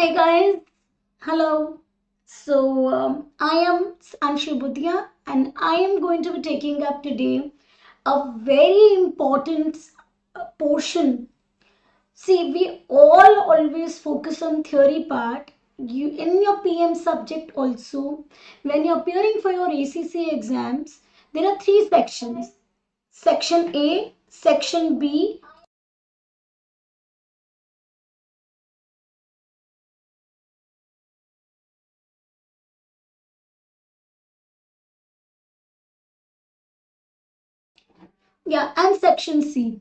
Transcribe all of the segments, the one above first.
Hey guys, hello. I am Anshu Budhia and I am going to be taking up today a very important portion. See, we all always focus on theory part. You in your PM subject also, when you're appearing for your ACCA exams, there are three sections. Section A, Section B. Yeah, and Section C.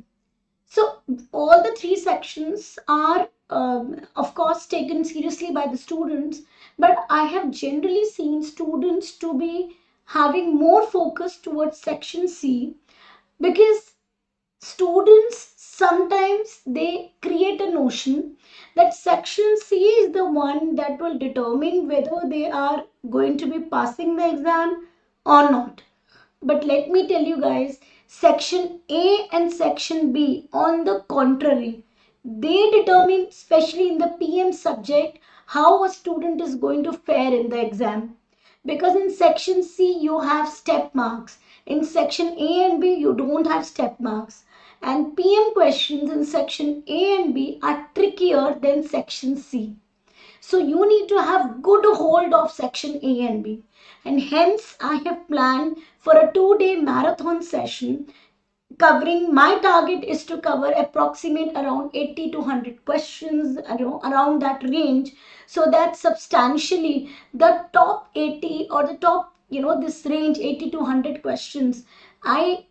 So all the three sections are, of course, taken seriously by the students, but I have generally seen students to be having more focus towards section C because students sometimes they create a notion that section C is the one that will determine whether they are going to be passing the exam or not. But let me tell you guys, section A and section B, on the contrary, they determine, especially in the PM subject, how a student is going to fare in the exam. Because in section C, you have step marks. In section A and B, you don't have step marks. And PM questions in section A and B are trickier than section C. So you need to have good hold of section A and B. And hence I have planned for a 2-day marathon session covering. My target is to cover approximate around 80 to 100 questions around that range, so that substantially the top 80 or the top this range 80 to 100 questions I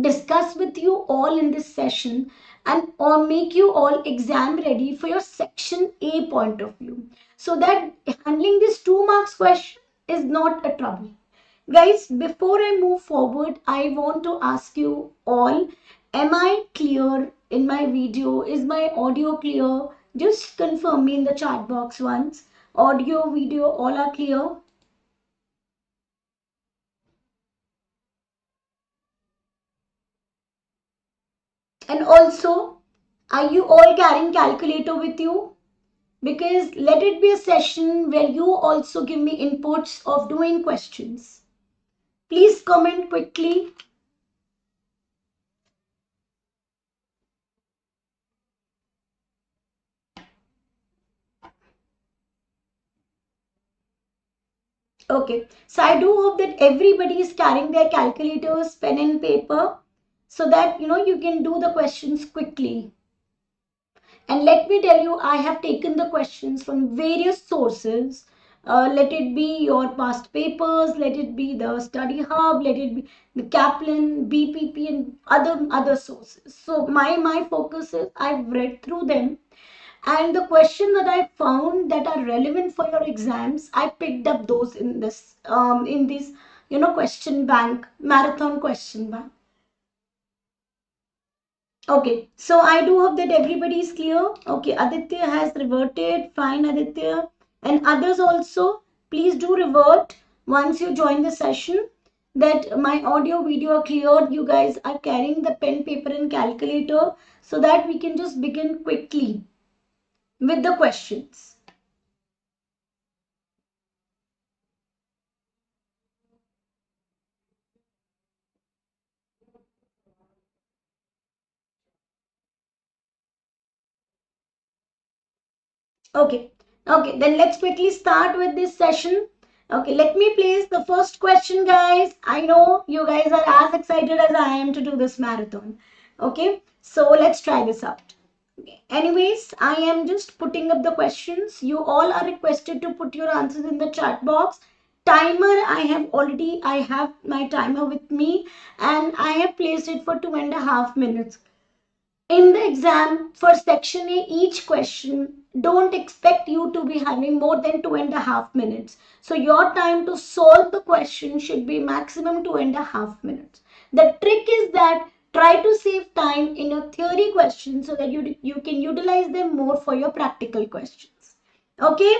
discuss with you all in this session and or make you all exam ready for your section A point of view, so that handling this 2 marks question is not a trouble. Guys, before I move forward, I want to ask you all, am I clear in my video? Is my audio clear? Just confirm me in the chat box once. Audio, video, all are clear. And also, are you all carrying calculator with you? Because let it be a session where you also give me inputs of doing questions. Please comment quickly. Okay, so I do hope that everybody is carrying their calculators, pen and paper, so that you can do the questions quickly. And let me tell you, I have taken the questions from various sources. Let it be your past papers, let it be the study hub, let it be the Kaplan, BPP, and other sources. So my focus is I've read through them, and the question that I found that are relevant for your exams, I picked up those in this question bank, marathon question bank. Okay, so I do hope that everybody is clear. Okay, Aditya has reverted. Fine, Aditya. And others also, please do revert once you join the session that my audio, video are clear. You guys are carrying the pen, paper, and calculator so that we can just begin quickly with the questions. Okay, okay, then let's quickly start with this session. Okay, let me place the first question, guys. I know you guys are as excited as I am to do this marathon. Okay, so let's try this out. Okay. Anyways, I am just putting up the questions. You all are requested to put your answers in the chat box. Timer, I have my timer with me and I have placed it for 2.5 minutes. In the exam for section A, each question don't expect you to be having more than 2.5 minutes. So your time to solve the question should be maximum 2.5 minutes. The trick is that try to save time in your theory questions so that you can utilize them more for your practical questions. Okay,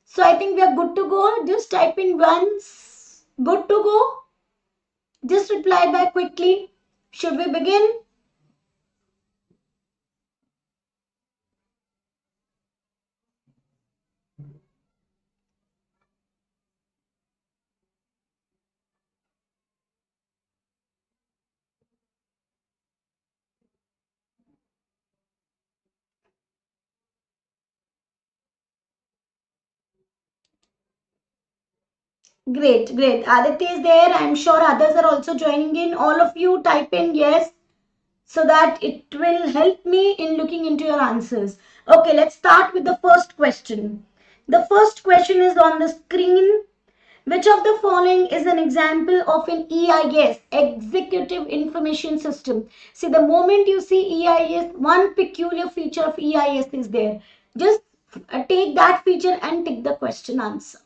so I think we are good to go. Just type in once. Good to go. Just reply back quickly. Should we begin? Great, great. Aditya is there. I'm sure others are also joining in. All of you type in yes so that it will help me in looking into your answers. Okay, let's start with the first question. The first question is on the screen. Which of the following is an example of an EIS, Executive Information System? See, the moment you see EIS, one peculiar feature of EIS is there. Just take that feature and take the question answer.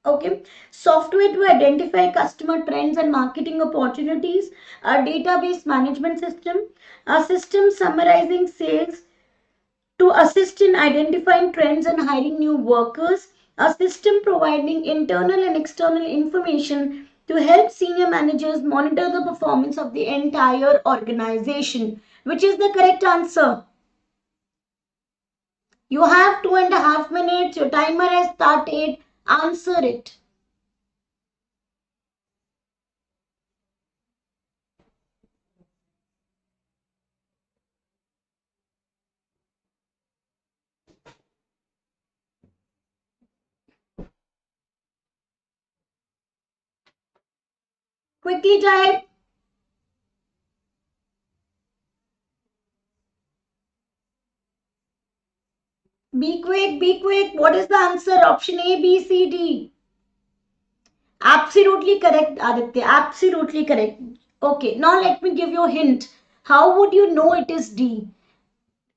Okay, software to identify customer trends and marketing opportunities, a database management system, a system summarizing sales to assist in identifying trends and hiring new workers, a system providing internal and external information to help senior managers monitor the performance of the entire organization. Which is the correct answer? You have 2.5 minutes. Your timer has started. Answer it. Quickly type. Be quick, be quick. What is the answer? Option A, B, C, D. Absolutely correct, Aditya. Absolutely correct. Okay, now let me give you a hint. How would you know it is D?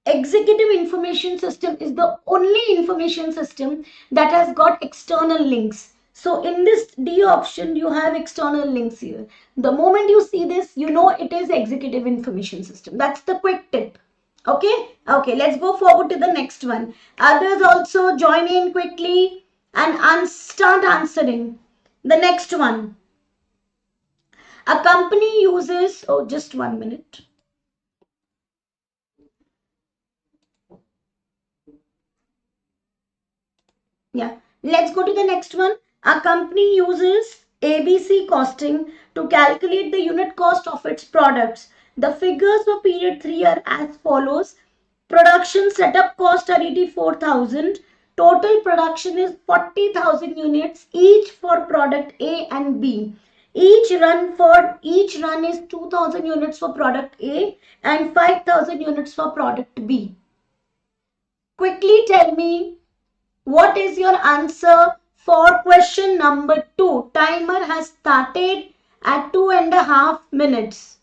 Executive Information System is the only information system that has got external links. So in this D option, you have external links here. The moment you see this, you know it is Executive Information System. That's the quick tip. Okay, okay, let's go forward to the next one. Others also join in quickly and start answering. The next one. A company uses, oh, just 1 minute. Yeah, let's go to the next one. A company uses ABC costing to calculate the unit cost of its products. The figures for period 3 are as follows. Production setup cost are 84,000. Total production is 40,000 units, each for product A and B. Each run is 2,000 units for product A and 5,000 units for product B. Quickly tell me what is your answer for question number 2? Timer has started at 2.5 minutes.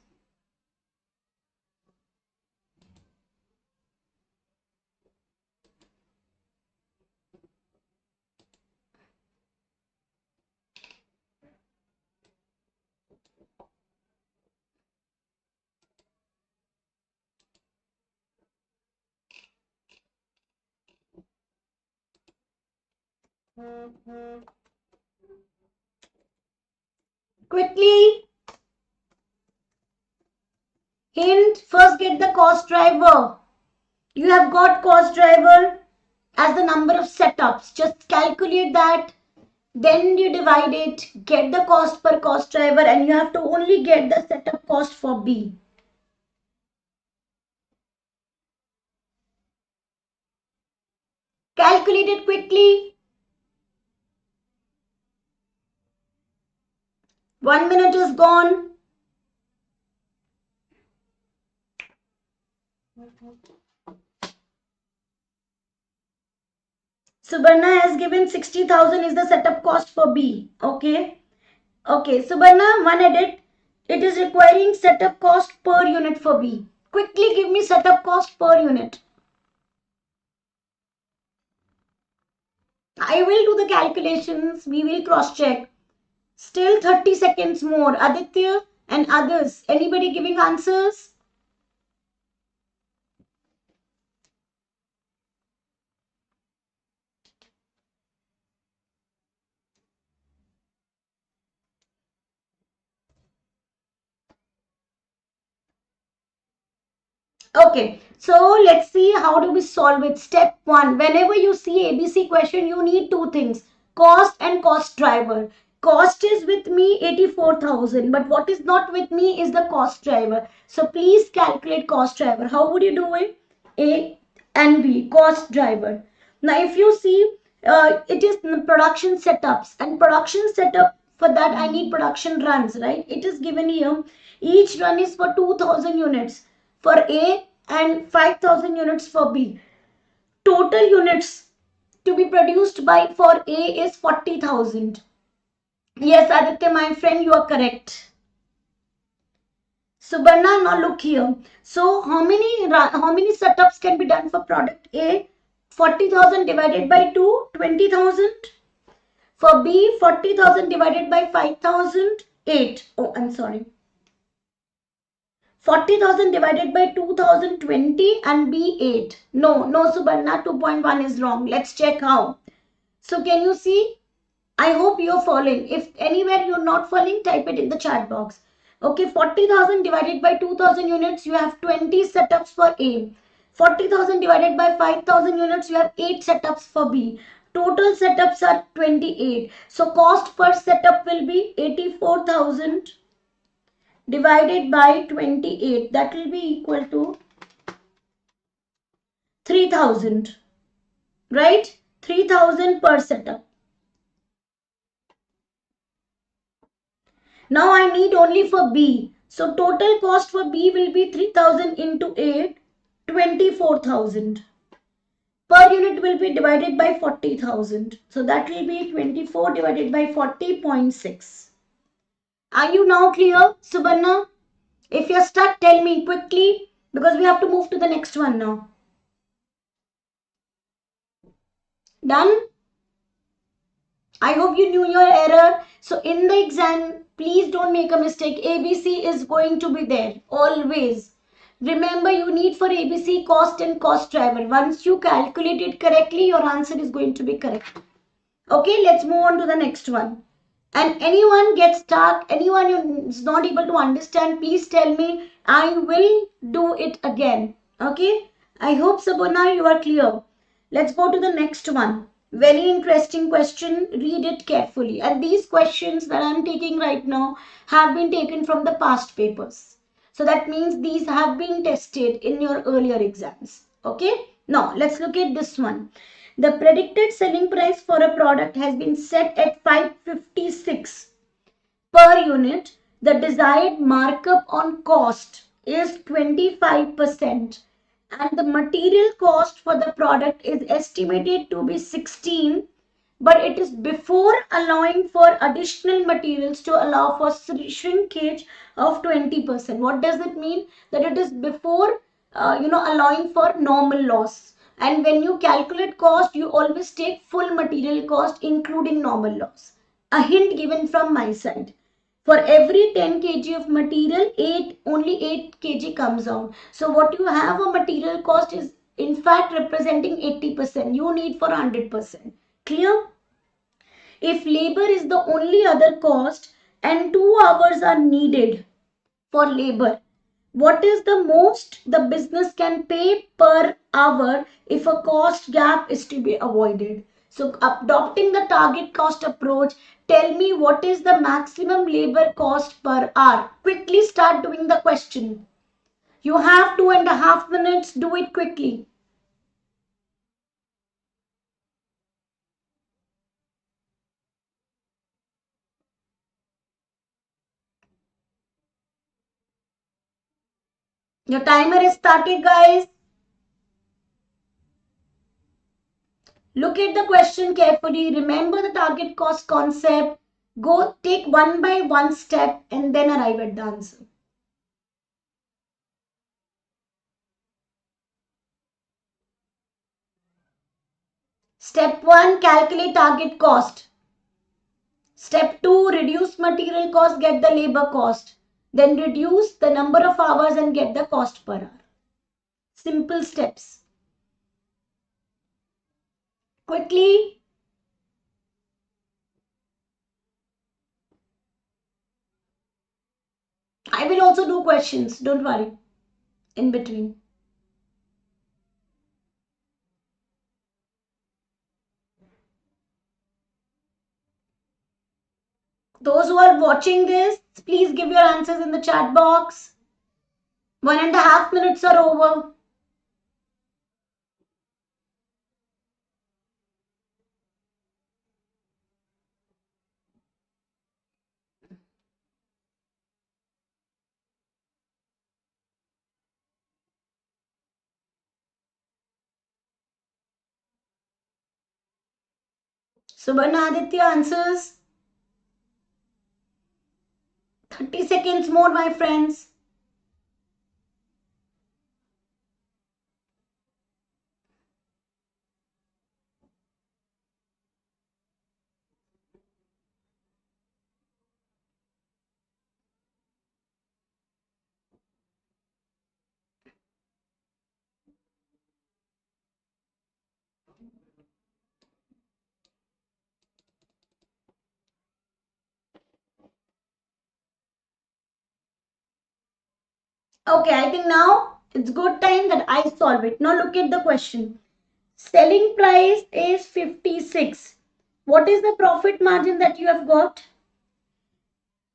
Quickly, hint, first get the cost driver. You have got cost driver as the number of setups. Just calculate that. Then you divide it, get the cost per cost driver, and you have to only get the setup cost for B. Calculate it quickly. 1 minute is gone. Subarna has given 60,000 is the setup cost for B. Okay. Okay. Subarna, one edit. It is requiring setup cost per unit for B. Quickly give me setup cost per unit. I will do the calculations. We will cross check. Still 30 seconds more. Aditya and others. Anybody giving answers? Okay, so let's see how do we solve it. Step 1, whenever you see ABC question, you need two things, cost and cost driver. Cost is with me 84,000, but what is not with me is the cost driver. So please calculate cost driver. How would you do it? A and B, cost driver. Now if you see, it is production setups, and production setup For that, I need production runs, right? It is given here. Each run is for 2000 units for A and 5000 units for B. Total units to be produced by for A is 40,000. Yes, Aditya, my friend, you are correct. Subarna, now look here. So how many setups can be done for product A? 40,000 divided by 2, 20,000. For B, 40,000 divided by 5,000, 8. Oh, I'm sorry. 40,000 divided by 2020 and B 8. No, Subarna, 2.1 is wrong. Let's check how. So can you see? I hope you're following. If anywhere you're not following, type it in the chat box. Okay, 40,000 divided by 2000 units, you have 20 setups for A. 40,000 divided by 5,000 units, you have 8 setups for B. Total setups are 28. So cost per setup will be 84,000 divided by 28. That will be equal to 3,000. Right? 3,000 per setup. Now I need only for B. So total cost for B will be 3,000 into 8, 24,000. Per unit will be divided by 40,000. So that will be 24 divided by 40.6. Are you now clear, Subarna? If you're stuck, tell me quickly because we have to move to the next one now. Done? I hope you knew your error. So in the exam, please don't make a mistake. ABC is going to be there always. Remember, you need for ABC cost and cost driver. Once you calculate it correctly, your answer is going to be correct. Okay, let's move on to the next one. And anyone gets stuck, anyone is not able to understand, please tell me. I will do it again. Okay, I hope, Sabona, you are clear. Let's go to the next one. Very interesting question. Read it carefully. And these questions that I'm taking right now have been taken from the past papers. So that means these have been tested in your earlier exams. Okay. Now let's look at this one. The predicted selling price for a product has been set at 556 per unit. The desired markup on cost is 25%. And the material cost for the product is estimated to be 16, but it is before allowing for additional materials to allow for shrinkage of 20%. What does it mean? That it is before allowing for normal loss. And when you calculate cost, you always take full material cost including normal loss. A hint given from my side. For every 10 kg of material, only 8 kg comes out. So what you have a material cost is in fact representing 80%. You need for 100%. Clear? If labor is the only other cost and 2 hours are needed for labor, what is the most the business can pay per hour if a cost gap is to be avoided? So adopting the target cost approach, tell me what is the maximum labor cost per hour. Quickly start doing the question. You have 2.5 minutes. Do it quickly. Your timer is started, guys. Look at the question carefully. Remember the target cost concept. Go take one by one step and then arrive at the answer. Step 1, calculate target cost. Step 2, reduce material cost, get the labor cost. Then reduce the number of hours and get the cost per hour. Simple steps. Quickly. I will also do questions, don't worry, in between. Those who are watching this, please give your answers in the chat box. 1.5 minutes are over. Subarna Aditya answers. 30 seconds more, my friends. Okay, I think now it's good time that I solve it. Now look at the question. Selling price is 56. What is the profit margin that you have got?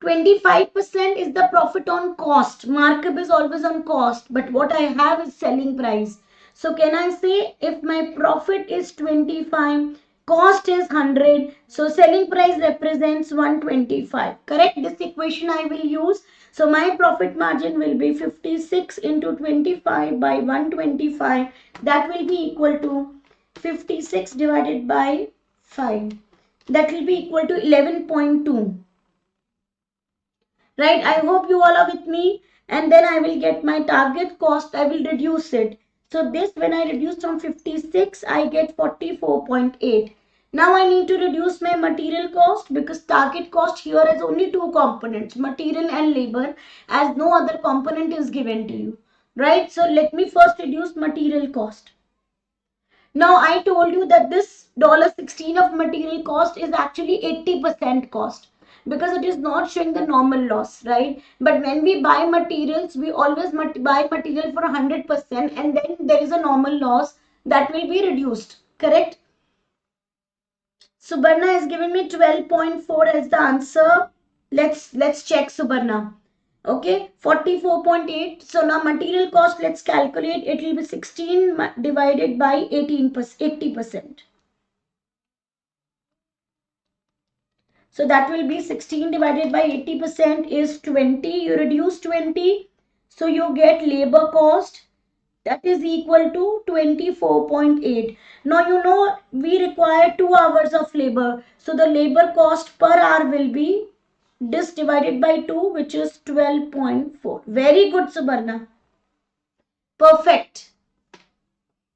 25% is the profit on cost. Markup is always on cost, but what I have is selling price. So can I say if my profit is 25, cost is 100, so selling price represents 125. Correct? This equation I will use. So my profit margin will be 56 into 25 by 125. That will be equal to 56 divided by 5. That will be equal to 11.2. Right, I hope you all are with me, and then I will get my target cost. I will reduce it. So this, when I reduce from 56, I get 44.8. Now I need to reduce my material cost, because target cost here has only two components, material and labor, as no other component is given to you, right? So let me first reduce material cost. Now I told you that this $16 of material cost is actually 80% cost, because it is not showing the normal loss, right? But when we buy materials, we always buy material for 100%, and then there is a normal loss that will be reduced, correct? Subarna has given me 12.4 as the answer. Let's check Subarna. Okay, 44.8. So now material cost, let's calculate. It will be 16 divided by 18%, 80%. So that will be 16 divided by 80% is 20. You reduce 20. So you get labor cost, that is equal to 24.8. Now you know we require 2 hours of labor. So the labor cost per hour will be this divided by 2, which is 12.4. Very good, Subarna. Perfect.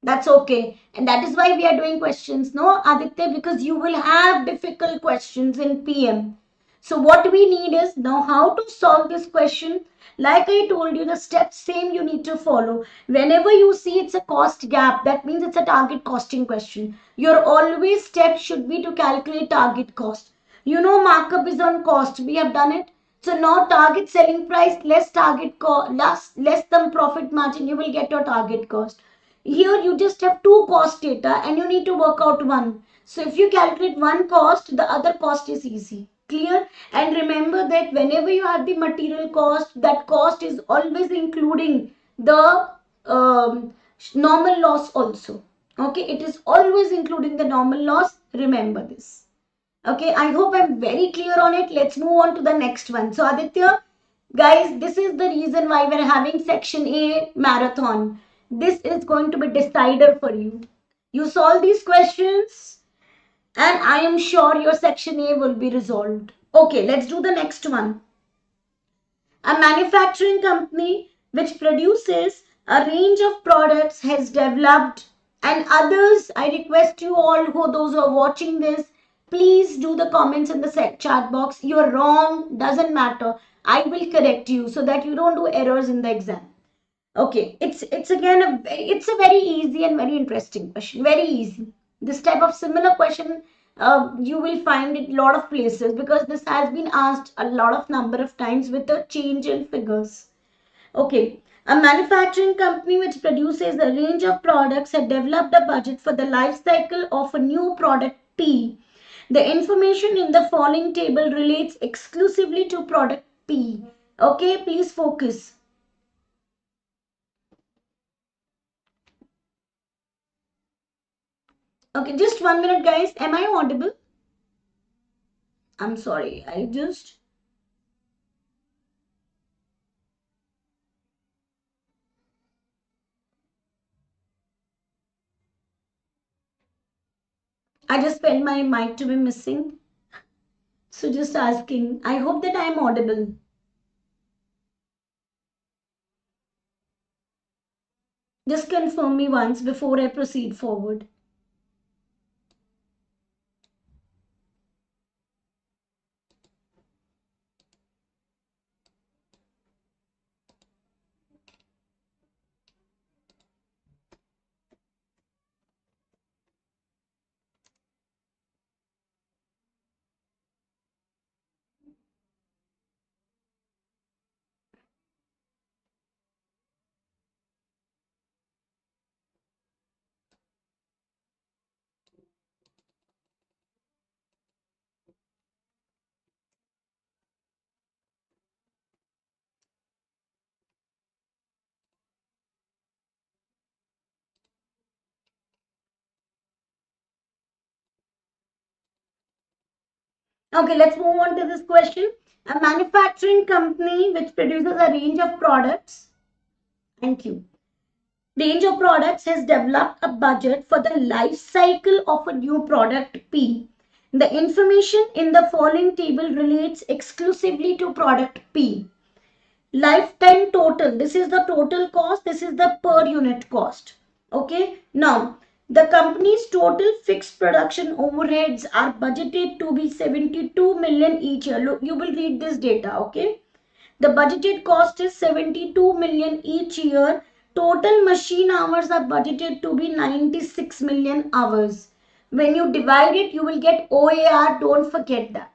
That's okay. And that is why we are doing questions, no, Aditya, because you will have difficult questions in PM. So what we need is now how to solve this question. Like I told you, the steps same you need to follow. Whenever you see it's a cost gap, that means it's a target costing question. Your always step should be to calculate target cost. You know markup is on cost. We have done it. So now target selling price less target cost, less than profit margin, you will get your target cost. Here you just have two cost data and you need to work out one. So if you calculate one cost, the other cost is easy. Clear? And remember that whenever you have the material cost, that cost is always including the normal loss also. Okay, it is always including the normal loss. Remember this. Okay, I hope I'm very clear on it. Let's move on to the next one. So Aditya, guys, this is the reason why we're having section A marathon. This is going to be decider for you. You solve these questions and I am sure your section A will be resolved. Okay, let's do the next one. A manufacturing company which produces a range of products has developed, and others, I request you all who those who are watching this, please do the comments in the chat box. You're wrong, doesn't matter. I will correct you so that you don't do errors in the exam. Okay, it's again it's a very easy and very interesting question. Very easy. This type of similar question you will find it a lot of places, because this has been asked a lot of number of times with a change in figures. Okay, a manufacturing company which produces a range of products had developed a budget for the life cycle of a new product P. The information in the following table relates exclusively to product P. Okay, please focus. Okay, just 1 minute, guys. Am I audible? I'm sorry. I just. I just felt my mic to be missing. So just asking. I hope that I am audible. Just confirm me once before I proceed forward. Okay, let's move on to this question. A manufacturing company which produces a range of products. Thank you. Range of products has developed a budget for the life cycle of a new product P. The information in the following table relates exclusively to product P. Lifetime total, this is the total cost, this is the per unit cost. Okay, now the company's total fixed production overheads are budgeted to be 72 million each year. Look, you will read this data. Okay, the budgeted cost is 72 million each year. Total machine hours are budgeted to be 96 million hours. When you divide it, you will get OAR. Don't forget that.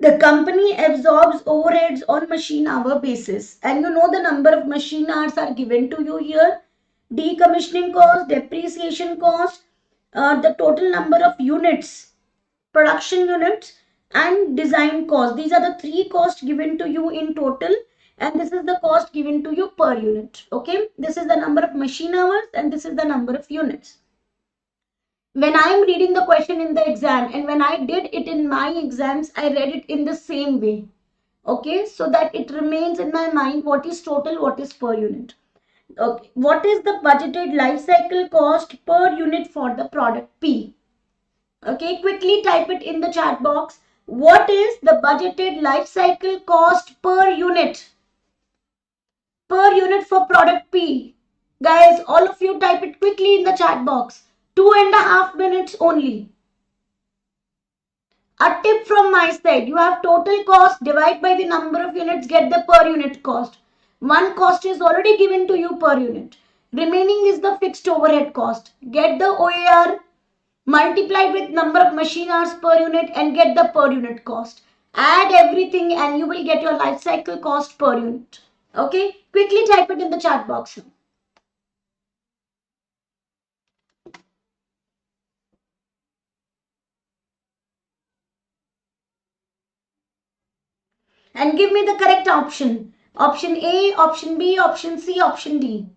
The company absorbs overheads on machine hour basis. And you know the number of machine hours are given to you here. Decommissioning cost, depreciation cost, the total number of units, production units, and design cost. These are the three costs given to you in total, and this is the cost given to you per unit. Okay, this is the number of machine hours and this is the number of units. When I am reading the question in the exam and when I did it in my exams, I read it in the same way. Okay, so that it remains in my mind what is total, what is per unit. Okay, what is the budgeted life cycle cost per unit for the product P? Okay, quickly type it in the chat box. What is the budgeted life cycle cost per unit? Per unit for product P. Guys, all of you type it quickly in the chat box. 2.5 minutes only. A tip from my side, you have total cost, divide by the number of units, get the per unit cost. One cost is already given to you per unit. Remaining is the fixed overhead cost. Get the OAR, multiply with number of machine hours per unit and get the per unit cost. Add everything and you will get your life cycle cost per unit. Okay, quickly type it in the chat box. And give me the correct option. Option A, option B, option C, option D.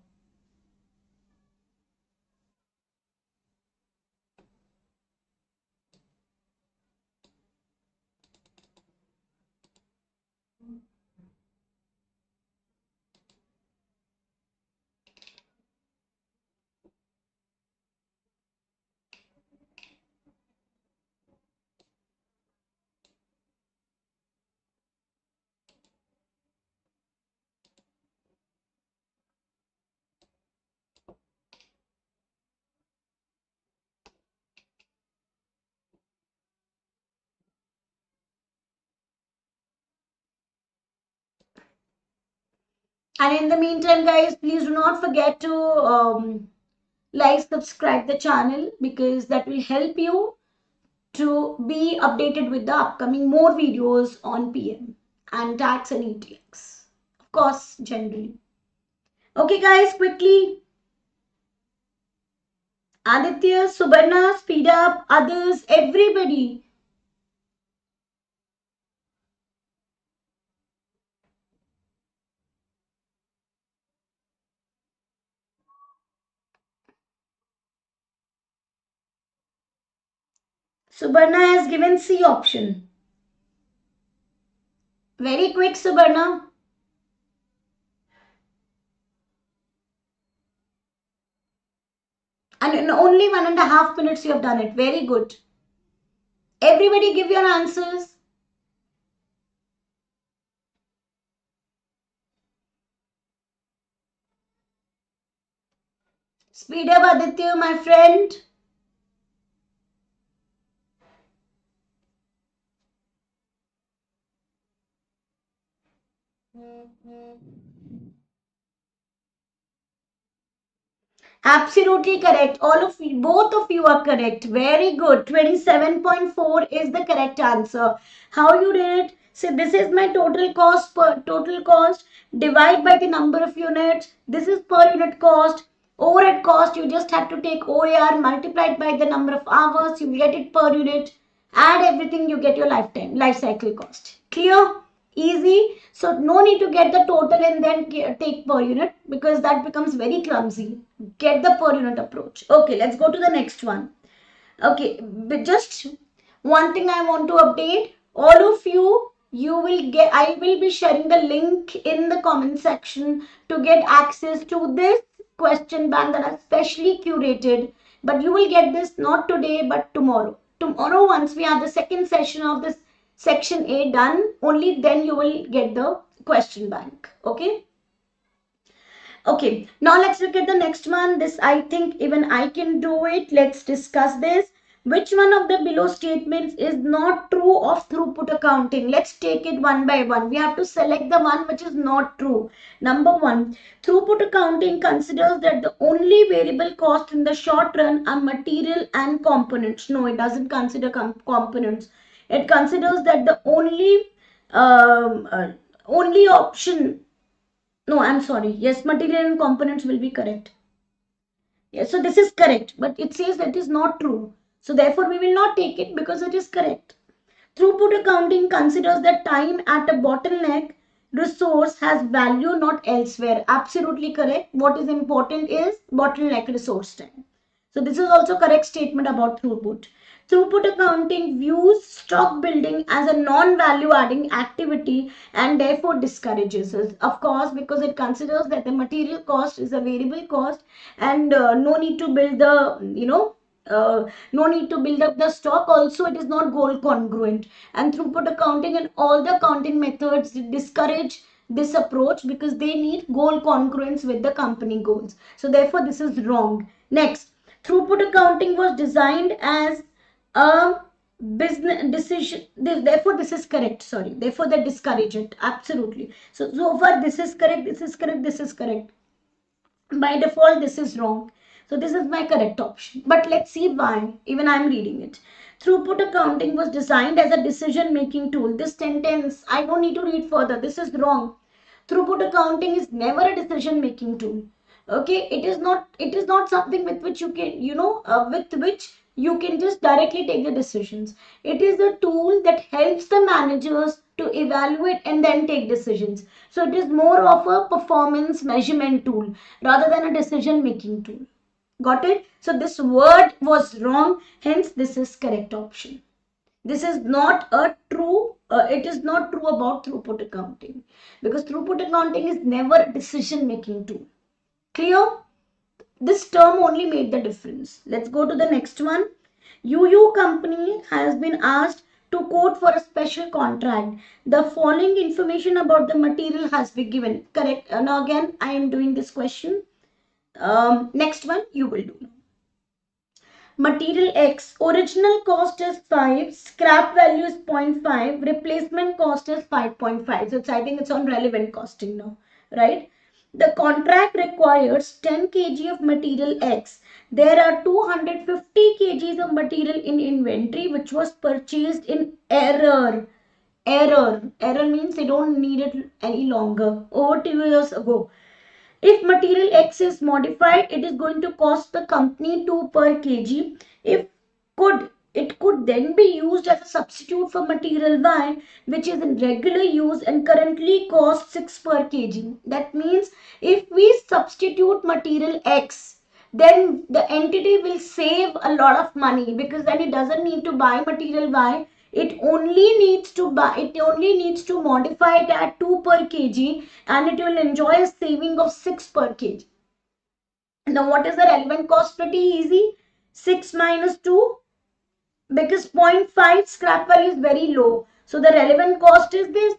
And in the meantime, guys, please do not forget to like, subscribe the channel because that will help you to be updated with the upcoming more videos on PM and tax and ETX. Of course, generally. Okay, guys, quickly. Aditya, Subarna, speed up, others, everybody. Subarna has given C option. Very quick, Subarna. And in only 1.5 minutes you have done it. Very good. Everybody give your answers. Speed up, Aditya, my friend. Absolutely correct. All of you, both of you are correct. Very good. 27.4 is the correct answer. How you did it? So this is my total cost. Divide by the number of units. This is per unit cost. Overhead cost, you just have to take OAR multiplied by the number of hours. You get it per unit. Add everything, you get your life cycle cost. Clear? Easy. So no need to get the total and then take per unit, because that becomes very clumsy. Get the per unit approach. Okay, let's go to the next one. Okay, but just one thing I want to update all of you. You will get, I will be sharing the link in the comment section to get access to this question bank that I specially curated. But you will get this not today but tomorrow. Tomorrow, once we have the second session of this section A done, only then you will get the question bank. Okay. Okay, now let's look at the next one. This, I think even I can do it. Let's discuss this. Which one of the below statements is not true of throughput accounting? Let's take it one by one. We have to select the one which is not true. Number one, throughput accounting considers that the only variable cost in the short run are material and components. No, it doesn't consider components. It considers that the only option, no, I'm sorry. Yes, material and components will be correct. Yes, so this is correct, but it says that is not true. So therefore, we will not take it because it is correct. Throughput accounting considers that time at a bottleneck resource has value, not elsewhere. Absolutely correct. What is important is bottleneck resource time. So this is also correct statement about throughput. Throughput accounting views stock building as a non-value adding activity and therefore discourages it. Of course, because it considers that the material cost is a variable cost and no need to build the, no need to build up the stock. Also, it is not goal congruent. And throughput accounting and all the accounting methods discourage this approach because they need goal congruence with the company goals. So therefore, this is wrong. Next, throughput accounting was designed as a business decision. Therefore, this is correct. Sorry. Therefore, they discourage it. Absolutely. So far, this is correct. This is correct. This is correct. By default, this is wrong. So this is my correct option. But let's see why. Even I'm reading it. Throughput accounting was designed as a decision-making tool. This sentence, I don't need to read further. This is wrong. Throughput accounting is never a decision-making tool. Okay, it is not something with which you can, with which you can just directly take the decisions. It is a tool that helps the managers to evaluate and then take decisions. So it is more of a performance measurement tool rather than a decision making tool. Got it? So this word was wrong, hence this is correct option. This is not a true, it is not true about throughput accounting, because throughput accounting is never a decision making tool. Clear? This term only made the difference. Let's go to the next one. UU company has been asked to quote for a special contract. The following information about the material has been given. Correct. Now again, I am doing this question. Next one you will do. Material X, original cost is 5, scrap value is 0.5, replacement cost is 5.5. So I think it's on relevant costing now, right? The contract requires 10 kg of material X. There are 250 kgs of material in inventory which was purchased in error. Error means they don't need it any longer. Over 2 years ago. If material X is modified, it is going to cost the company 2 per kg. If it could then be used as a substitute for material Y, which is in regular use and currently costs 6 per kg. That means if we substitute material X, then the entity will save a lot of money, because then it doesn't need to buy material Y. It only needs to modify it at 2 per kg, and it will enjoy a saving of 6 per kg. Now what is the relevant cost? Pretty easy. 6 minus 2, because 0.5 scrap value is very low. So the relevant cost is this.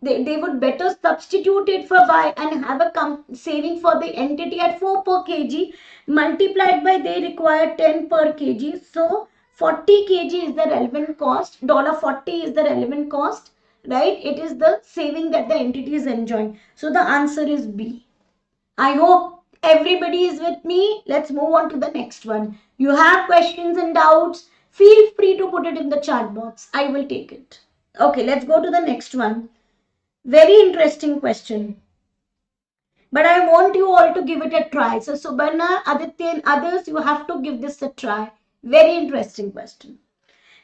They would better substitute it for Y and have a saving for the entity at 4 per kg multiplied by they require 10 per kg. So 40 kg is the relevant cost. $40 is the relevant cost, right? It is the saving that the entity is enjoying. So the answer is B. I hope everybody is with me. Let's move on to the next one. You have questions and doubts, feel free to put it in the chat box. I will take it. Okay, let's go to the next one. Very interesting question. But I want you all to give it a try. So Subarna, Aditya and others, you have to give this a try. Very interesting question.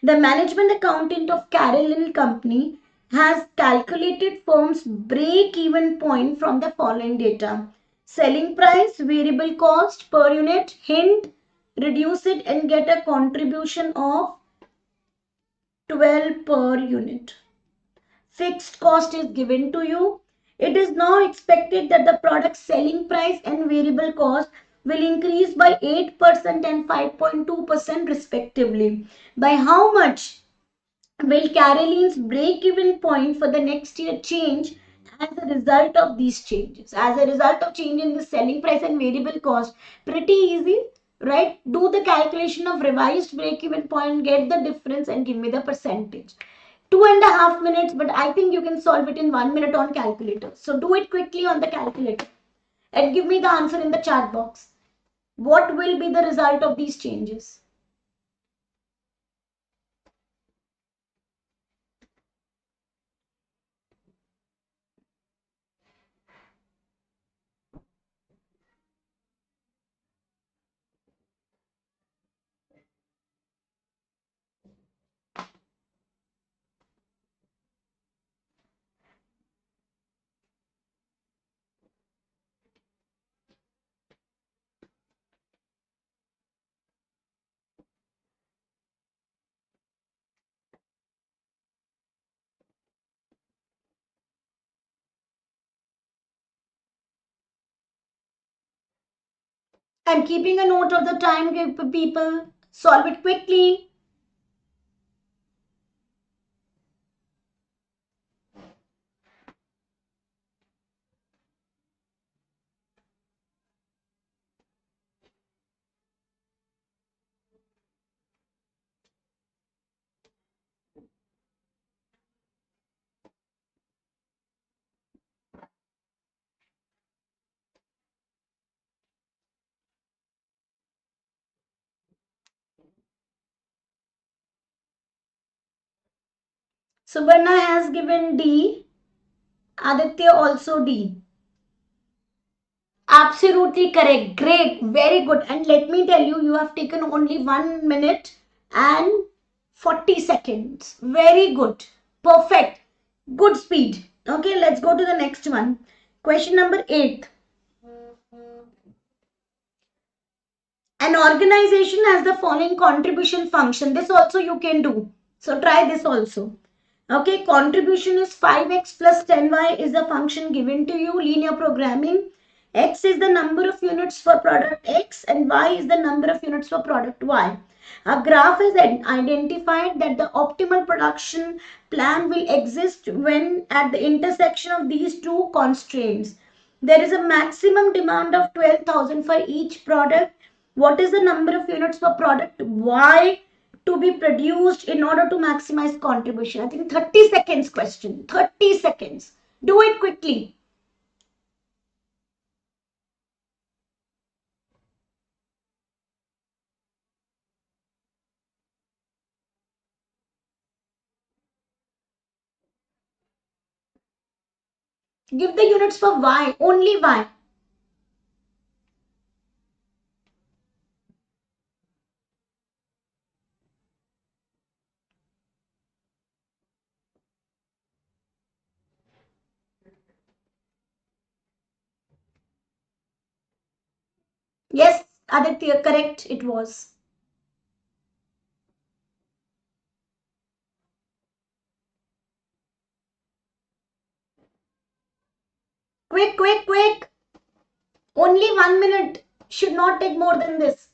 The management accountant of Carroll Company has calculated firm's break-even point from the following data. Selling price, variable cost per unit, hint, reduce it and get a contribution of 12 per unit. Fixed cost is given to you. It is now expected that the product selling price and variable cost will increase by 8% and 5.2% respectively. By how much will Caroline's break-even point for the next year change as a result of these changes? As a result of change in the selling price and variable cost, pretty easy, right? Do the calculation of revised break-even point, get the difference and give me the percentage. 2.5 minutes, but I think you can solve it in 1 minute on calculator. So do it quickly on the calculator and give me the answer in the chat box. What will be the result of these changes? I'm keeping a note of the time, people. Solve it quickly. Subarna has given D. Aditya also D. Absolutely correct. Great. Very good. And let me tell you, you have taken only 1 minute and 40 seconds. Very good. Perfect. Good speed. Okay, let's go to the next one. Question number 8. An organization has the following contribution function. This also you can do. So try this also. Okay, contribution is 5x plus 10y is the function given to you, linear programming. X is the number of units for product X and Y is the number of units for product Y. A graph is identified that the optimal production plan will exist when at the intersection of these two constraints. There is a maximum demand of 12,000 for each product. What is the number of units per product Y to be produced in order to maximize contribution? I think 30 seconds question. 30 seconds. Do it quickly. Give the units for Y, only Y. Yes, Aditya, correct, it was. Quick, quick, quick. Only 1 minute. Should not take more than this.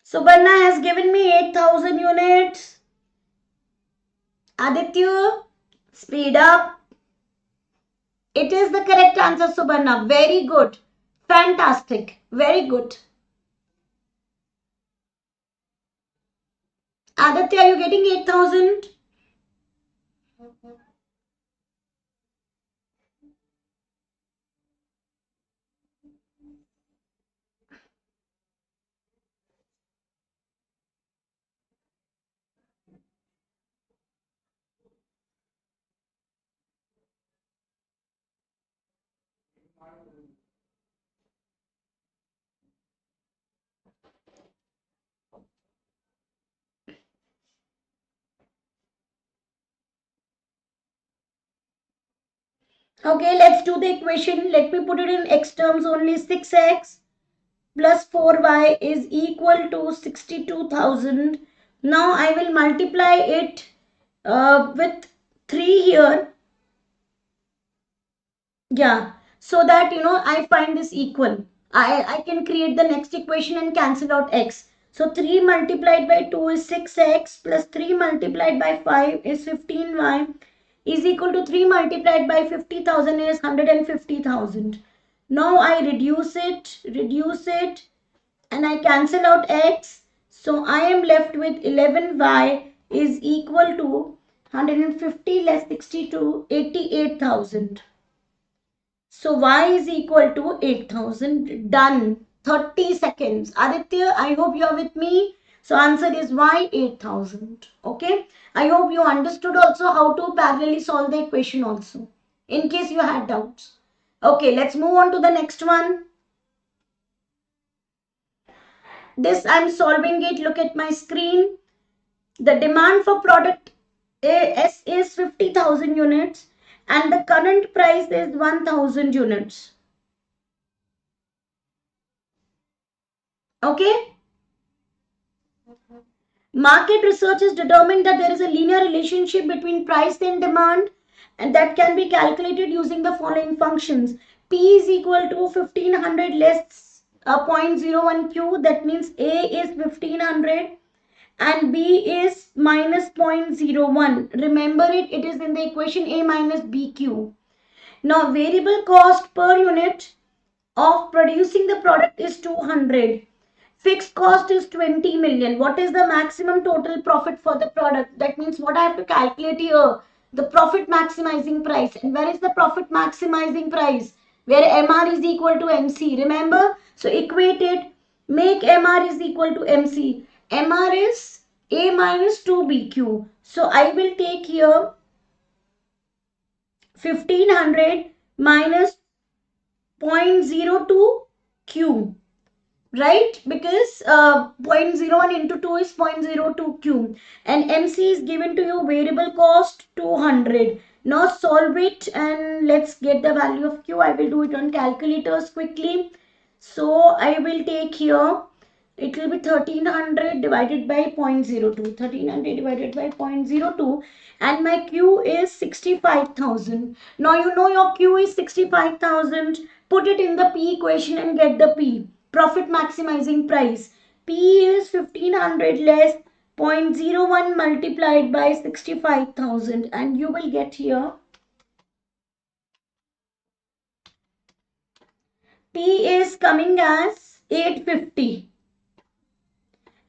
Subarna has given me 8,000 units. Aditya, speed up. It is the correct answer, Subarna. Very good. Fantastic. Very good. Aditya, are you getting 8,000? Okay, let's do the equation. Let me put it in x terms only. 6x plus 4y is equal to 62,000. Now I will multiply it with 3 here. Yeah, so that I find this equal. I can create the next equation and cancel out x. So 3 multiplied by 2 is 6x plus 3 multiplied by 5 is 15y is equal to 3 multiplied by 50,000 is 150,000. Now I reduce it and I cancel out x. So I am left with 11y is equal to 150 less 62, 88,000. So y is equal to 8,000. Done. 30 seconds. Aditya, I hope you are with me. So answer is y 8,000. Okay. I hope you understood also how to parallelly solve the equation also. In case you had doubts. Okay, let's move on to the next one. This I'm solving it. Look at my screen. The demand for product S is 50,000 units and the current price is 1,000 units. Okay. Market research has determined that there is a linear relationship between price and demand, and that can be calculated using the following functions. P is equal to 1500 less 0.01 Q, that means A is 1500 and B is minus 0.01. Remember it is in the equation A minus BQ. Now variable cost per unit of producing the product is 200. Fixed cost is 20 million. What is the maximum total profit for the product? That means what I have to calculate here, the profit maximizing price. And where is the profit maximizing price? Where MR is equal to MC. Remember? So equate it. Make MR is equal to MC. MR is A minus 2BQ. So I will take here 1500 minus 0.02 Q. Right, because 0.01 into 2 is 0.02 Q and MC is given to you variable cost 200. Now solve it and let's get the value of Q. I will do it on calculators quickly. So I will take here, it will be 1300 divided by 0.02, 1300 divided by 0.02 and my Q is 65,000. Now you know your Q is 65,000. Put it in the P equation and get the P. Profit maximizing price. P is 1500 less 0.01 multiplied by 65,000 and you will get here P is coming as 850.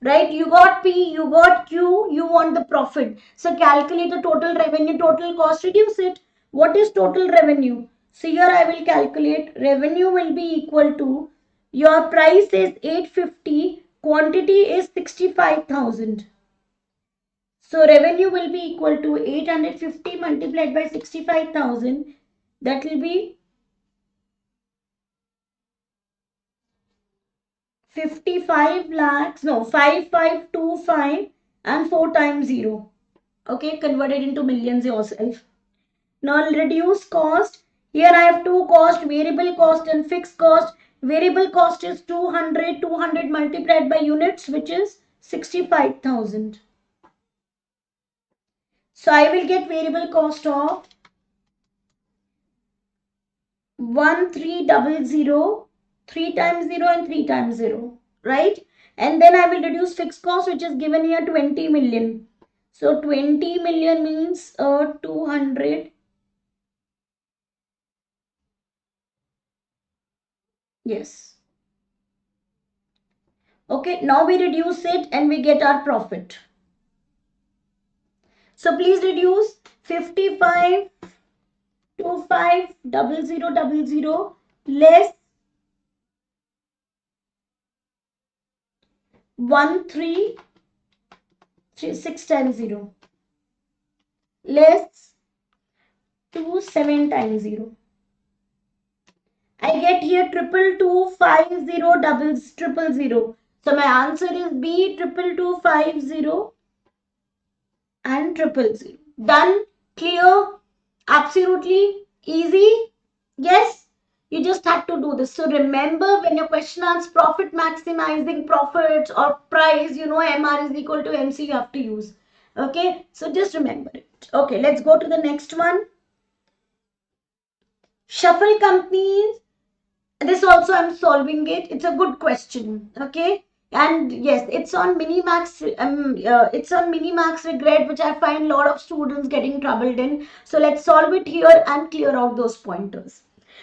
Right, you got P, you got Q, you want the profit. So calculate the total revenue, total cost, reduce it. What is total revenue? So here I will calculate revenue will be equal to your price is 850, quantity is 65,000. So revenue will be equal to 850 multiplied by 65,000. That will be 55 lakhs, no, 5525 and 4 times 0. Okay, convert it into millions yourself. Now reduce cost. Here I have two cost, variable cost and fixed cost. Variable cost is 200 multiplied by units, which is 65,000. So I will get variable cost of 1300, 3 times 0 and 3 times 0, right? And then I will reduce fixed cost, which is given here 20 million. So 20 million means 200. Yes. Okay, now we reduce it and we get our profit. So please reduce 55 25 0000 less 1336 times 0 less 27 times 0. I get here 22250 So my answer is B 22250 and 000. Done? Clear? Absolutely easy? Yes? You just had to do this. So remember, when your question asks profit maximizing profits or price, you know MR is equal to MC, you have to use. Okay? So just remember it. Okay, let's go to the next one. Shuffle companies. This also I'm solving it. It's a good question. Okay? And yes, it's on Minimax. It's on Minimax regret, which I find a lot of students getting troubled in. So let's solve it here and clear out those pointers.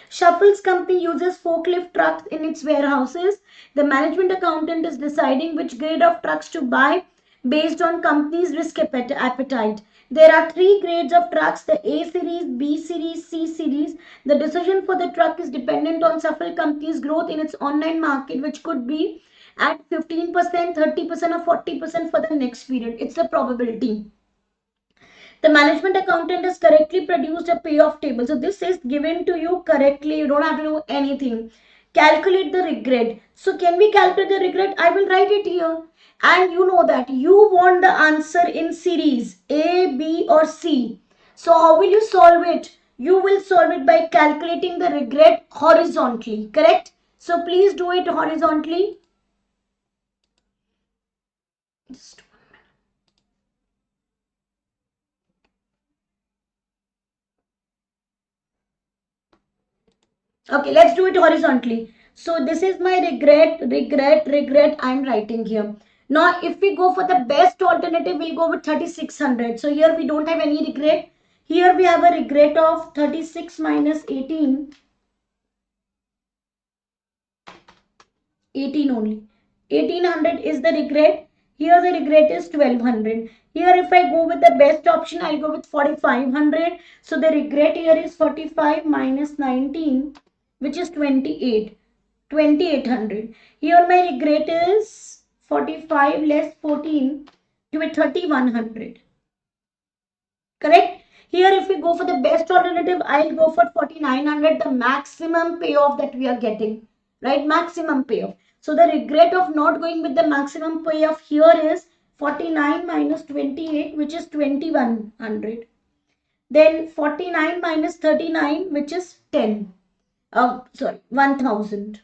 Shuffle's company uses forklift trucks in its warehouses. The management accountant is deciding which grade of trucks to buy based on company's risk appetite. There are three grades of trucks, the A series, B series, C series. The decision for the truck is dependent on Shuffle company's growth in its online market, which could be at 15%, 30% or 40% for the next period. It's a probability. The management accountant has correctly produced a payoff table. So this is given to you correctly. You don't have to do anything. Calculate the regret. So can we calculate the regret? I will write it here. And you know that you want the answer in series A, B or C. So how will you solve it? You will solve it by calculating the regret horizontally. Correct? So please do it horizontally. Just okay, let's do it horizontally. So this is my regret I'm writing here. Now, if we go for the best alternative, we'll go with 3600. So here we don't have any regret. Here we have a regret of 36 minus 18. 18 only. 1800 is the regret. Here the regret is 1200. Here if I go with the best option, I'll go with 4500. So the regret here is 45 minus 19, which is 28. 2800. Here my regret is 45 less 14 to be 3100. Correct? Here if we go for the best alternative, I'll go for 4900, the maximum payoff that we are getting. Right? Maximum payoff. So the regret of not going with the maximum payoff here is 49 minus 28, which is 2100. Then 49 minus 39, which is 10. 1000.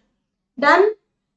Done?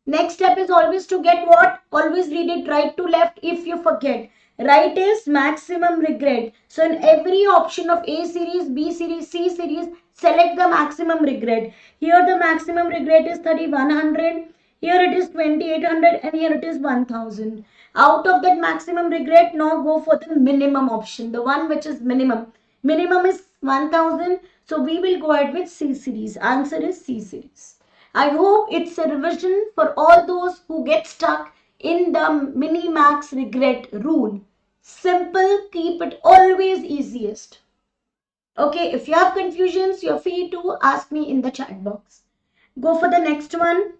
Next step is always to get what? Always read it right to left if you forget. Right is maximum regret. So in every option of A series, B series, C series, select the maximum regret. Here the maximum regret is 3100. Here it is 2800 and here it is 1000. Out of that maximum regret, now go for the minimum option. The one which is minimum. Minimum is 1000. So we will go ahead with C series. Answer is C series. I hope it's a revision for all those who get stuck in the mini-max regret rule. Simple, keep it always easiest. Okay, if you have confusions, you're free to ask me in the chat box. Go for the next one.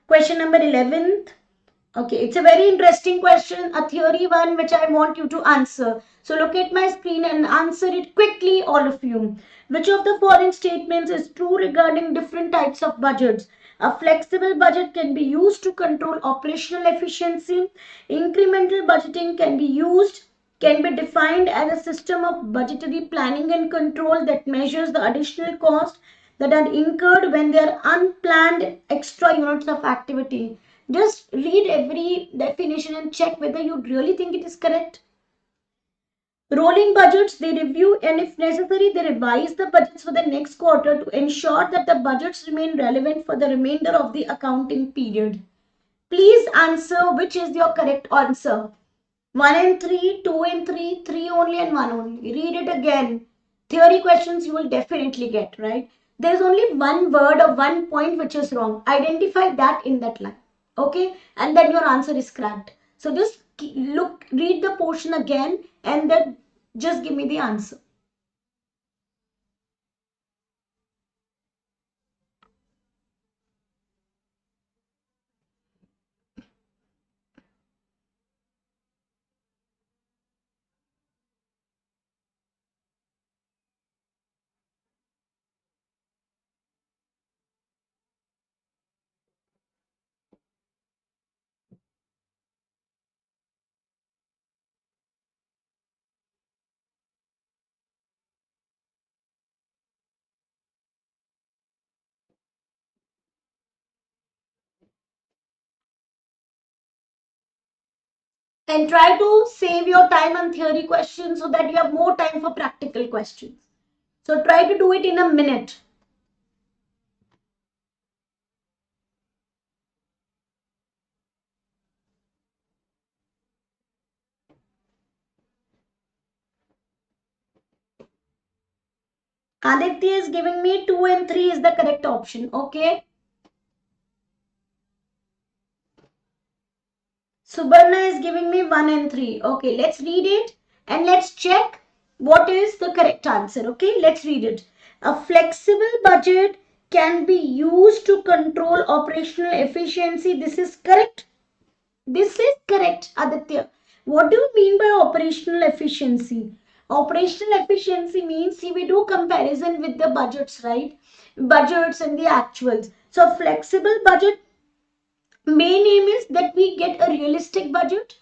Question number 11th. Okay, it's a very interesting question, a theory one which I want you to answer. So look at my screen and answer it quickly, all of you. Which of the following statements is true regarding different types of budgets? A flexible budget can be used to control operational efficiency. Incremental budgeting can be defined as a system of budgetary planning and control that measures the additional cost that are incurred when there are unplanned extra units of activity. Just read every definition and check whether you really think it is correct. Rolling budgets, they review and if necessary, they revise the budgets for the next quarter to ensure that the budgets remain relevant for the remainder of the accounting period. Please answer which is your correct answer. 1 and 3, 2 and 3, 3 only and 1 only. Read it again. Theory questions you will definitely get, right? There is only one word or one point which is wrong. Identify that in that line. Okay? And then your answer is correct. So just look, read the portion again and then just give me the answer. And try to save your time on theory questions so that you have more time for practical questions. So try to do it in a minute. Aditya is giving me 2 and 3 is the correct option. Okay. Subarna is giving me 1 and 3. Okay, let's read it and let's check what is the correct answer. Okay, let's read it. A flexible budget can be used to control operational efficiency. This is correct. This is correct, Aditya. What do you mean by operational efficiency? Operational efficiency means, see, we do comparison with the budgets, right? Budgets and the actuals. So flexible budget main aim is that we get a realistic budget,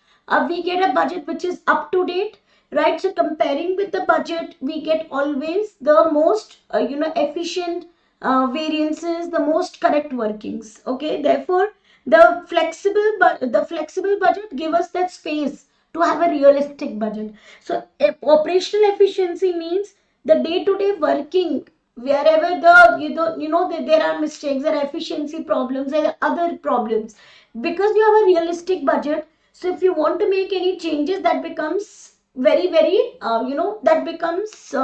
we get a budget which is up to date, right? So comparing with the budget we get always the most efficient variances, the most correct workings. Okay, therefore the flexible budget give us that space to have a realistic budget. So operational efficiency means the day to day working, wherever there are mistakes, there are efficiency problems, there are other problems, because you have a realistic budget. So if you want to make any changes, that becomes very that becomes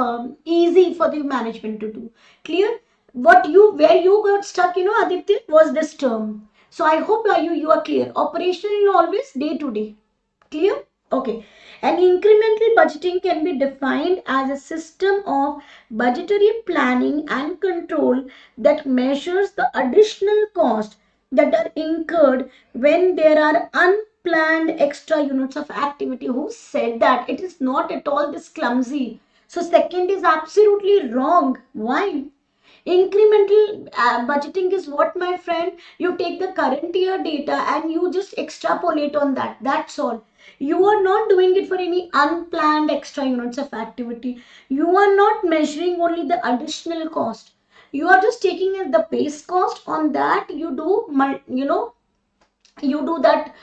easy for the management to do. Clear? Where you got stuck, Aditya, was this term. So I hope you are clear. Operational always day to day. Clear? Okay. And incremental budgeting can be defined as a system of budgetary planning and control that measures the additional cost that are incurred when there are unplanned extra units of activity. Who said that? It is not at all this clumsy. So second is absolutely wrong. Why? Incremental budgeting is what, my friend? You take the current year data and you just extrapolate on that. That's all. You are not doing it for any unplanned extra units of activity. You are not measuring only the additional cost. You are just taking the base cost. On that you do, that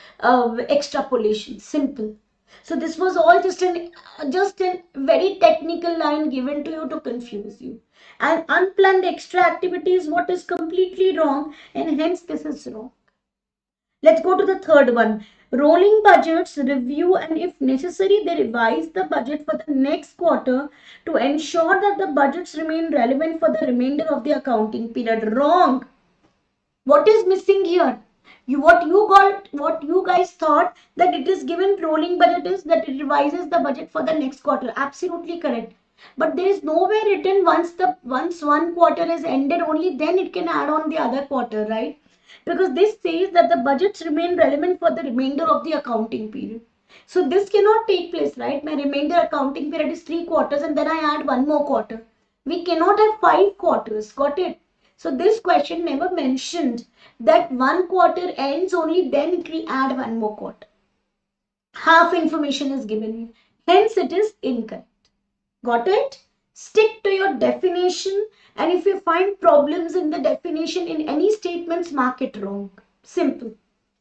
extrapolation. Simple. So this was all just a very technical line given to you to confuse you. And unplanned extra activity is what is completely wrong, and hence this is wrong. Let's go to the third one. Rolling budgets review and if necessary they revise the budget for the next quarter to ensure that the budgets remain relevant for the remainder of the accounting period. Wrong. What is missing here? What you guys thought that it is given rolling budget is that it revises the budget for the next quarter. Absolutely correct. But there is nowhere written once one quarter is ended, only then it can add on the other quarter, right? because this says that the budgets remain relevant for the remainder of the accounting period. So this cannot take place, right? My remainder accounting period is 3 quarters and then I add one more quarter. We cannot have 5 quarters. Got it? So this question never mentioned that one quarter ends only then it will add one more quarter. Half information is given you. Hence it is incorrect. Got it? Stick to your definition, and if you find problems in the definition in any statements, mark it wrong. Simple.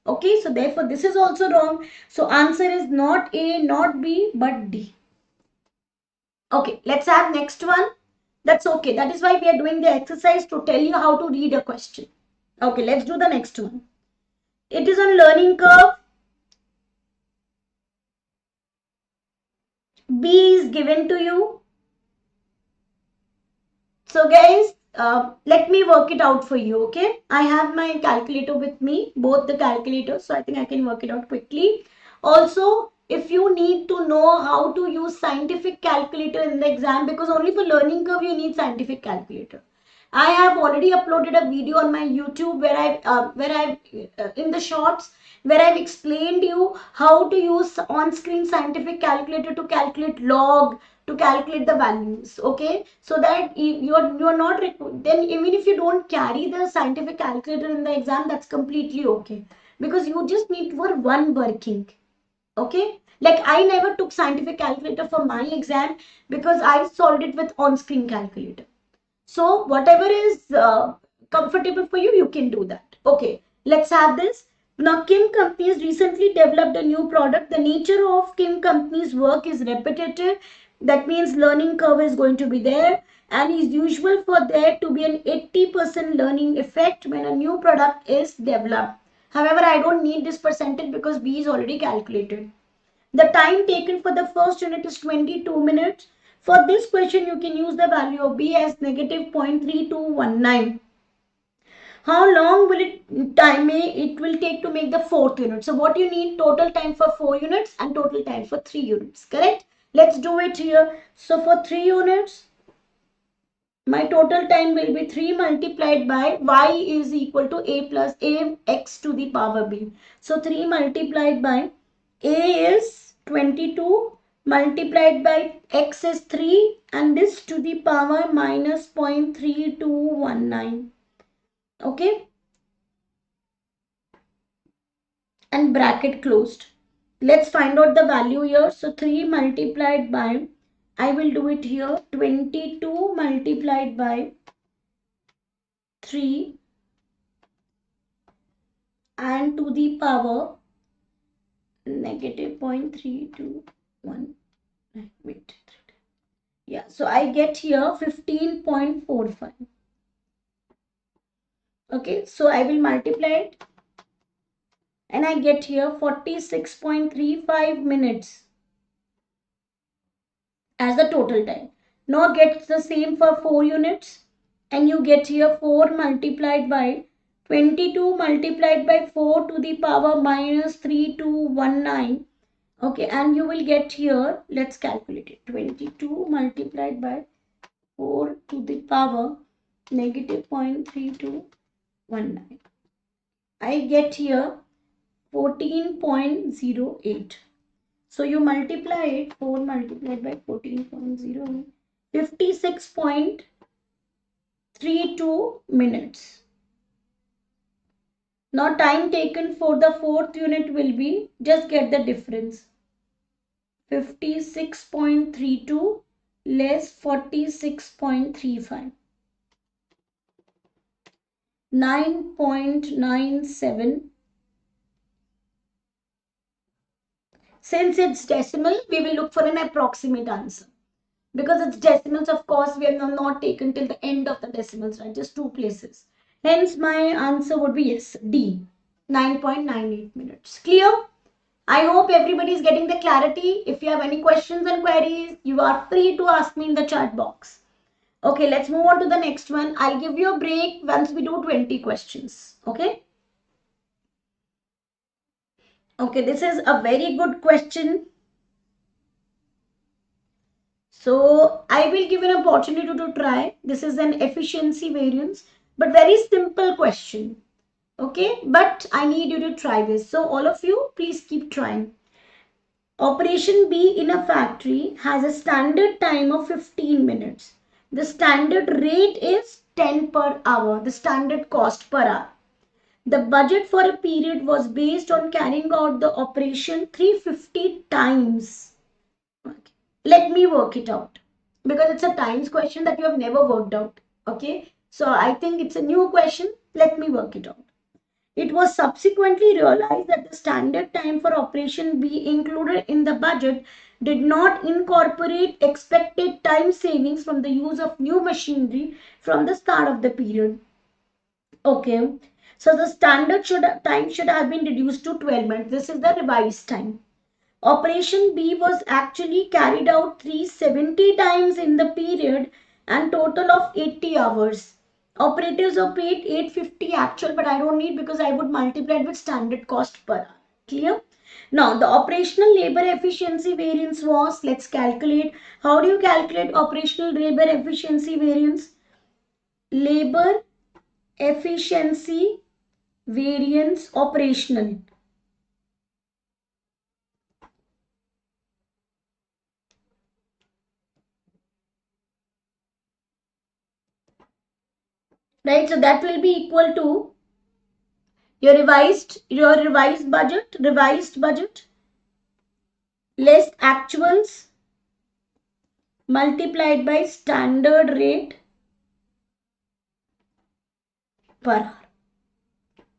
Okay, so therefore this is also wrong. So answer is not A, not B, but D. Okay, let's have next one. That's okay. That is why we are doing the exercise to tell you how to read a question. Okay, let's do the next one. It is on learning curve. B is given to you. So guys, let me work it out for you, okay? I have my calculator with me, both the calculators, so I think I can work it out quickly. Also, if you need to know how to use scientific calculator in the exam, because only for learning curve you need scientific calculator. I have already uploaded a video on my YouTube where I've in the shorts where I've explained you how to use on-screen scientific calculator to calculate log, to calculate the values. Okay, so that you're not then even if you don't carry the scientific calculator in the exam, that's completely okay because you just need for one working. Okay, like I never took scientific calculator for my exam because I solved it with on-screen calculator. So whatever is comfortable for you, you can do that. Okay, let's have this. Now, Kim Companies recently developed a new product. The nature of Kim Company's work is repetitive. That means learning curve is going to be there, and it's usual for there to be an 80% learning effect when a new product is developed. However, I don't need this percentage because B is already calculated. The time taken for the first unit is 22 minutes. For this question, you can use the value of B as negative 0.3219. How long will it will take to make the fourth unit? So what you need total time for 4 units and total time for 3 units, correct? Let's do it here. So for 3 units, my total time will be 3 multiplied by y is equal to a plus a x to the power b. So 3 multiplied by a is 22 multiplied by x is 3 and this to the power minus 0.3219. Okay, and bracket closed. Let's find out the value here. So 3 multiplied by, I will do it here, 22 multiplied by 3 and to the power negative 0.321. Wait. Yeah, so I get here 15.45. Okay, so I will multiply it and I get here 46.35 minutes as the total time. Now get the same for 4 units and you get here 4 multiplied by 22 multiplied by 4 to the power minus 3219. Okay, and you will get here, let's calculate it, 22 multiplied by 4 to the power negative 0.3219. I get here 14.08. So you multiply it, 4 multiplied by 14.08, 56.32 minutes. Now time taken for the fourth unit will be, just get the difference. 56.32 less 46.35. 9.97. Since it's decimal, we will look for an approximate answer. Because it's decimals, of course, we have not taken till the end of the decimals, right? Just 2 places. Hence, my answer would be yes, D. 9.98 minutes. Clear? I hope everybody is getting the clarity. If you have any questions and queries, you are free to ask me in the chat box. Okay, let's move on to the next one. I'll give you a break once we do 20 questions. Okay? Okay, this is a very good question. So I will give an opportunity to try. This is an efficiency variance, but very simple question. Okay, but I need you to try this. So all of you, please keep trying. Operation B in a factory has a standard time of 15 minutes. The standard rate is 10 per hour, the standard cost per hour. The budget for a period was based on carrying out the operation 350 times. Okay. Let me work it out because it's a times question that you have never worked out. Okay, so I think it's a new question. Let me work it out. It was subsequently realized that the standard time for Operation B included in the budget did not incorporate expected time savings from the use of new machinery from the start of the period. Okay, so the standard time should have been reduced to 12 minutes. This is the revised time. Operation B was actually carried out 370 times in the period and total of 80 hours. Operatives are paid 850 actual, but I don't need because I would multiply it with standard cost per hour. Clear? Now, the operational labor efficiency variance was, let's calculate. How do you calculate operational labor efficiency variance? Labor efficiency variance operational. Right, so that will be equal to revised budget less actuals multiplied by standard rate per hour.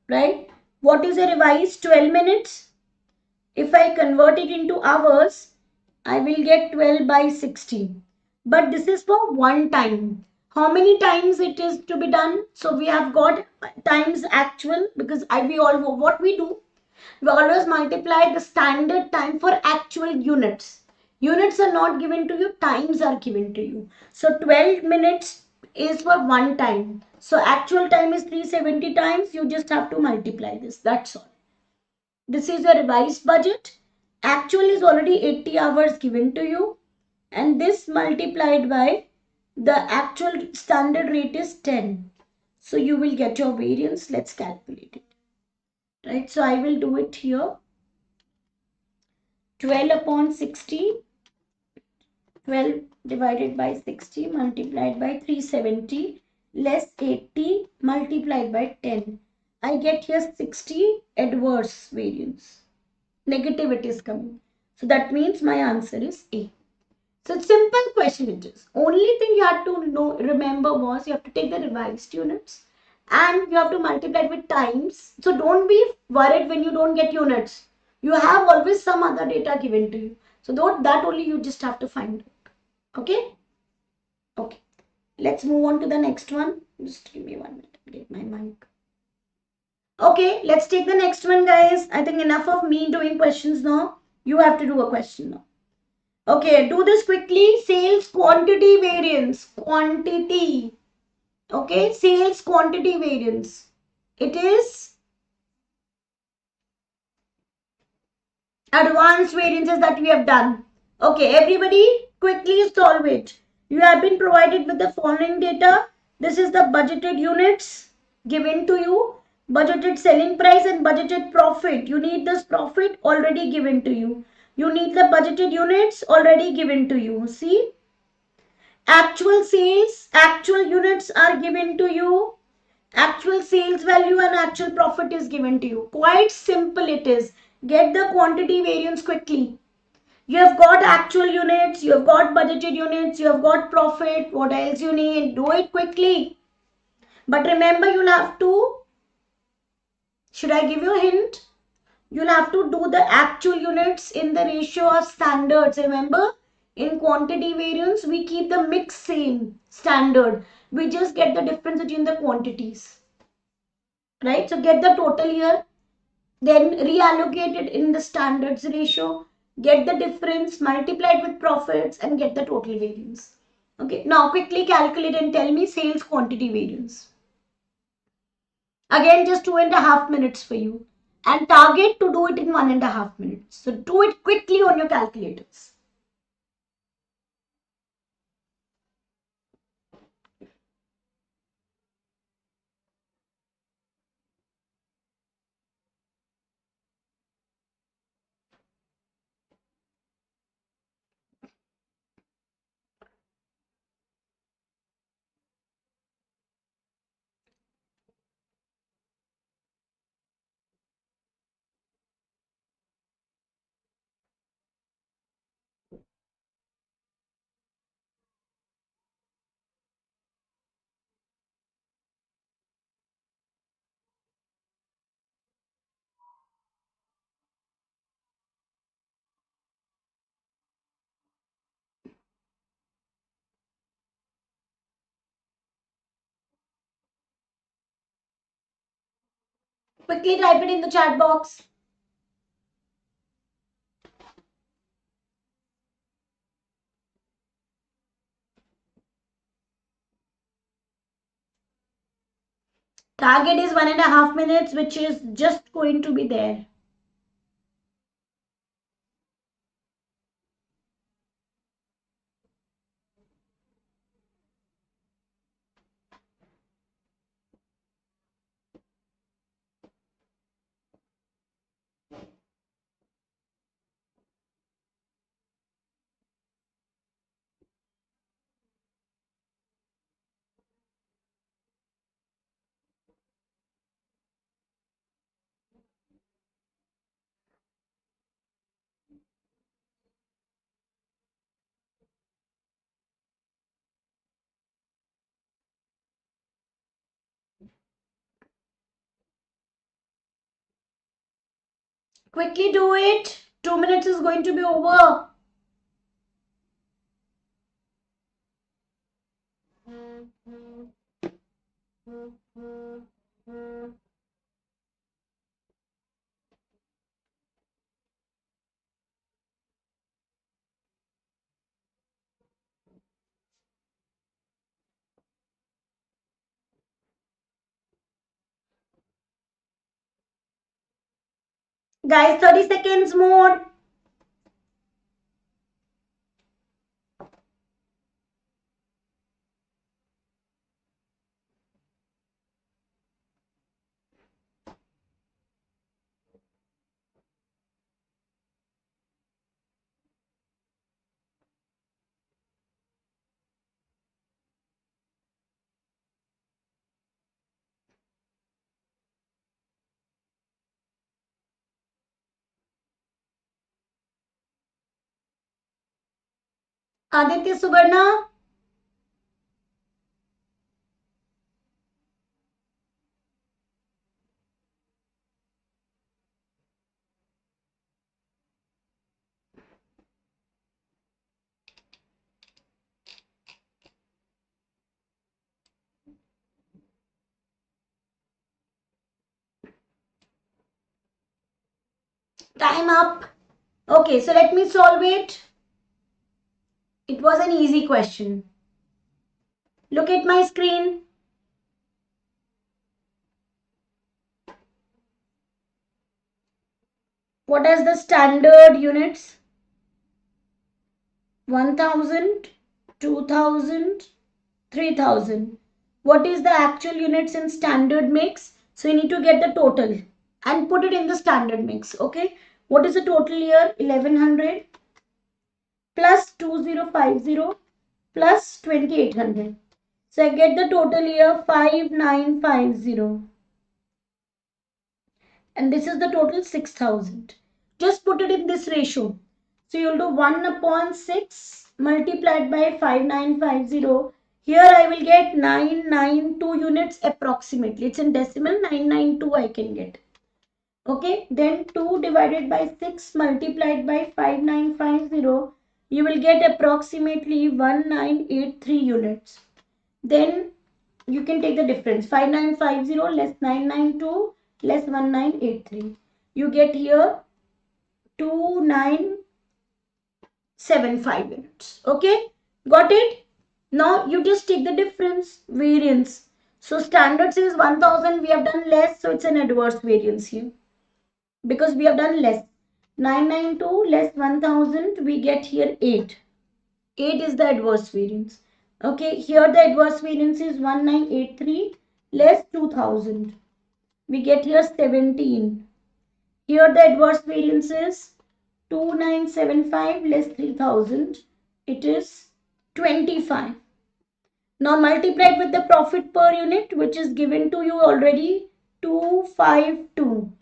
Right? What is a revised 12 minutes? If I convert it into hours, I will get 12 by 60. But this is for one time. How many times it is to be done? So we have got times actual because we all what we do. We always multiply the standard time for actual units. Units are not given to you, times are given to you. So 12 minutes is for one time. So actual time is 370 times. You just have to multiply this. That's all. This is a revised budget. Actual is already 80 hours given to you. And this multiplied by the actual standard rate is 10. So you will get your variance. Let's calculate it. Right. So I will do it here. 12 upon 60, 12 divided by 60 multiplied by 370 less 80 multiplied by 10. I get here 60 adverse variance. Negative it is coming. So that means my answer is A. So it's simple question it is. Only thing you have to remember was you have to take the revised units and you have to multiply it with times. So don't be worried when you don't get units. You have always some other data given to you. So that only you just have to find out. Okay? Okay. Let's move on to the next one. Just give me 1 minute. Get my mic. Okay, let's take the next one, guys. I think enough of me doing questions now. You have to do a question now. Okay, do this quickly. Sales quantity variance. Quantity. Okay, sales quantity variance. It is advanced variances that we have done. Okay, everybody quickly solve it. You have been provided with the following data. This is the budgeted units given to you. Budgeted selling price and budgeted profit. You need this profit already given to you. You need the budgeted units already given to you. See? Actual sales, actual units are given to you. Actual sales value and actual profit is given to you. Quite simple it is. Get the quantity variance quickly. You have got actual units, you have got budgeted units, you have got profit. What else you need? Do it quickly. But remember, you'll have to, should I give you a hint? You'll have to do the actual units in the ratio of standards. Remember, in quantity variance, we keep the mix same standard. We just get the difference between the quantities. Right? So get the total here, then reallocate it in the standards ratio, get the difference, multiply it with profits, and get the total variance. Okay, now quickly calculate and tell me sales quantity variance. Again, just 2.5 minutes for you. And target to do it in 1.5 minutes. So do it quickly on your calculators. Quickly type it in the chat box. Target is 1.5 minutes, which is just going to be there. Quickly do it. 2 minutes is going to be over. Guys, 30 seconds more. Aditya Subarna. Time up. Okay, so let me solve it. It was an easy question. Look at my screen. What is the standard units? 1000, 2000, 3000. What is the actual units in standard mix? So you need to get the total and put it in the standard mix. Okay. What is the total here? 1100 plus 2050 plus 2800. So I get the total here 5950. And this is the total 6000. Just put it in this ratio. So you'll do 1 upon 6 multiplied by 5950. Here I will get 992 units approximately. It's in decimal, 992 I can get. Okay, then 2 divided by 6 multiplied by 5950. You will get approximately 1983 units. Then you can take the difference. 5950 less 992 less 1983. You get here 2975 units. Okay, got it? Now you just take the difference, variance. So standard says 1000, we have done less, so it's an adverse variance here because we have done less. 992 less 1000, we get here 8. 8 is the adverse variance. Okay, here the adverse variance is 1983 less 2000. We get here 17. Here the adverse variance is 2975 less 3000. It is 25. Now multiply it with the profit per unit, which is given to you already, 252.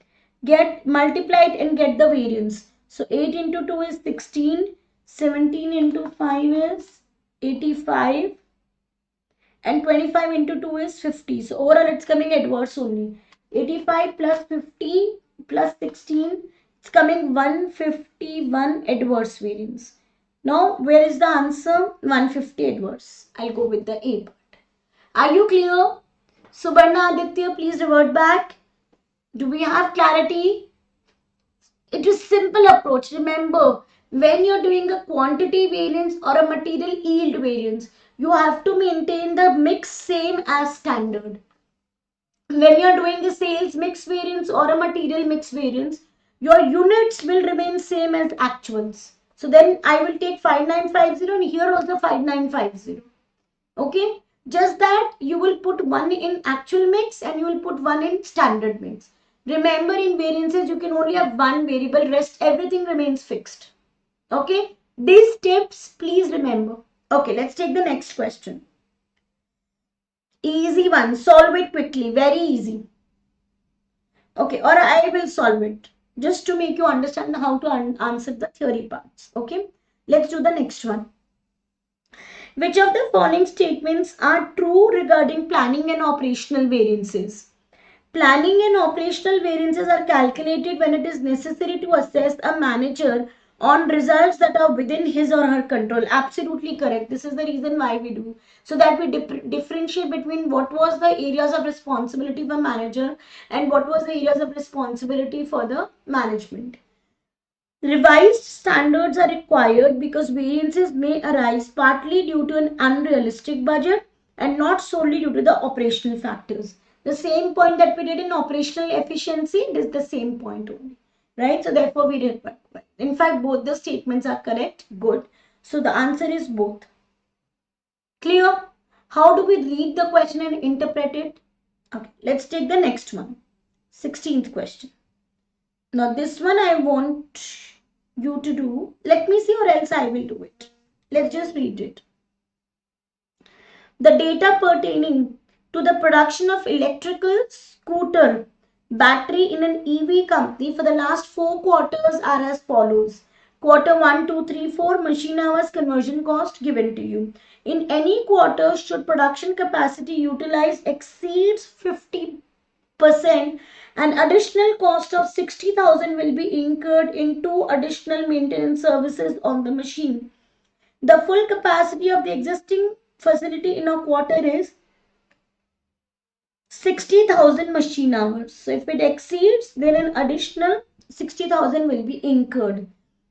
Get multiplied and get the variance. So 8 into 2 is 16. 17 into 5 is 85. And 25 into 2 is 50. So overall it's coming adverse only. 85 plus 50 plus 16, it's coming 151 adverse variance. Now where is the answer? 150 adverse. I'll go with the A part. Are you clear? Subarna, Aditya, please revert back. Do we have clarity? It is simple approach. Remember, when you're doing a quantity variance or a material yield variance, you have to maintain the mix same as standard. When you're doing a sales mix variance or a material mix variance, your units will remain same as actuals. So then I will take 5950 and here also 5950. Okay, just that you will put one in actual mix and you will put one in standard mix. Remember, in variances you can only have one variable, rest everything remains fixed. Okay, these tips please remember. Okay, let's take the next question. Easy one, solve it quickly, very easy. Okay, or I will solve it just to make you understand how to answer the theory parts. Okay, let's do the next one. Which of the following statements are true regarding planning and operational variances? Planning and operational variances are calculated when it is necessary to assess a manager on results that are within his or her control. Absolutely correct. This is the reason why we do. So that we differentiate between what was the areas of responsibility for manager and what was the areas of responsibility for the management. Revised standards are required because variances may arise partly due to an unrealistic budget and not solely due to the operational factors. The same point that we did in operational efficiency is the same point only, right? So therefore we did, in fact, both the statements are correct. Good. So the answer is both. Clear? How do we read the question and interpret it? Okay, let's take the next one. 16th question. Now this one I want you to do. Let me see or else I will do it. Let's just read it. The data pertaining to the production of electrical scooter battery in an EV company for the last 4 quarters are as follows. Quarter 1, 2, 3, 4 machine hours conversion cost given to you. In any quarter, should production capacity utilized exceeds 50%, an additional cost of 60,000 will be incurred in 2 additional maintenance services on the machine. The full capacity of the existing facility in a quarter is 60,000 machine hours. So if it exceeds, then an additional 60,000 will be incurred.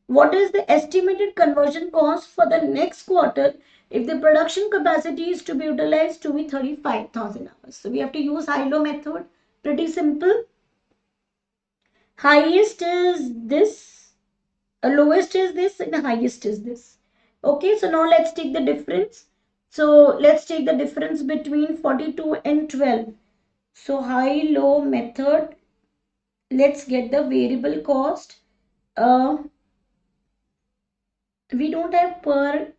What is the estimated conversion cost for the next quarter if the production capacity is to be utilized to be 35,000 hours? So we have to use high-low method. Pretty simple. Highest is this, lowest is this, and highest is this. Okay, so now let's take the difference. So let's take the difference between 42 and 12. So high-low method, let's get the variable cost. We don't have per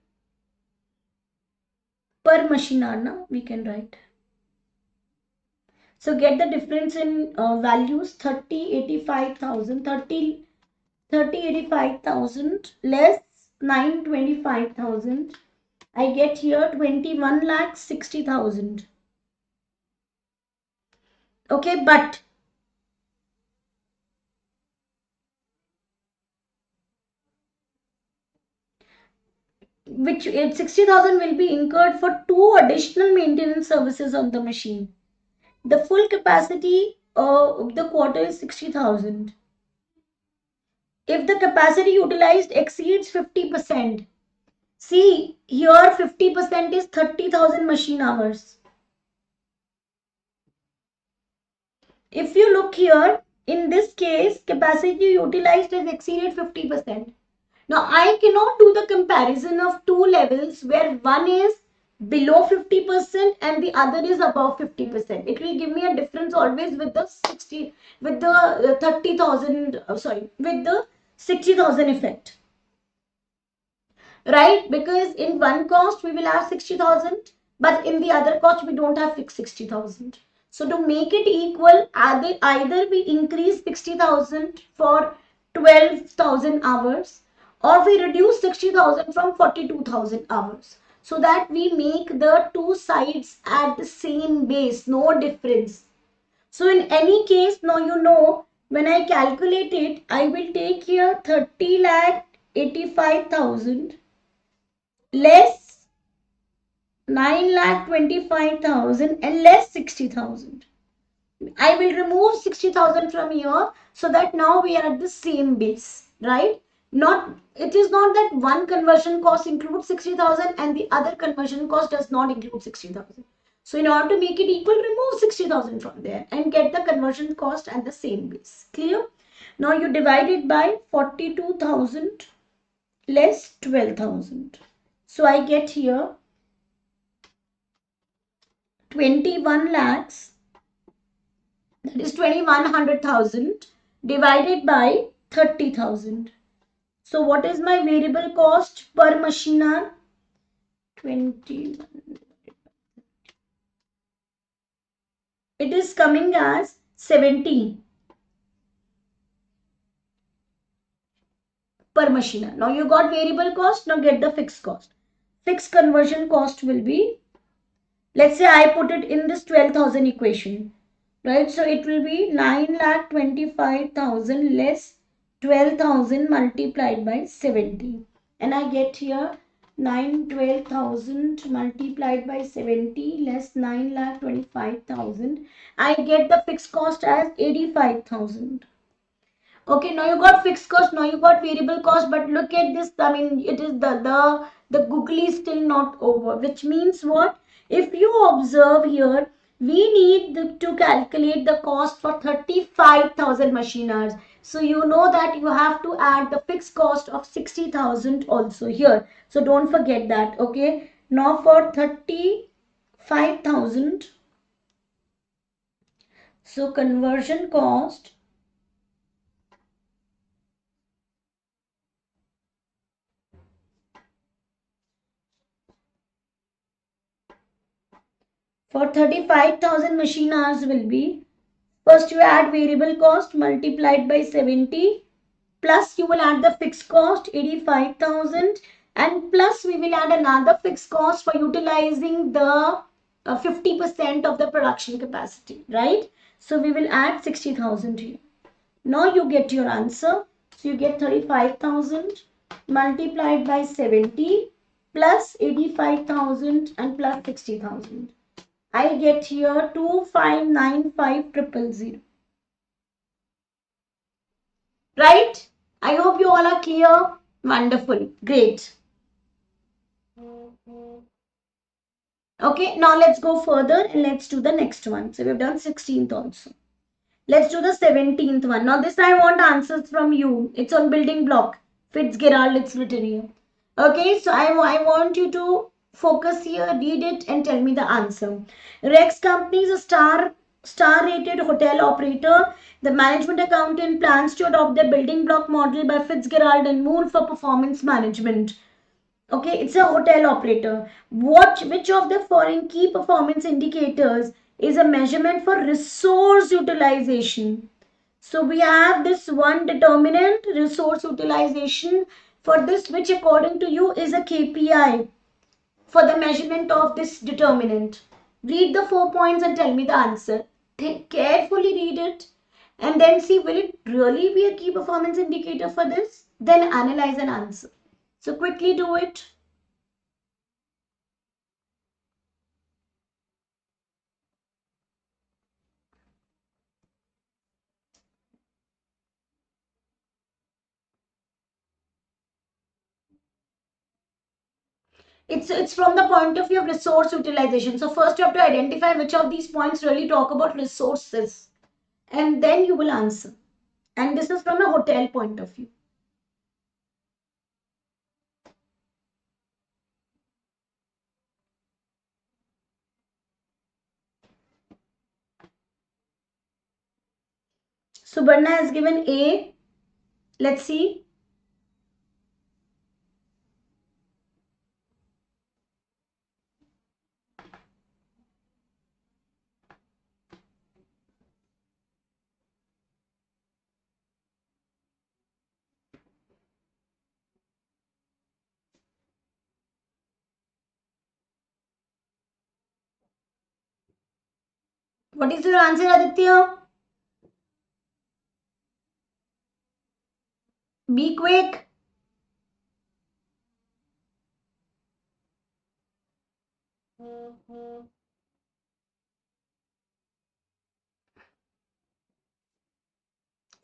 machine hour, na? We can write. So get the difference in values. 85,000 85,000 less 925,000. I get here 21,60,000. Okay, but which 60,000 will be incurred for 2 additional maintenance services on the machine. The full capacity of the quarter is 60,000. If the capacity utilized exceeds 50%, see here 50% is 30,000 machine hours. If you look here, in this case, capacity utilized has exceeded 50%. Now, I cannot do the comparison of two levels where one is below 50% and the other is above 50%. It will give me a difference always with the 30,000, with the 60,000 effect. Right? Because in one cost we will have 60,000, but in the other cost we don't have fixed 60,000. So to make it equal, either we increase 60,000 for 12,000 hours, or we reduce 60,000 from 42,000 hours, so that we make the two sides at the same base, no difference. So in any case, now you know, when I calculate it, I will take here 30,85,000 less 9,25,000 and less 60,000. I will remove 60,000 from here, so that now we are at the same base, right? Not, it is not that one conversion cost includes 60,000 and the other conversion cost does not include 60,000. So in order to make it equal, remove 60,000 from there and get the conversion cost at the same base. Clear? Now you divide it by 42,000 less 12,000. So I get here 21 lakhs, that is 2100,000 divided by 30,000. So what is my variable cost per machine hour? 21. It is coming as 70 per machine hour. Now you got variable cost, now get the fixed cost. Fixed conversion cost will be, let's say I put it in this 12,000 equation, right? So it will be 9,25,000 less 12,000 multiplied by 70. And I get here 912,000 multiplied by 70 less 9,25,000. I get the fixed cost as 85,000. Okay, now you got fixed cost, now you got variable cost, but look at this. I mean, it is the googly is still not over, which means what? If you observe here, we need to calculate the cost for 35,000 machine hours. So you know that you have to add the fixed cost of 60,000 also here. So don't forget that. Okay. Now for 35,000, so conversion cost for 35,000 machine hours will be, first you add variable cost multiplied by 70, plus you will add the fixed cost 85,000, and plus we will add another fixed cost for utilizing the 50% of the production capacity, right? So we will add 60,000 here. Now you get your answer. So you get 35,000 multiplied by 70 plus 85,000 and plus 60,000. I get here 2595,000. Right? I hope you all are clear. Wonderful. Great. Okay, now let's go further and let's do the next one. So we've done 16th also. Let's do the 17th one. Now this I want answers from you. It's on building block. Fitzgerald, it's written here. Okay, so I want you to focus here, read it and tell me the answer. Rex Company is a star rated hotel operator. The management accountant plans to adopt the building block model by Fitzgerald and Moore for performance management. Okay, it's a hotel operator. Which of the following key performance indicators is a measurement for resource utilization? So we have this one determinant, resource utilization, for this, which according to you is a KPI for the measurement of this determinant. Read the 4 points and tell me the answer. Carefully read it and then see, will it really be a key performance indicator for this? Then analyze and answer. So quickly do it. It's from the point of view of resource utilization. So first you have to identify which of these points really talk about resources, and then you will answer. And this is from a hotel point of view. Subarna has given A. Let's see. What is your answer, Aditya? Be quick.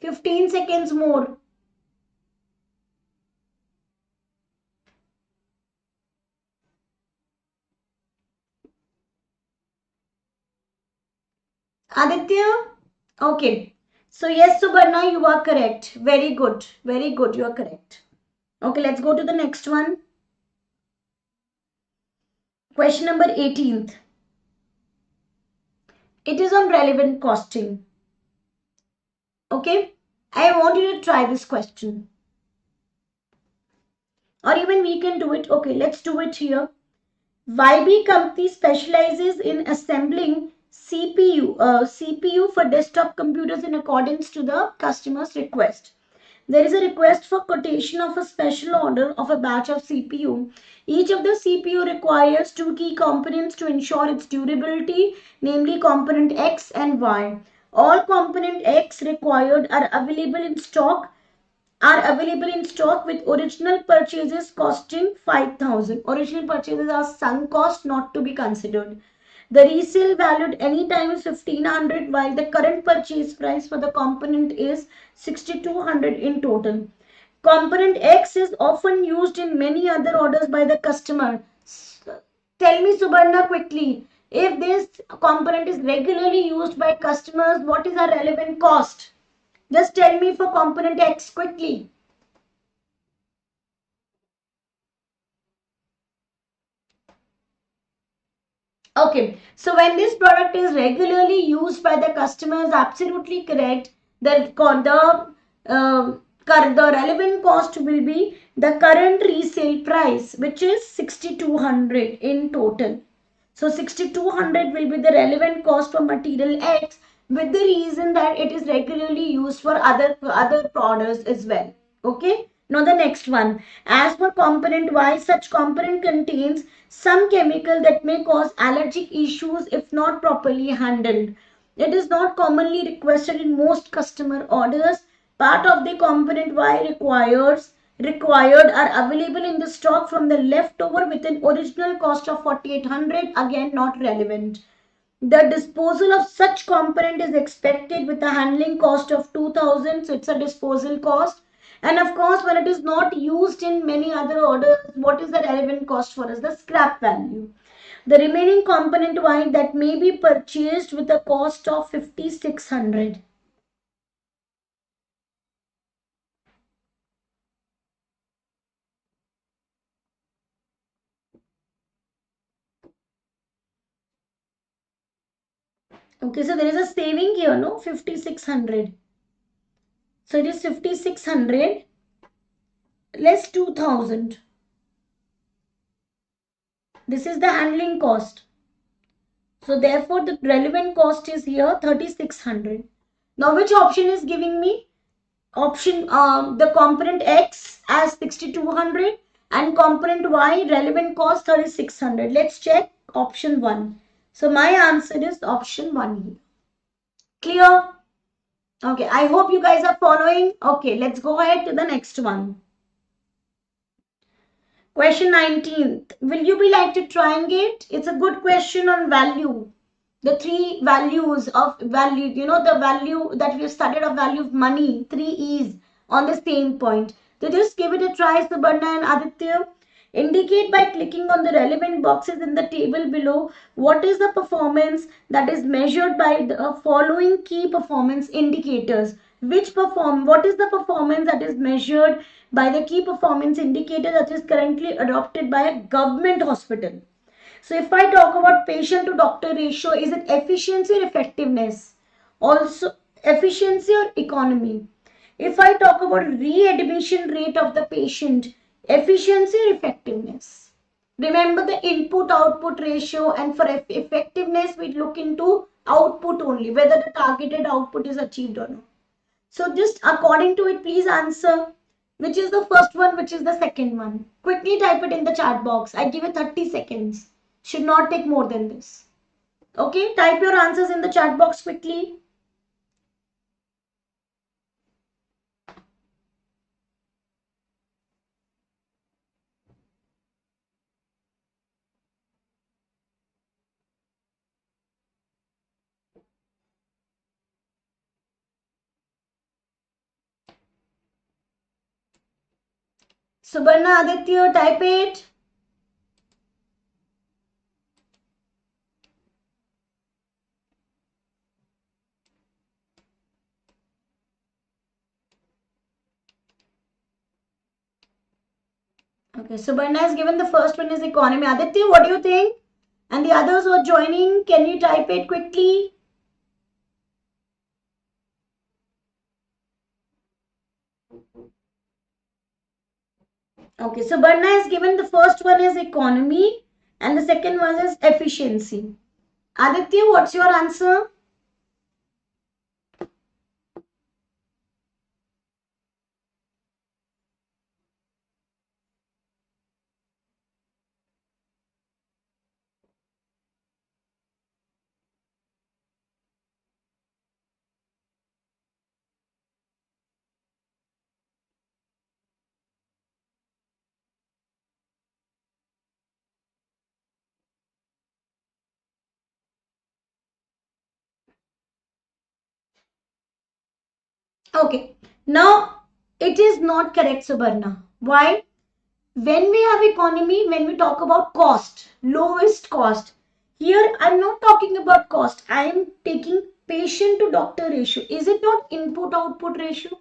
15 seconds more. Aditya? Okay. So yes, Subarna, you are correct. Very good. Very good. You are correct. Okay, let's go to the next one. Question number 18th. It is on relevant costing. Okay. I want you to try this question. Or even we can do it. Okay, let's do it here. YB company specializes in assembling CPU for desktop computers in accordance to the customer's request. There is a request for quotation of a special order of a batch of CPU. Each of the CPU requires two key components to ensure its durability, namely component X and Y. All component X required are available in stock with original purchases costing 5,000. Original purchases are sunk cost, not to be considered. The resale valued any time is 1,500, while the current purchase price for the component is 6,200 in total. Component X is often used in many other orders by the customer. Tell me, Subarna, quickly. If this component is regularly used by customers, what is our relevant cost? Just tell me for component X quickly. Okay, so when this product is regularly used by the customers, absolutely correct. The relevant cost will be the current resale price, which is 6,200 in total. So 6,200 will be the relevant cost for material X, with the reason that it is regularly used for other products as well. Okay. Now the next one. As for component Y, such component contains some chemical that may cause allergic issues if not properly handled. It is not commonly requested in most customer orders. Part of the component Y required are available in the stock from the leftover with an original cost of 4,800. Again, not relevant. The disposal of such component is expected with a handling cost of 2,000. So it's a disposal cost. And of course, when it is not used in many other orders, what is the relevant cost for us? The scrap value. The remaining component Y that may be purchased with a cost of 5,600. Okay, so there is a saving here, no? 5,600. So it is 5,600 less 2,000. This is the handling cost. So therefore the relevant cost is here 3,600. Now which option is giving me? Option the component X as 6,200 and component Y relevant cost 3,600. Let's check option 1. So my answer is option 1. Clear? Okay, I hope you guys are following. Okay, let's go ahead to the next one. Question 19th. Will you be like to triangulate? It's a good question on value. The three values of value, the value that we've studied of value of money, three E's on the same point. So just give it a try, Subarna and Aditya. Indicate by clicking on the relevant boxes in the table below what is the performance that is measured by the following key performance indicators. What is the performance that is measured by the key performance indicator that is currently adopted by a government hospital? So if I talk about patient to doctor ratio, is it efficiency or effectiveness? Also efficiency or economy? If I talk about readmission rate of the patient, efficiency or effectiveness? Remember the input output ratio, and for effectiveness we look into output only, whether the targeted output is achieved or not. So just according to it, please answer which is the first one, which is the second one. Quickly type it in the chat box. I give you 30 seconds. Should not take more than this. Okay, type your answers in the chat box quickly. Subarna, Aditya, type it. Okay, Subarna has given the first one is economy. Aditya, what do you think? And the others who are joining, can you type it quickly? Okay, so Barna has given the first one is economy and the second one is efficiency. Aditya, what's your answer? Okay, now it is not correct, Subarna. Why? When we have economy, when we talk about cost, lowest cost, here I'm not talking about cost. I am taking patient to doctor ratio. Is it not input output ratio?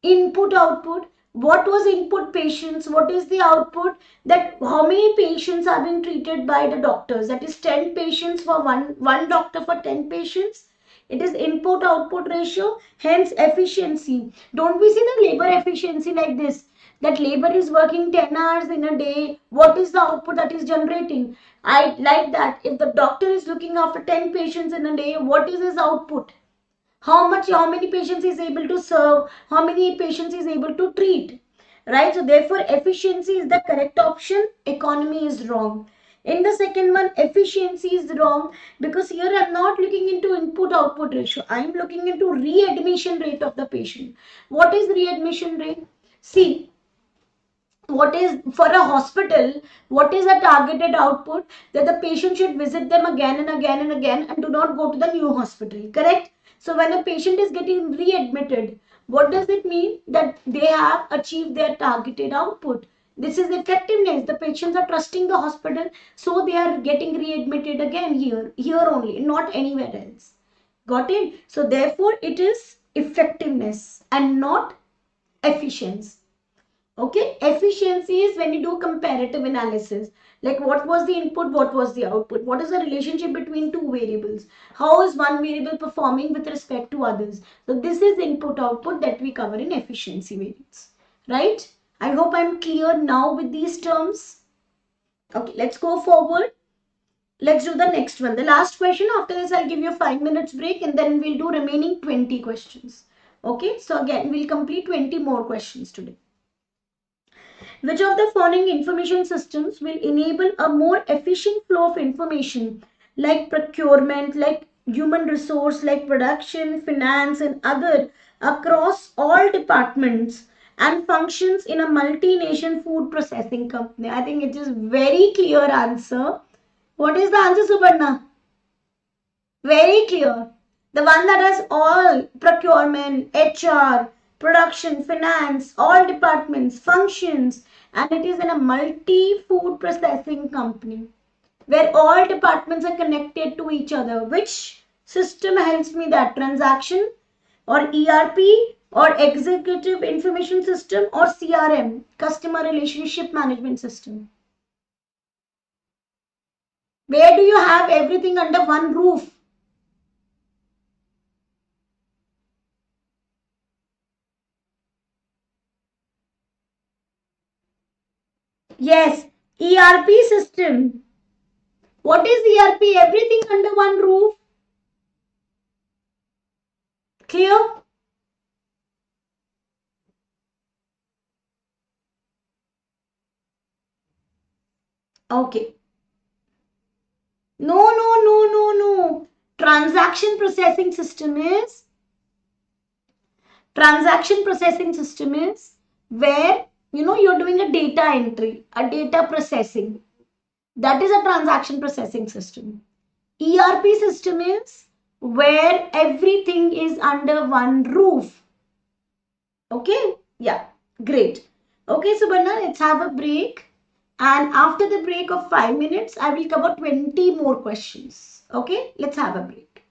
Input output, what was input patients, what is the output, that how many patients are being treated by the doctors, that is 10 patients for one doctor for 10 patients. It is input output ratio, hence efficiency. Don't we see the labor efficiency like this, that labor is working 10 hours in a day, what is the output that is generating? I like that. If the doctor is looking after 10 patients in a day, what is his output? How many patients is able to serve, how many patients is able to treat, right? So therefore efficiency is the correct option, economy is wrong. In the second one, efficiency is wrong, because here I'm not looking into input output ratio, I'm looking into readmission rate of the patient. What is readmission rate? See, what is for a hospital, what is a targeted output, that the patient should visit them again and again and again and do not go to the new hospital, correct? So when a patient is getting readmitted, what does it mean? That they have achieved their targeted output. This is effectiveness, the patients are trusting the hospital, so they are getting readmitted again, here only, not anywhere else. Got it? So therefore it is effectiveness and not efficiency. Okay, efficiency is when you do comparative analysis, like what was the input, what was the output, what is the relationship between two variables, how is one variable performing with respect to others. So this is input output that we cover in efficiency variance, right? I hope I'm clear now with these terms. Okay, let's go forward. Let's do the next one, the last question. After this I'll give you 5 minutes break and then we'll do remaining 20 questions. Okay, so again we'll complete 20 more questions today. Which of the following information systems will enable a more efficient flow of information, like procurement, like human resource, like production, finance, and other, across all departments and functions in a multinational food processing company? I think it is very clear answer. What is the answer, Subarna? Very clear. The one that has all procurement, HR, production, finance, all departments, functions, and it is in a multi-food processing company where all departments are connected to each other. Which system helps me that? Transaction or ERP or executive information system or CRM, customer relationship management system? Where do you have everything under one roof? Yes, ERP system. What is ERP? Everything under one roof. Clear? Okay. No, no, no, no, no. Transaction processing system is where you're doing a data entry, a data processing. That is a transaction processing system. ERP system is where everything is under one roof. Okay? Yeah, great. Okay, Subarna, let's have a break. And after the break of 5 minutes, I will cover 20 more questions. Okay, let's have a break.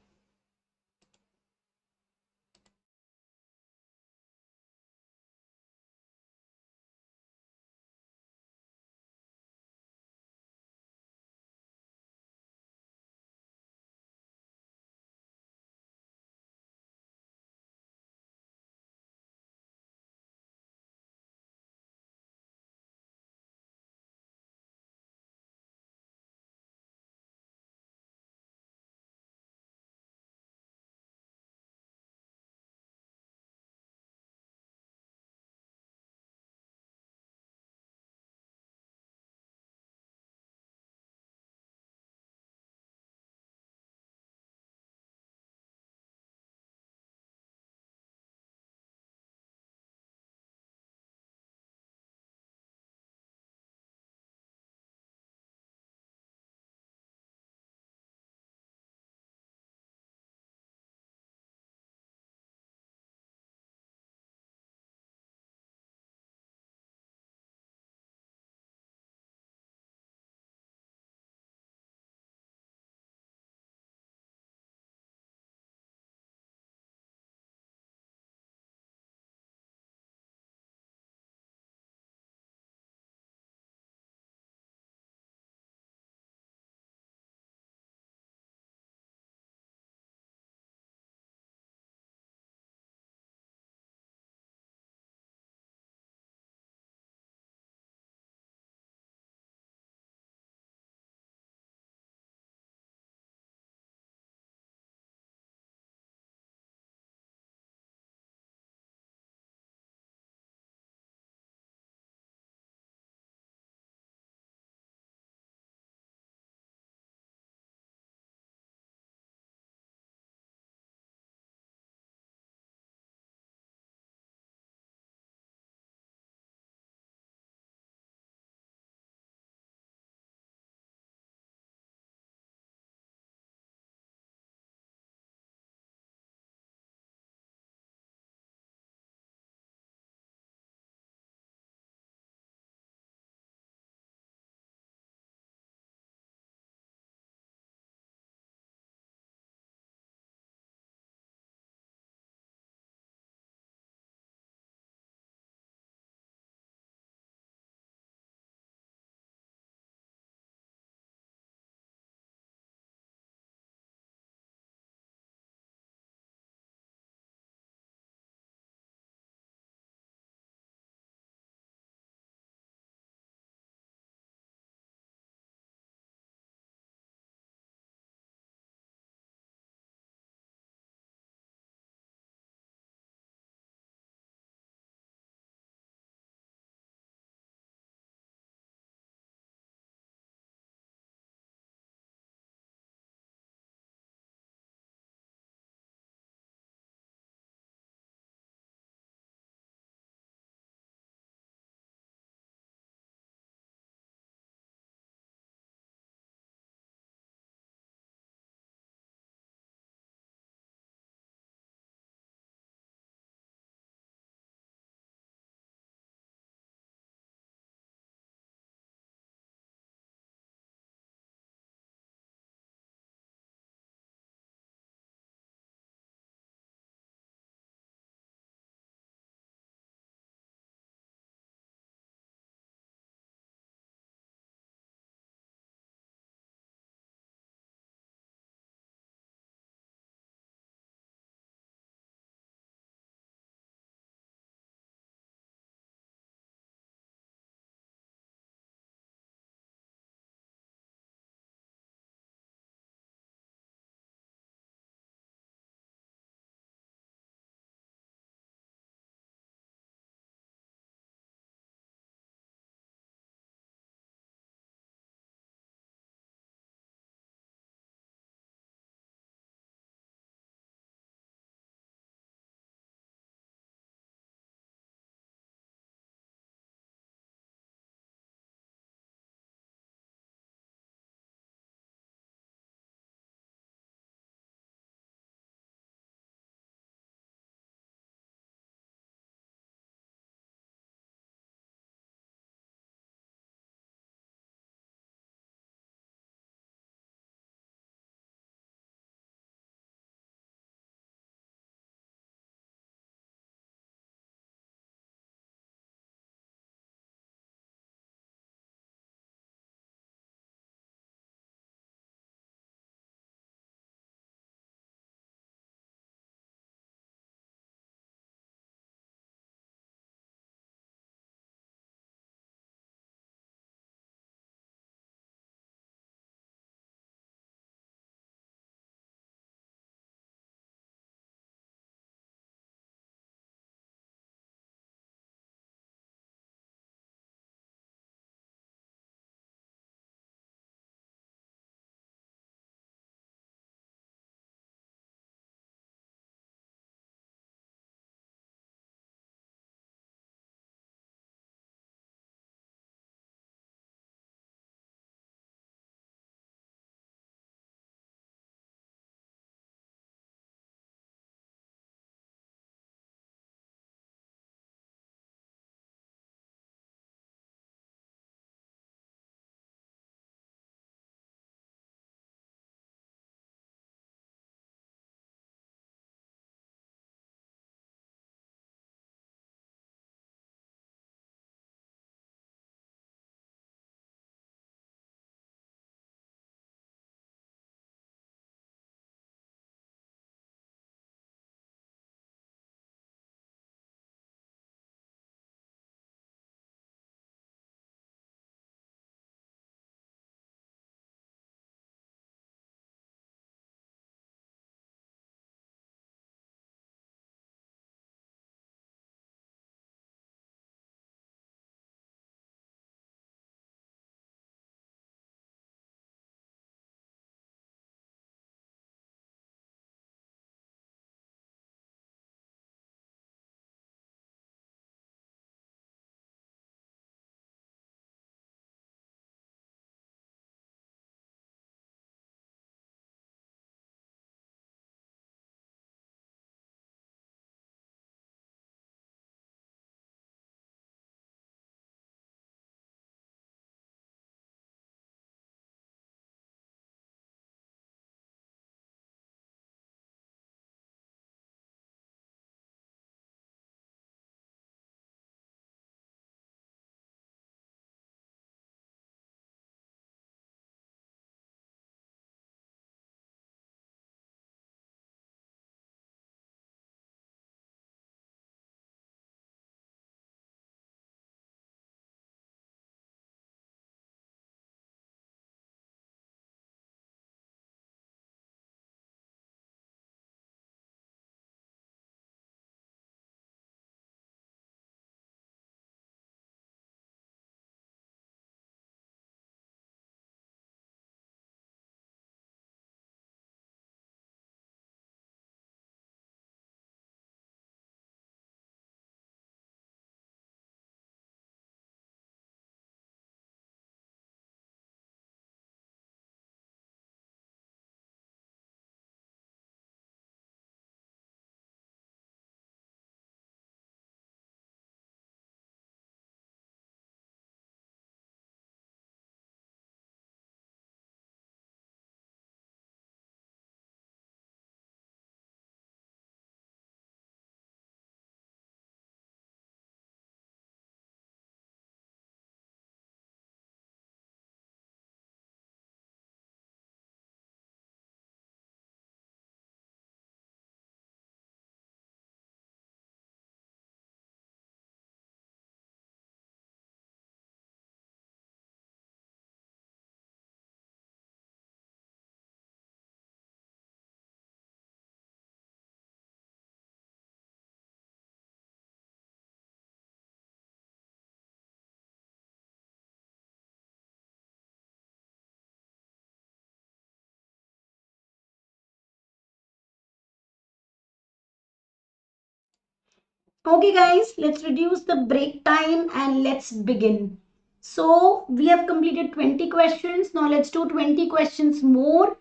Okay guys, let's reduce the break time and let's begin. So we have completed 20 questions. Now let's do 20 questions more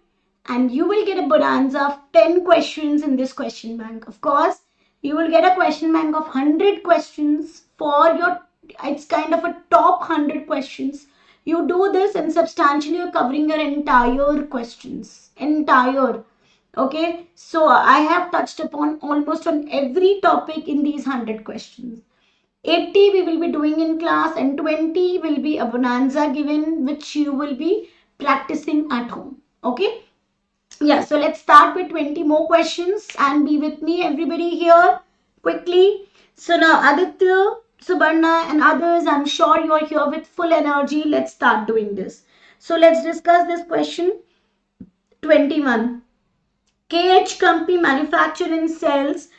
and you will get a bonanza of 10 questions in this question bank. Of course, you will get a question bank of 100 questions for your, it's kind of a top 100 questions. You do this and substantially you're covering your entire questions. Okay, so I have touched upon almost on every topic in these 100 questions. 80 we will be doing in class and 20 will be a bonanza given which you will be practicing at home. Okay, yeah, so let's start with 20 more questions and be with me everybody here quickly. So now Aditya, Subarna and others, I'm sure you are here with full energy. Let's start doing this. So let's discuss this question 21. KH Company manufactures and sells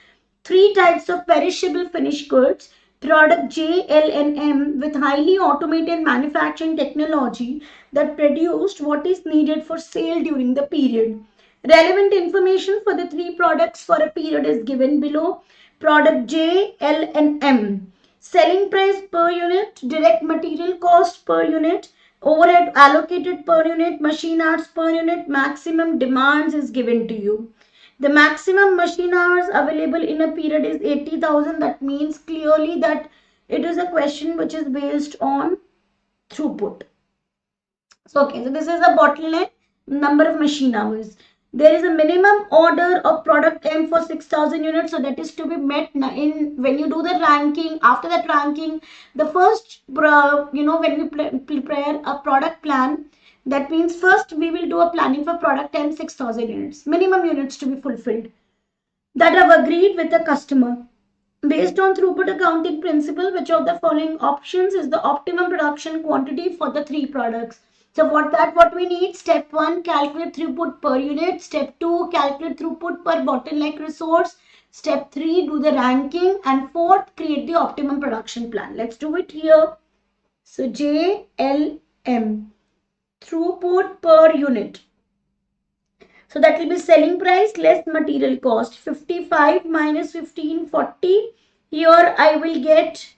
three types of perishable finished goods. Product J, L, and M with highly automated manufacturing technology that produced what is needed for sale during the period. Relevant information for the three products for a period is given below. Product J, L, and M. Selling price per unit, direct material cost per unit, overhead allocated per unit, machine hours per unit, maximum demands is given to you. The maximum machine hours available in a period is 80,000. That means clearly that it is a question which is based on throughput. So, okay, so this is a bottleneck number of machine hours. There is a minimum order of product M for 6,000 units. So that is to be met in when you do the ranking. After that ranking, the first, when we prepare a product plan, that means first we will do a planning for product M 6,000 units, minimum units to be fulfilled that have agreed with the customer. Based on throughput accounting principle, which of the following options is the optimum production quantity for the three products? So what we need, step 1, calculate throughput per unit. Step 2, calculate throughput per bottleneck resource. Step 3, do the ranking. And fourth, create the optimum production plan. Let's do it here. So JLM, throughput per unit. So that will be selling price less material cost. 55 minus 15, 40. Here I will get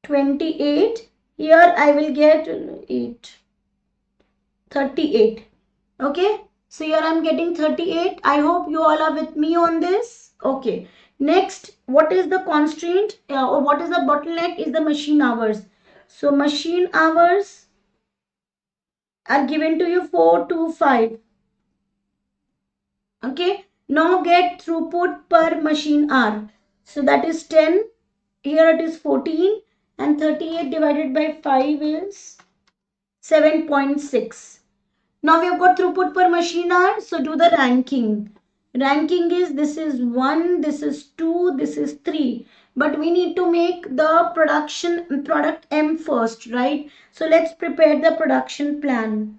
28. Here I will get 8. 38. Okay. So here I'm getting 38. I hope you all are with me on this. Okay. Next, what is the constraint or what is the bottleneck is the machine hours. So machine hours are given to you 4 to 5. Okay, now get throughput per machine hour. So that is 10. Here it is 14 and 38 divided by 5 is 7.6. Now we have got throughput per machine hour. So do the ranking. Ranking is this is 1, this is 2, this is 3. But we need to make the product M first, right? So let's prepare the production plan.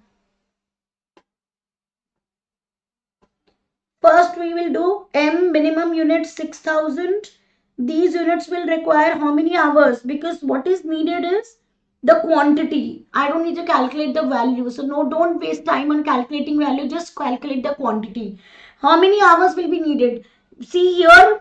First, we will do M minimum units 6,000. These units will require how many hours? Because what is needed is the quantity. I don't need to calculate the value. So no, don't waste time on calculating value. Just calculate the quantity. How many hours will be needed? See here,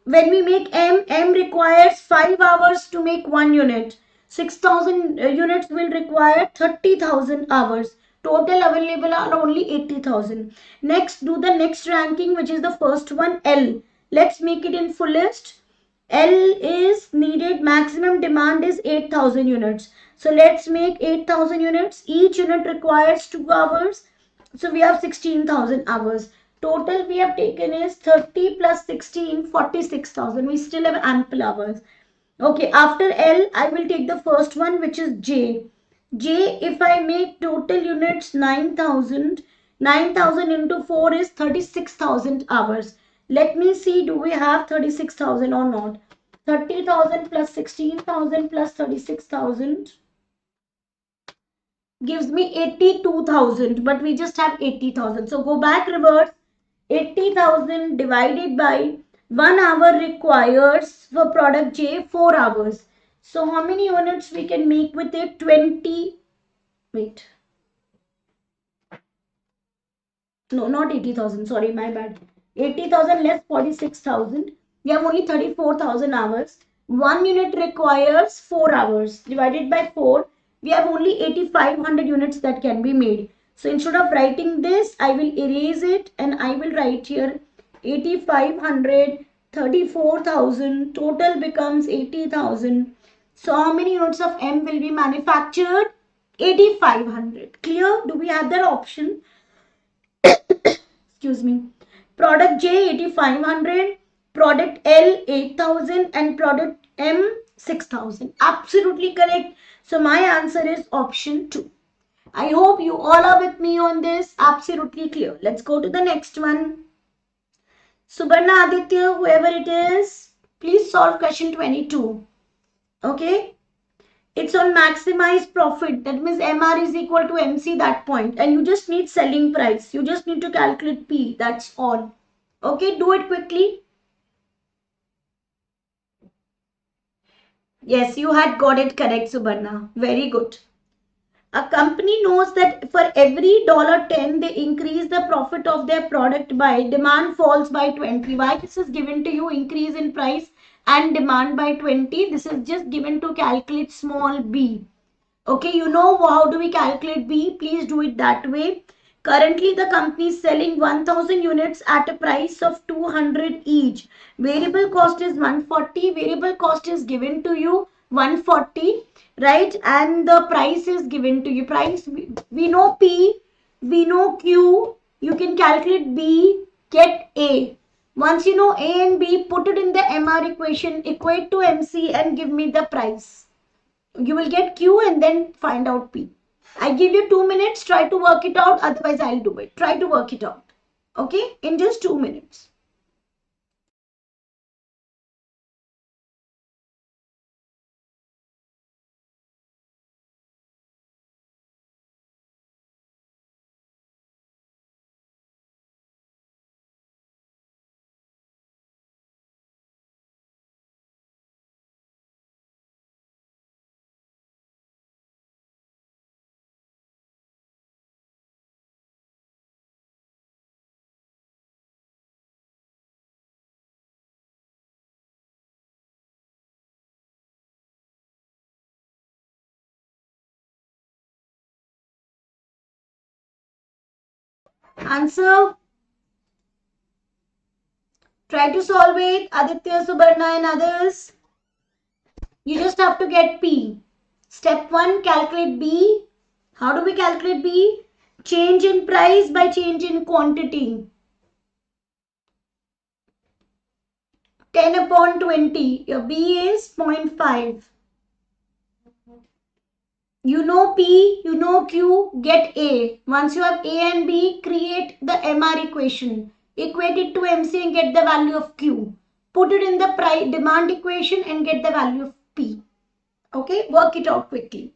when we make M requires 5 hours to make 1 unit. 6,000 units will require 30,000 hours. Total available are only 80,000. Next, do the next ranking, which is the first one, L. Let's make it in fullest. L is needed, maximum demand is 8,000 units. So let's make 8,000 units. Each unit requires 2 hours. So we have 16,000 hours. Total we have taken is 30 plus 16, 46,000. We still have ample hours. Okay, after L, I will take the first one, which is J. J, if I make total units 9,000, 9,000 into 4 is 36,000 hours. Let me see, do we have 36,000 or not? 30,000 plus 16,000 plus 36,000 gives me 82,000, but we just have 80,000. So go back reverse. 80,000 divided by 1 hour requires for product J 4 hours. So how many units we can make with it? 20. Wait. No, not 80,000. Sorry, my bad. 80,000 less 46,000. We have only 34,000 hours. 1 unit requires 4 hours. Divided by 4, we have only 8,500 units that can be made. So instead of writing this, I will erase it and I will write here 8,500, 34,000, total becomes 80,000. So how many units of M will be manufactured? 8,500. Clear? Do we have that option? Excuse me. Product J 8,500, product L 8,000 and product M 6,000. Absolutely correct. So my answer is option 2. I hope you all are with me on this. Absolutely clear. Let's go to the next one. Subarna Aditya, whoever it is, please solve question 22. Okay. It's on maximize profit. That means MR is equal to MC that point. And you just need selling price. You just need to calculate P. That's all. Okay, do it quickly. Yes, you had got it correct, Subarna. Very good. A company knows that for every $10 they increase the profit of their product by, demand falls by 20. Why this is given to you, increase in price and demand by 20? This is just given to calculate small b. Okay, you know how do we calculate B? Please do it that way. Currently, the company is selling 1,000 units at a price of 200 each. Variable cost is 140. Variable cost is given to you 140, right? And the price is given to you. Price, we know P, we know Q. You can calculate B, get A. Once you know A and B, put it in the MR equation, equate to MC and give me the price. You will get Q and then find out P. I give you 2 minutes, try to work it out, otherwise I'll do it. Try to work it out. Okay, in just 2 minutes. Answer. Try to solve it. Aditya, Subarna and others. You just have to get P. Step 1, calculate B. How do we calculate B? Change in price by change in quantity. 10 upon 20. Your B is 0.5. You know P, you know Q, get A. Once you have A and B, create the MR equation. Equate it to MC and get the value of Q. Put it in the price demand equation and get the value of P. Okay, work it out quickly.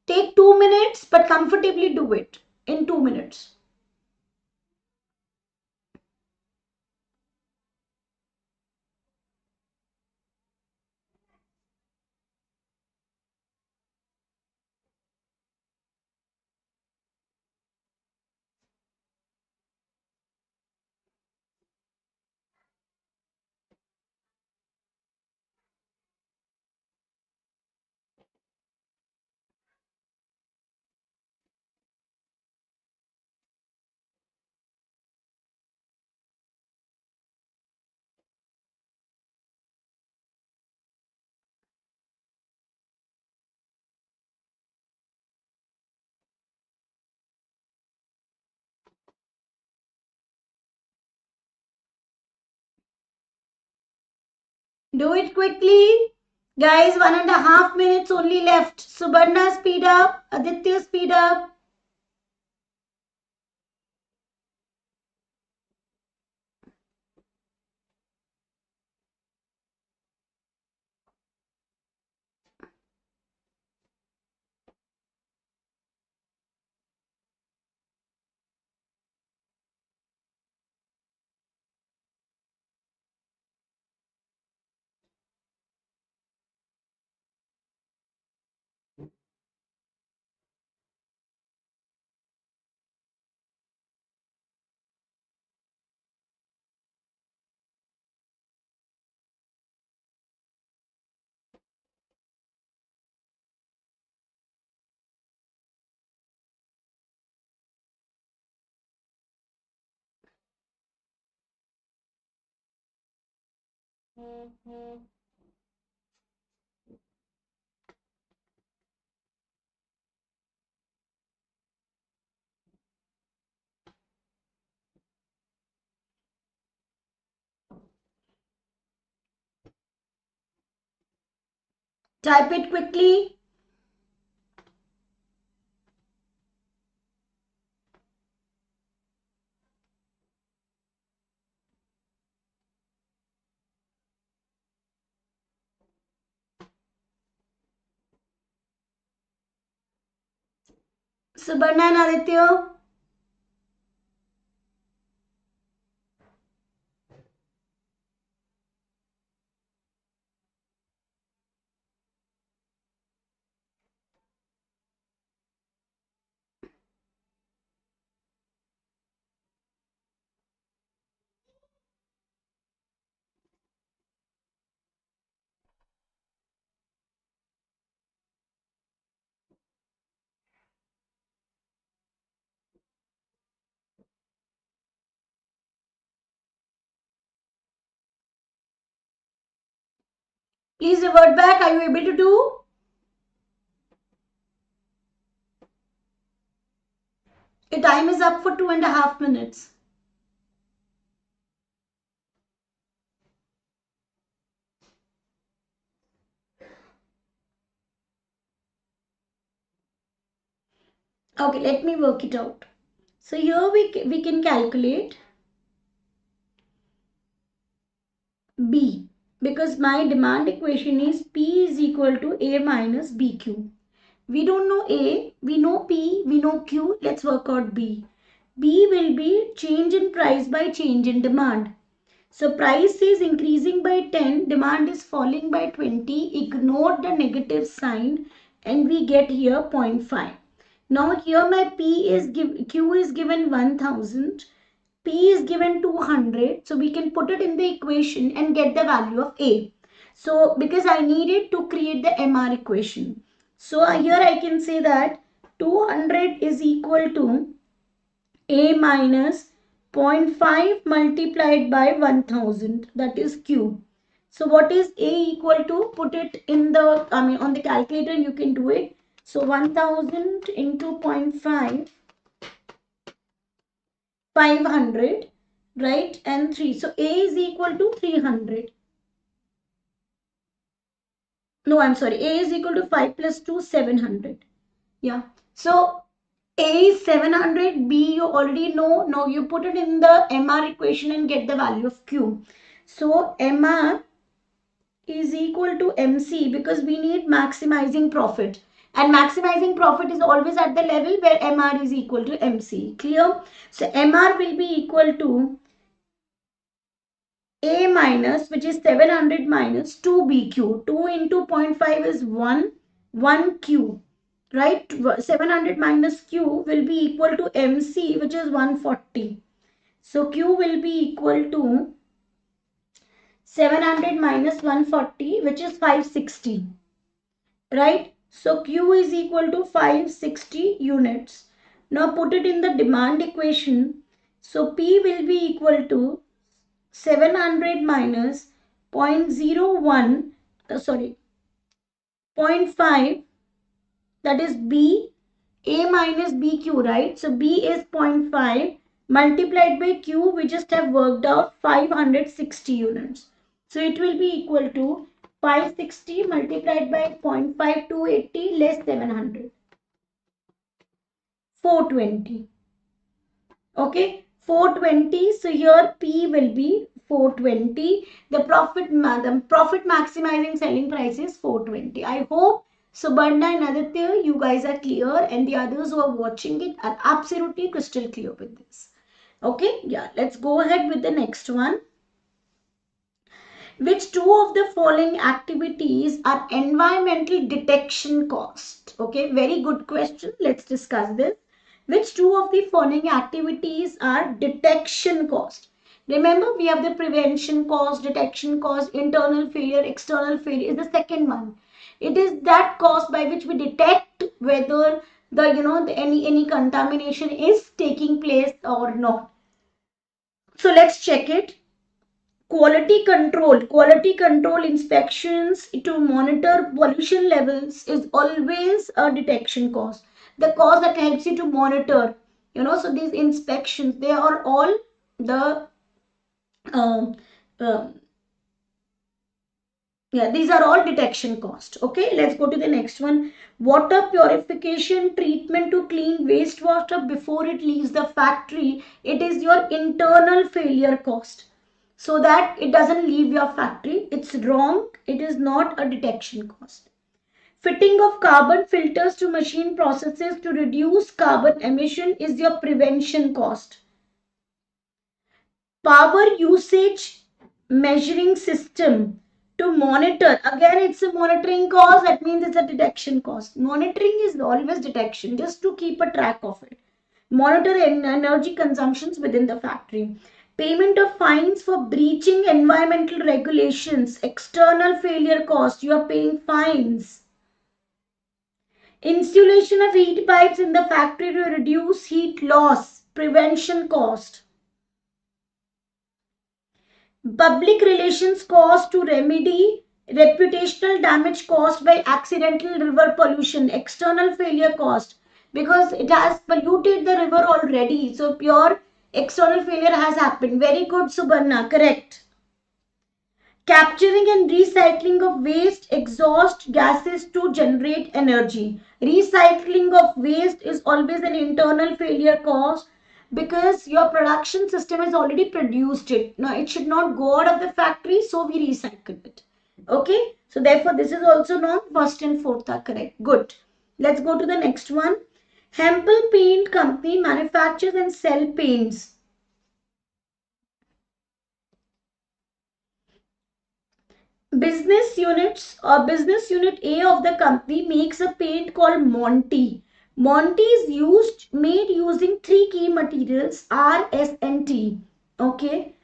Take 2 minutes, but comfortably do it in 2 minutes. Do it quickly. Guys, 1.5 minutes only left. Subarna, speed up. Aditya, speed up. Type it quickly. Subarna and Aditya. Please revert back. Are you able to do? The time is up for 2.5 minutes. Okay, let me work it out. So here we can calculate B, because my demand equation is P is equal to A minus BQ. We don't know A, we know P, we know Q. Let's work out B. B will be change in price by change in demand. So price is increasing by 10, demand is falling by 20. Ignore the negative sign and we get here 0.5. Now here my Q is given 1000, P is given 200. So we can put it in the equation and get the value of A. So because I needed to create the MR equation. So here I can say that 200 is equal to A minus 0.5 multiplied by 1000, that is Q. So what is A equal to? Put it in the, on the calculator you can do it. So 1000 into 0.5, 500, right? And 3. So A is equal to 300. No, I'm sorry. A is equal to 5 plus 2, 700. Yeah. So A is 700, B you already know. Now you put it in the MR equation and get the value of Q. So MR is equal to MC because we need maximizing profit. And maximizing profit is always at the level where MR is equal to MC. Clear? So MR will be equal to A minus, which is 700 minus 2BQ. 2 into 0.5 is 1Q. Right? 700 minus Q will be equal to MC, which is 140. So Q will be equal to 700 minus 140, which is 560. Right? So Q is equal to 560 units. Now put it in the demand equation. So P will be equal to 700 minus 0.01, 0.5, that is B, A minus BQ, right? So B is 0.5 multiplied by Q, we just have worked out 560 units. So it will be equal to 560 multiplied by 0.5, 280 less 700, 420. Okay, 420. So here P will be 420. The profit maximizing selling price is 420. I hope Subarna and Aditya, you guys are clear, and the others who are watching it are absolutely crystal clear with this. Okay, yeah, let's go ahead with the next one. Which two of the following activities are environmental detection cost? Okay, very good question. Let's discuss this. Which two of the following activities are detection cost? Remember, we have the prevention cost, detection cost, internal failure, external failure is the second one. It is that cost by which we detect whether any contamination is taking place or not. So let's check it. Quality control inspections to monitor pollution levels is always a detection cost. The cost that helps you to monitor, so these inspections, they are all the um, um, yeah, these are all detection cost. Okay, let's go to the next one. Water purification treatment to clean wastewater before it leaves the factory. It is your internal failure cost. So that it doesn't leave your factory. It's wrong. It is not a detection cost. Fitting of carbon filters to machine processes to reduce carbon emission is your prevention cost. Power usage measuring system to monitor, again it's a monitoring cost, that means it's a detection cost. Monitoring is always detection, just to keep a track of it. Monitor energy consumptions within the factory. Payment of fines for breaching environmental regulations, external failure cost, you are paying fines. Installation of heat pipes in the factory to reduce heat loss, prevention cost. Public relations cost to remedy reputational damage caused by accidental river pollution, external failure cost, because it has polluted the river already. So pure external failure has happened. Very good, Subarna, correct. Capturing and recycling of waste exhaust gases to generate energy. Recycling of waste is always an internal failure cause because your production system has already produced it. Now it should not go out of the factory, so we recycle it. Okay, so therefore this is also not first and fourth are correct. Good. Let's go to the next one. Hempel Paint Company manufactures and sell paints. Business unit A of the company makes a paint called Monty. Monty is made using three key materials R, S and T. Okay.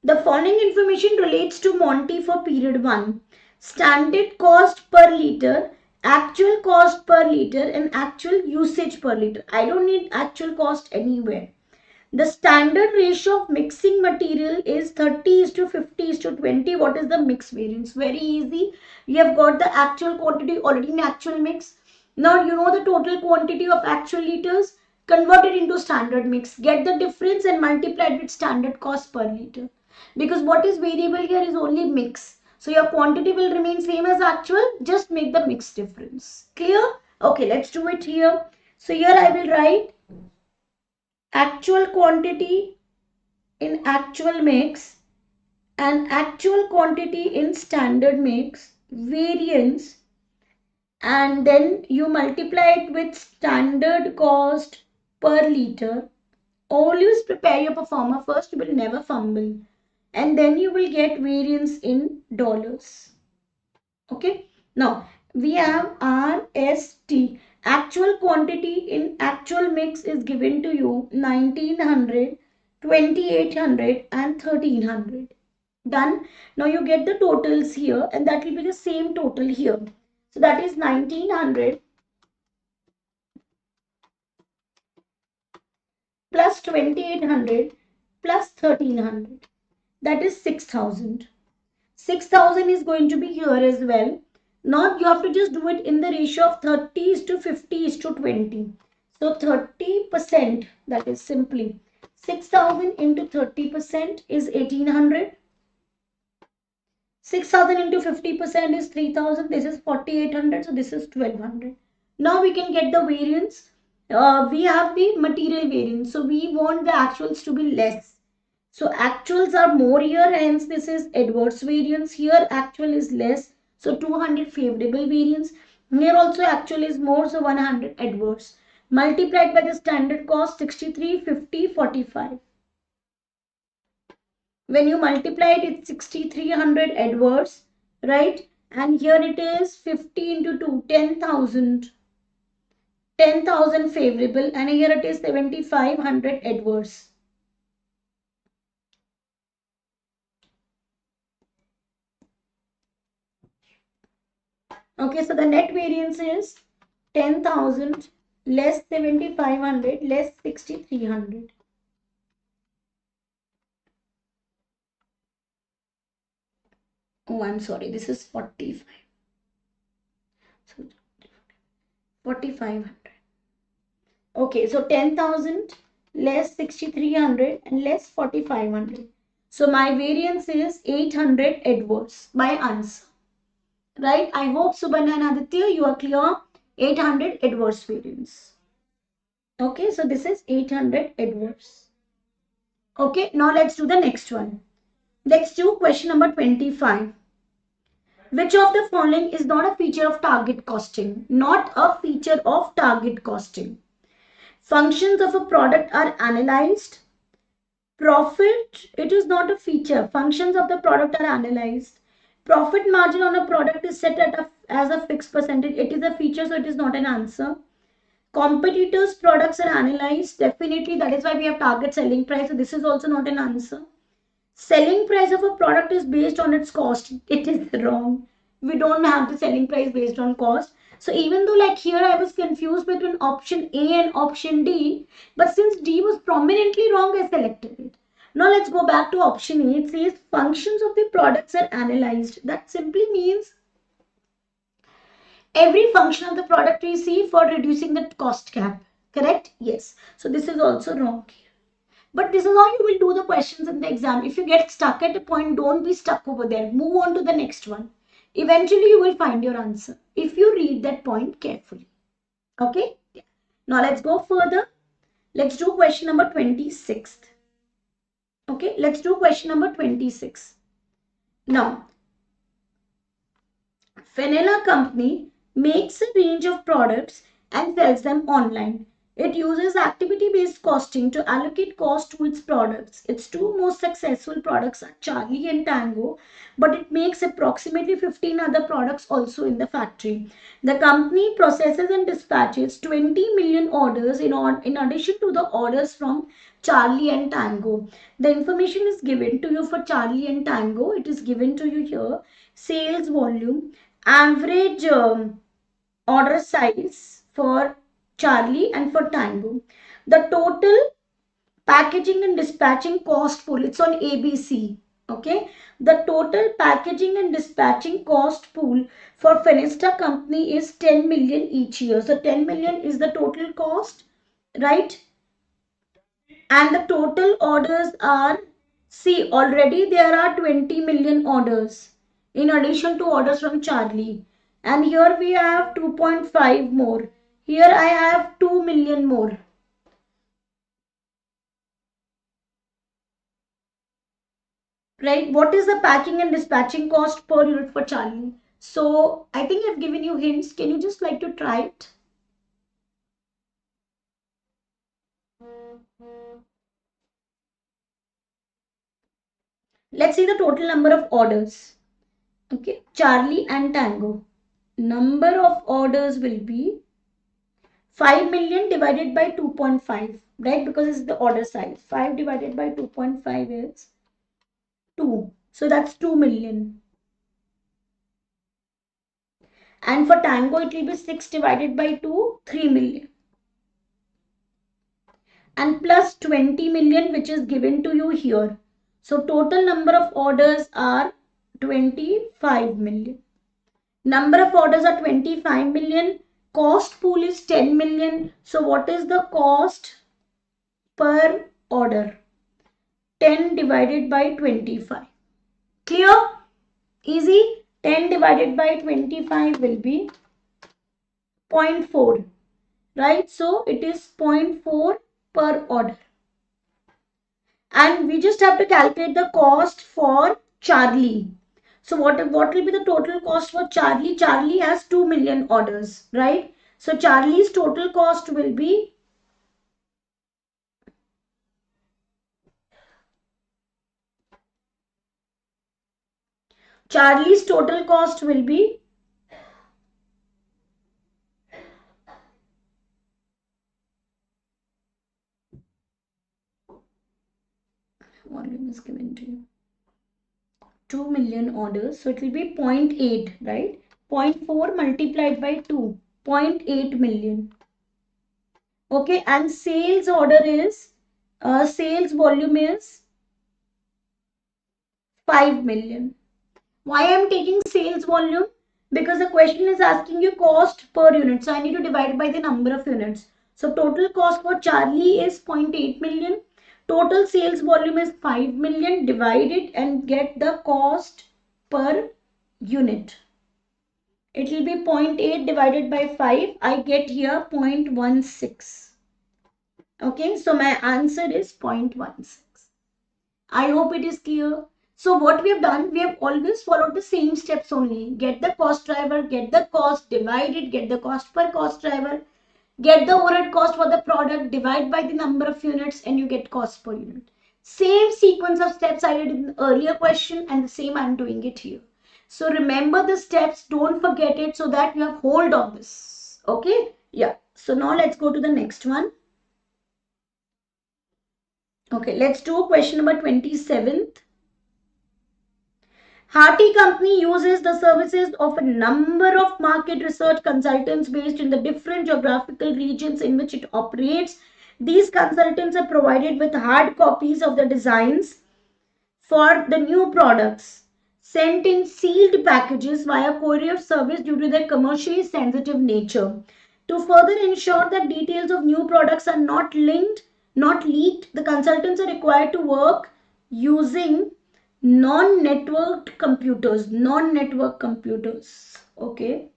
The following information relates to Monty for period 1. Standard cost per liter, actual cost per liter and actual usage per liter. I don't need actual cost anywhere. The standard ratio of mixing material is 30 is to 50 is to 20. What is the mix variance? Very easy. We have got the actual quantity already in actual mix. Now you know the total quantity of actual liters. Convert it into standard mix. Get the difference and multiply it with standard cost per liter. Because what is variable here is only mix. So your quantity will remain same as actual. Just make the mix difference. Clear? Okay, let's do it here. So here I will write actual quantity in actual mix and actual quantity in standard mix, variance, and then you multiply it with standard cost per liter. Always prepare your performer first, you will never fumble, and then you will get variance in dollars. Okay, now we have RST. Actual quantity in actual mix is given to you 1900, 2800 and 1300. Done. Now you get the totals here and that will be the same total here. So that is 1900 plus 2800 plus 1300. That is 6000. 6000 is going to be here as well. Now you have to just do it in the ratio of 30 is to 50 is to 20. So 30%, that is simply 6000 into 30% is 1800. 6000 into 50% is 3000. This is 4800. So this is 1200. Now we can get the variance. We have the material variance. So we want the actuals to be less. So actuals are more here, hence this is adverse variance. Here actual is less, so 200 favorable variance. Here also actual is more, so 100 adverse. Multiplied by the standard cost 63, 50, 45. When you multiply it, it's 6300 adverse, right? And here it is 50 into 2, 10,000. 10,000 favorable, and here it is 7500 adverse. Okay, so the net variance is 10,000 less 7,500 less 6,300. Oh, I'm sorry, this is 45. So 4,500. Okay, so 10,000 less 6,300 and less 4,500. So my variance is 800 adverse. My answer. Right? I hope Subhana and Aditya, you are clear. 800 adverse variance. Okay, so this is 800 adverse. Okay, now let's do the next one. Let's do question number 25. Which of the following is not a feature of target costing? Not a feature of target costing. Functions of a product are analyzed. Profit, it is not a feature. Functions of the product are analyzed. Profit margin on a product is set as a fixed percentage. It is a feature, so it is not an answer. Competitors' products are analyzed. Definitely, that is why we have target selling price. So this is also not an answer. Selling price of a product is based on its cost. It is wrong. We don't have the selling price based on cost. So even though like here I was confused between option A and option D, but since D was prominently wrong, I selected it. Now let's go back to option A. It says functions of the products are analyzed. That simply means every function of the product we see for reducing the cost gap. Correct? Yes. So this is also wrong. But this is how you will do the questions in the exam. If you get stuck at a point, don't be stuck over there. Move on to the next one. Eventually, you will find your answer if you read that point carefully. Okay? Now, let's go further. Let's do question number 26. Okay? Let's do question number 26. Now, Vanilla Company makes a range of products and sells them online. It uses activity-based costing to allocate cost to its products. Its two most successful products are Charlie and Tango, but it makes approximately 15 other products also in the factory. The company processes and dispatches 20 million orders in addition to the orders from Charlie and Tango. The information is given to you for Charlie and Tango. It is given to you here. Sales volume, average order size for Charlie and for Tango. The total packaging and dispatching cost pool, it's on ABC. Okay, the total packaging and dispatching cost pool for Fenesta company is 10 million each year. So 10 million is the total cost, right? And the total orders are, see, already there are 20 million orders in addition to orders from Charlie. And here we have 2.5 more. Here I have 2 million more. Right? What is the packing and dispatching cost per unit for Charlie? So I think I've given you hints. Can you just like to try it? Let's see the total number of orders. Okay, Charlie and Tango. Number of orders will be 5 million divided by 2.5, right? Because it's the order size. 5 divided by 2.5 is 2. So that's 2 million. And for Tango, it will be 6 divided by 2, 3 million. And plus 20 million, which is given to you here. So total number of orders are 25 million. Number of orders are 25 million. Cost pool is 10 million. So what is the cost per order? 10 divided by 25. Clear? Easy. 10 divided by 25 will be 0.4. Right? So it is 0.4 per order. And we just have to calculate the cost for Charlie. So what will be the total cost for Charlie? Charlie has 2 million orders, right? So Charlie's total cost will be Charlie's total cost will be volume is given to you. 2 million orders. So it will be 0.8, right? 0.4 multiplied by 2, 0.8 million. Okay, and sales order is, sales volume is 5 million. Why I am taking sales volume? Because the question is asking you cost per unit. So I need to divide by the number of units. So total cost for Charlie is 0.8 million. Total sales volume is 5 million. Divide it and get the cost per unit. It will be 0.8 divided by 5. I get here 0.16. Okay, so my answer is 0.16. I hope it is clear. So what we have done, we have always followed the same steps only. Get the cost driver, get the cost, divide it, get the cost per cost driver, get the overhead cost for the product, divide by the number of units, and you get cost per unit. Same sequence of steps I did in the earlier question, and the same I'm doing it here. So remember the steps, don't forget it, so that you have hold of this. Okay? Yeah. So now let's go to the next one. Okay, let's do question number 27th. Harty Company uses the services of a number of market research consultants based in the different geographical regions in which it operates. These consultants are provided with hard copies of the designs for the new products sent in sealed packages via courier service due to their commercially sensitive nature. To further ensure that details of new products are not leaked, the consultants are required to work using non-network computers. Okay,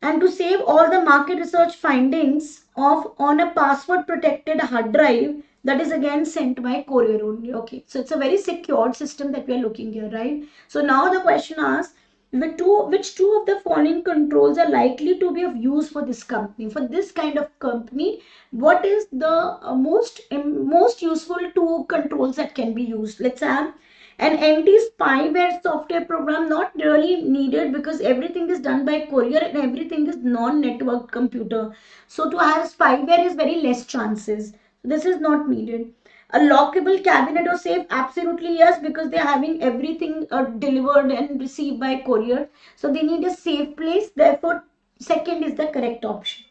and to save all the market research findings of on a password protected hard drive that is again sent by courier only. Okay, so it's a very secured system that we are looking here, right? So now the question asks, which two of the following controls are likely to be of use for this company? For this kind of company, what is the most useful two controls that can be used? Let's have an anti-spyware software program, not really needed because everything is done by courier and everything is non-networked computer. So to have spyware is very less chances. This is not needed. A lockable cabinet or safe, absolutely yes, because they're having everything delivered and received by courier. So they need a safe place. Therefore, second is the correct option.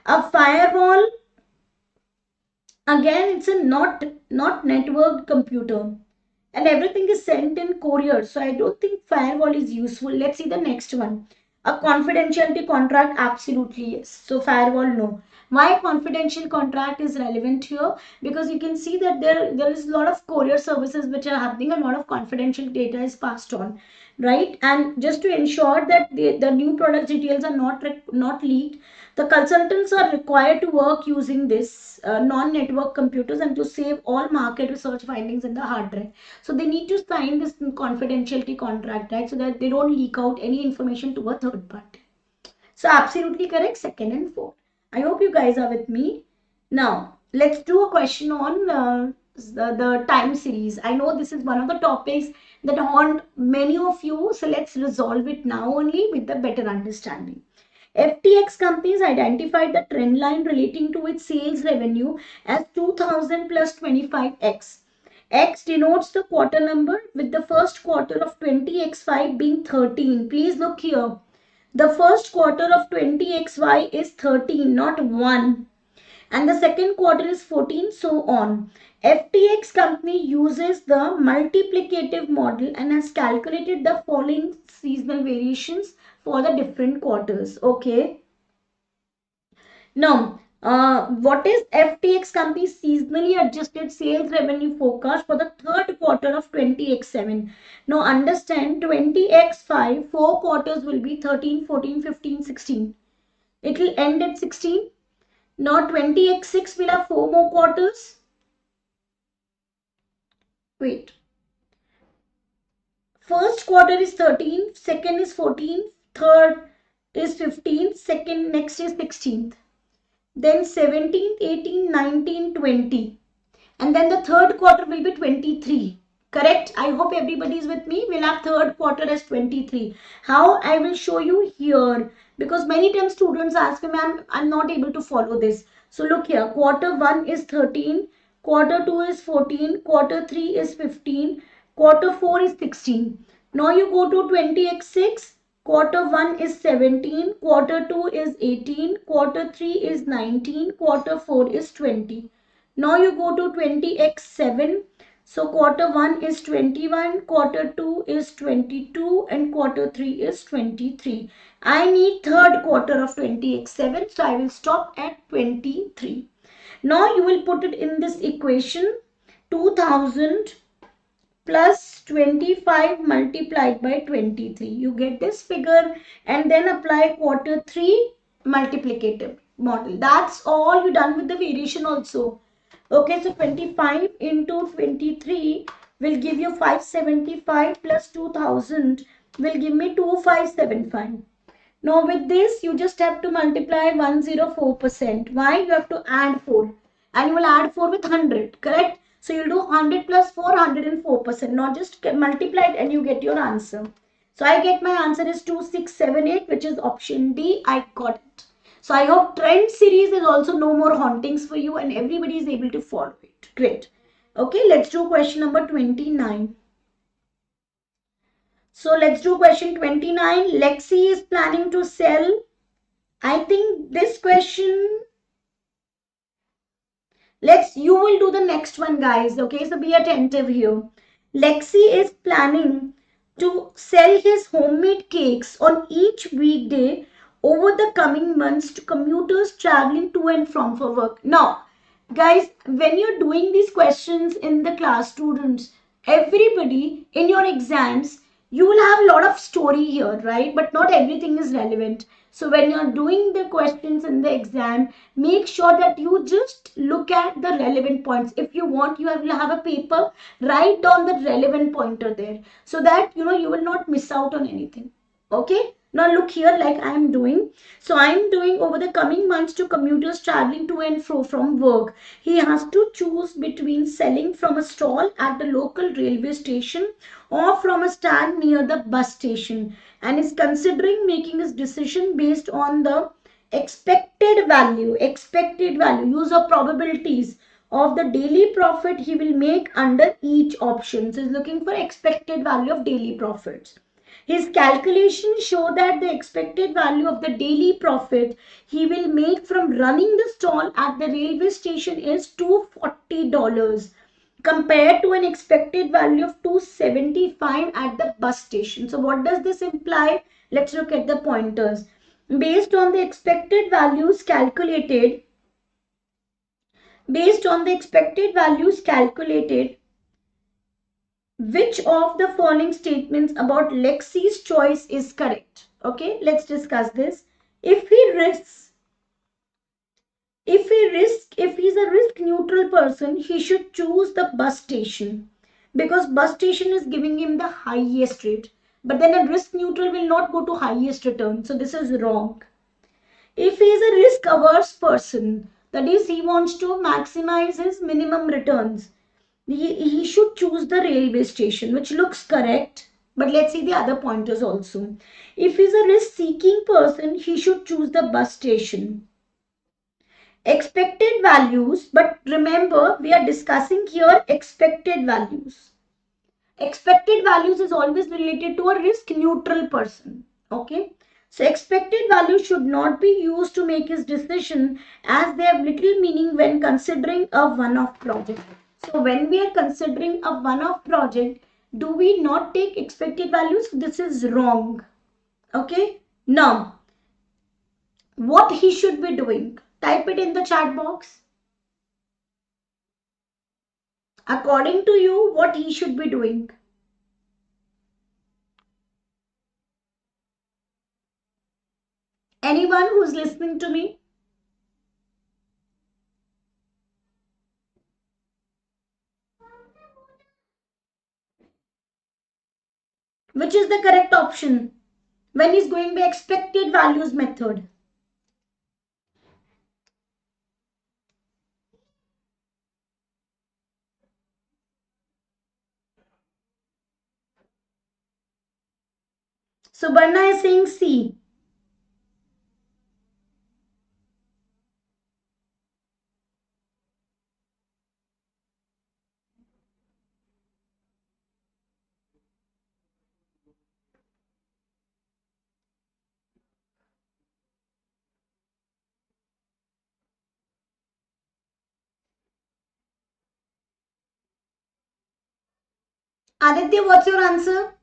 A firewall, again, it's a not networked computer and everything is sent in courier. So I don't think firewall is useful. Let's see the next one. A confidentiality contract, absolutely yes. So firewall, no. Why confidential contract is relevant here? Because you can see that there is a lot of courier services which are happening. A lot of confidential data is passed on, right? And just to ensure that the new product details are not leaked, the consultants are required to work using this non-network computers and to save all market research findings in the hard drive. So they need to sign this confidentiality contract, right? So that they don't leak out any information to a third party. So absolutely correct, second and fourth. I hope you guys are with me. Now, let's do a question on the time series. I know this is one of the topics that haunt many of you. So let's resolve it now only with the better understanding. FTX companies identified the trend line relating to its sales revenue as 2000 plus 25x. X denotes the quarter number with the first quarter of 20xy being 13. Please look here. The first quarter of 20xy is 13, not 1. And the second quarter is 14, so on. FTX company uses the multiplicative model and has calculated the following seasonal variations for the different quarters. Okay. Now, what is FTX company's seasonally adjusted sales revenue forecast for the third quarter of 20x7? Now, understand 20x5, 4 quarters will be 13, 14, 15, 16. It will end at 16. Now, 20x6 will have 4 more quarters. Wait. First quarter is 13, second is 14, third is 15, second next is 16th. Then 17th, 18th, 19th, 20. And then the third quarter will be 23. Correct? I hope everybody is with me. We'll have third quarter as 23. How? I will show you here. Because many times students ask me, ma'am, I'm not able to follow this. So look here. Quarter 1 is 13. Quarter 2 is 14. Quarter 3 is 15. Quarter 4 is 16. Now you go to 20x6. Quarter 1 is 17. Quarter 2 is 18. Quarter 3 is 19. Quarter 4 is 20. Now you go to 20x7. So quarter 1 is 21, quarter 2 is 22, and quarter 3 is 23. I need third quarter of 20x7, so I will stop at 23. Now you will put it in this equation, 2000 plus 25 multiplied by 23. You get this figure and then apply quarter 3 multiplicative model. That's all you done with the variation also. Okay, so 25 into 23 will give you 575 plus 2000 will give me 2575. Now with this, you just have to multiply 104%. Why? You have to add 4. And you will add 4 with 100, correct? So you'll do 100 plus 4, 104%. Not just multiply it and you get your answer. So I get my answer is 2678, which is option D. I got it. So I hope trend series is also no more hauntings for you and everybody is able to follow it. Great. Okay, let's do question number 29. So let's do question 29. Lexi is planning to sell. I think this question, you will do the next one, guys. Okay, so be attentive here. Lexi is planning to sell his homemade cakes on each weekday over the coming months to commuters traveling to and from for work. Now, guys, when you're doing these questions in the class, students, everybody in your exams, you will have a lot of story here, right? But not everything is relevant. So when you're doing the questions in the exam, make sure that you just look at the relevant points. If you want, you will have a paper, write down the relevant pointer there so that you will not miss out on anything. Okay, now look here, like I am doing. So I am doing over the coming months to commuters traveling to and fro from work. He has to choose between selling from a stall at the local railway station or from a stand near the bus station, and is considering making his decision based on the expected value, use of probabilities of the daily profit he will make under each option. So he's looking for expected value of daily profits. His calculations show that the expected value of the daily profit he will make from running the stall at the railway station is $240 compared to an expected value of 275 at the bus station. So what does this imply? Let's look at the pointers. Based on the expected values calculated, which of the following statements about Lexi's choice is correct? Okay, let's discuss this. If he's a risk neutral person, he should choose the bus station because bus station is giving him the highest rate. But then a risk neutral will not go to highest return. So this is wrong. If he is a risk averse person, that is, he wants to maximize his minimum returns, he should choose the railway station, which looks correct. But let's see the other pointers also. If he's a risk seeking person, he should choose the bus station. Expected values, but remember we are discussing here expected values. Expected values is always related to a risk neutral person. Okay, so expected values should not be used to make his decision as they have little meaning when considering a one-off project. So when we are considering a one-off project, do we not take expected values? This is wrong. Okay, now what he should be doing, type it in the chat box. According to you, what he should be doing? Anyone who's listening to me? Which is the correct option when he's going by expected values method? So Barna is saying C. Aditya, what's your answer?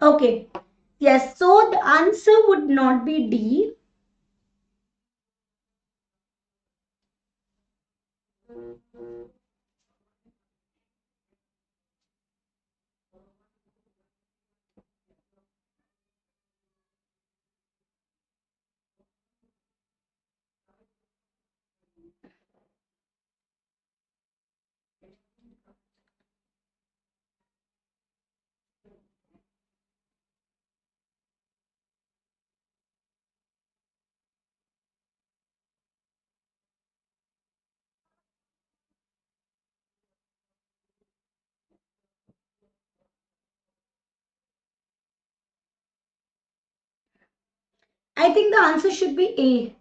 Okay. Yes, so the answer would not be D. I think the answer should be A.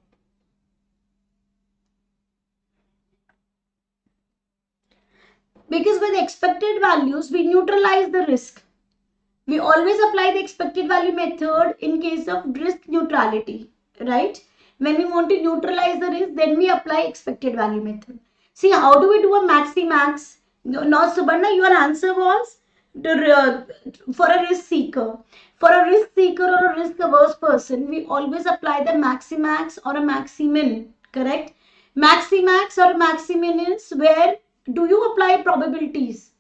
Because with expected values, we neutralize the risk. We always apply the expected value method in case of risk neutrality, right? When we want to neutralize the risk, then we apply expected value method. See, how do we do a maxi-max? Now, Subarna, your answer was for a risk seeker. For a risk seeker or a risk averse person, we always apply the maxi-max or a maxi-min, correct? Maxi-max or maxi-min is where do you apply probabilities?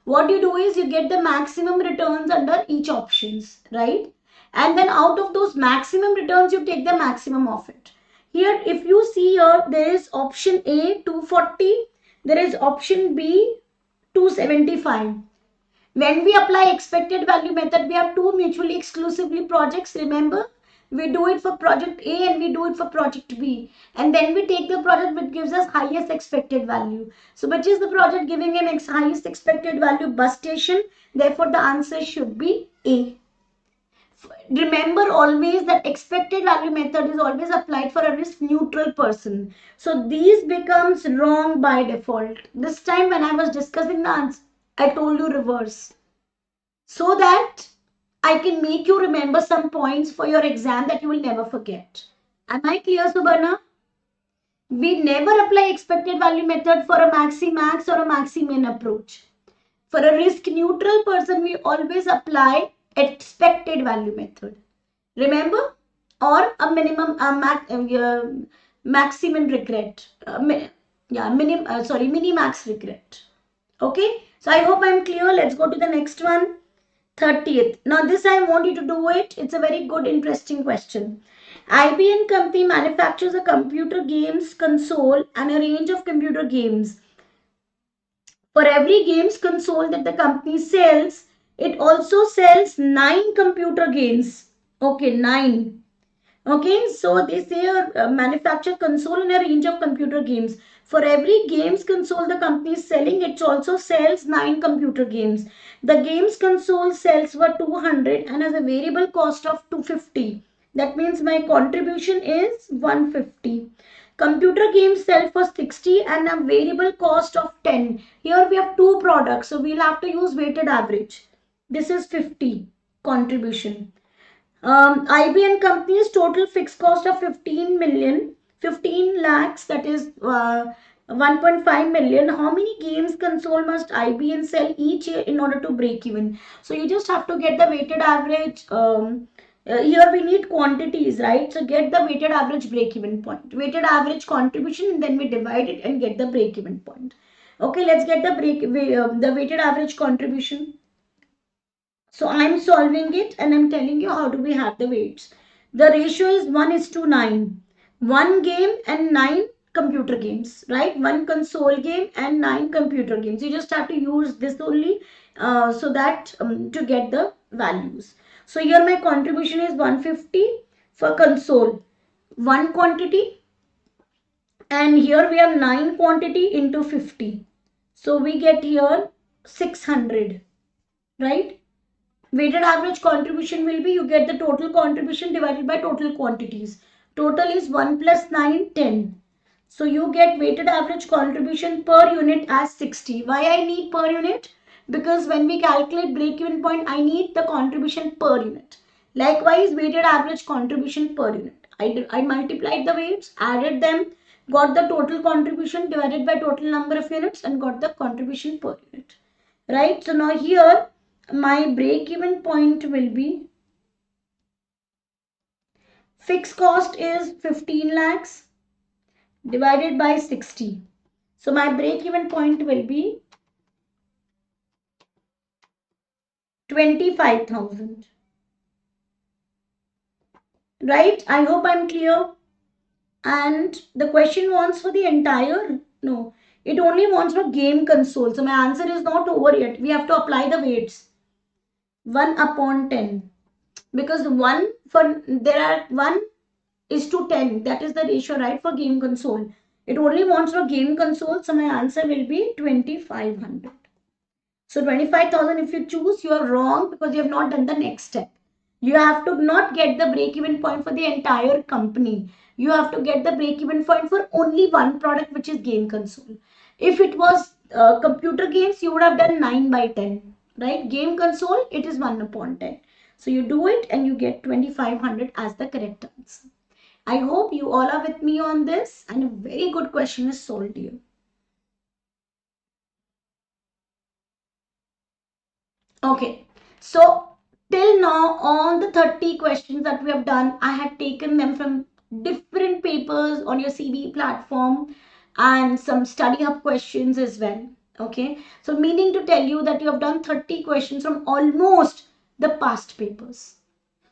What you do is you get the maximum returns under each options, right? And then out of those maximum returns, you take the maximum of it. Here, if you see here, there is option A 240, there is option B 275. When we apply expected value method, we have two mutually exclusively projects, remember? We do it for project A and we do it for project B. And then we take the project which gives us highest expected value. So which is the project giving an highest expected value? Bus station. Therefore, the answer should be A. Remember always that expected value method is always applied for a risk neutral person. So these becomes wrong by default. This time when I was discussing the answer, I told you reverse, so that I can make you remember some points for your exam that you will never forget. Am I clear, Subarna? We never apply expected value method for a maxi max or a maxi min approach. For a risk neutral person, we always apply expected value method. Remember? Or a minimum, maximum regret. Mini max regret. Okay? So I hope I'm clear. Let's go to the next one. 30th. Now this I want you to do it. It's a very good interesting question. IBM company manufactures a computer games console and a range of computer games. For every games console that the company sells, it also sells 9 computer games. Okay, 9. Okay, so they say a manufacture console and a range of computer games. For every games console the company is selling, it also sells 9 computer games. The games console sells for 200 and has a variable cost of 250. That means my contribution is 150. Computer games sell for 60 and a variable cost of 10. Here we have two products, so we'll have to use weighted average. This is 50 contribution. IBM company's total fixed cost of 15 million, 15 lakhs, that is 1.5 million. How many games console must IBM sell each year in order to break even? So you just have to get the weighted average. Here we need quantities, right? So get the weighted average break even point, weighted average contribution, and then we divide it and get the break even point. Okay, let's get the weighted average contribution. So I'm solving it and I'm telling you how do we have the weights. The ratio is 1:9. One game and 9 computer games, right? One console game and 9 computer games. You just have to use this only so that to get the values. So here my contribution is 150 for console. One quantity, and here we have 9 quantity into 50. So we get here 600. right? Weighted average contribution will be, you get the total contribution divided by total quantities. Total is 1 plus 9, 10. So you get weighted average contribution per unit as 60. Why I need per unit? Because when we calculate break-even point, I need the contribution per unit. Likewise, weighted average contribution per unit. I multiplied the weights, added them, got the total contribution divided by total number of units and got the contribution per unit. Right? So now here, my break-even point will be, fixed cost is 15 lakhs divided by 60. So my break-even point will be 25,000. Right? I hope I'm clear. And the question wants for the entire, no, it only wants for game console. So my answer is not over yet. We have to apply the weights. 1 upon 10. Because 1 for, there are 1 is to 10. That is the ratio, right, for game console. It only wants for game console. So my answer will be 2,500. So 25,000 if you choose, you are wrong because you have not done the next step. You have to not get the break-even point for the entire company. You have to get the break-even point for only one product, which is game console. If it was computer games, you would have done 9 by 10, right? Game console, it is 1 upon 10. So you do it and you get 2,500 as the correct answer. I hope you all are with me on this and a very good question is solved here. Okay, so till now, all the 30 questions that we have done, I had taken them from different papers on your CV platform and some study hub questions as well. Okay, so meaning to tell you that you have done 30 questions from almost the past papers.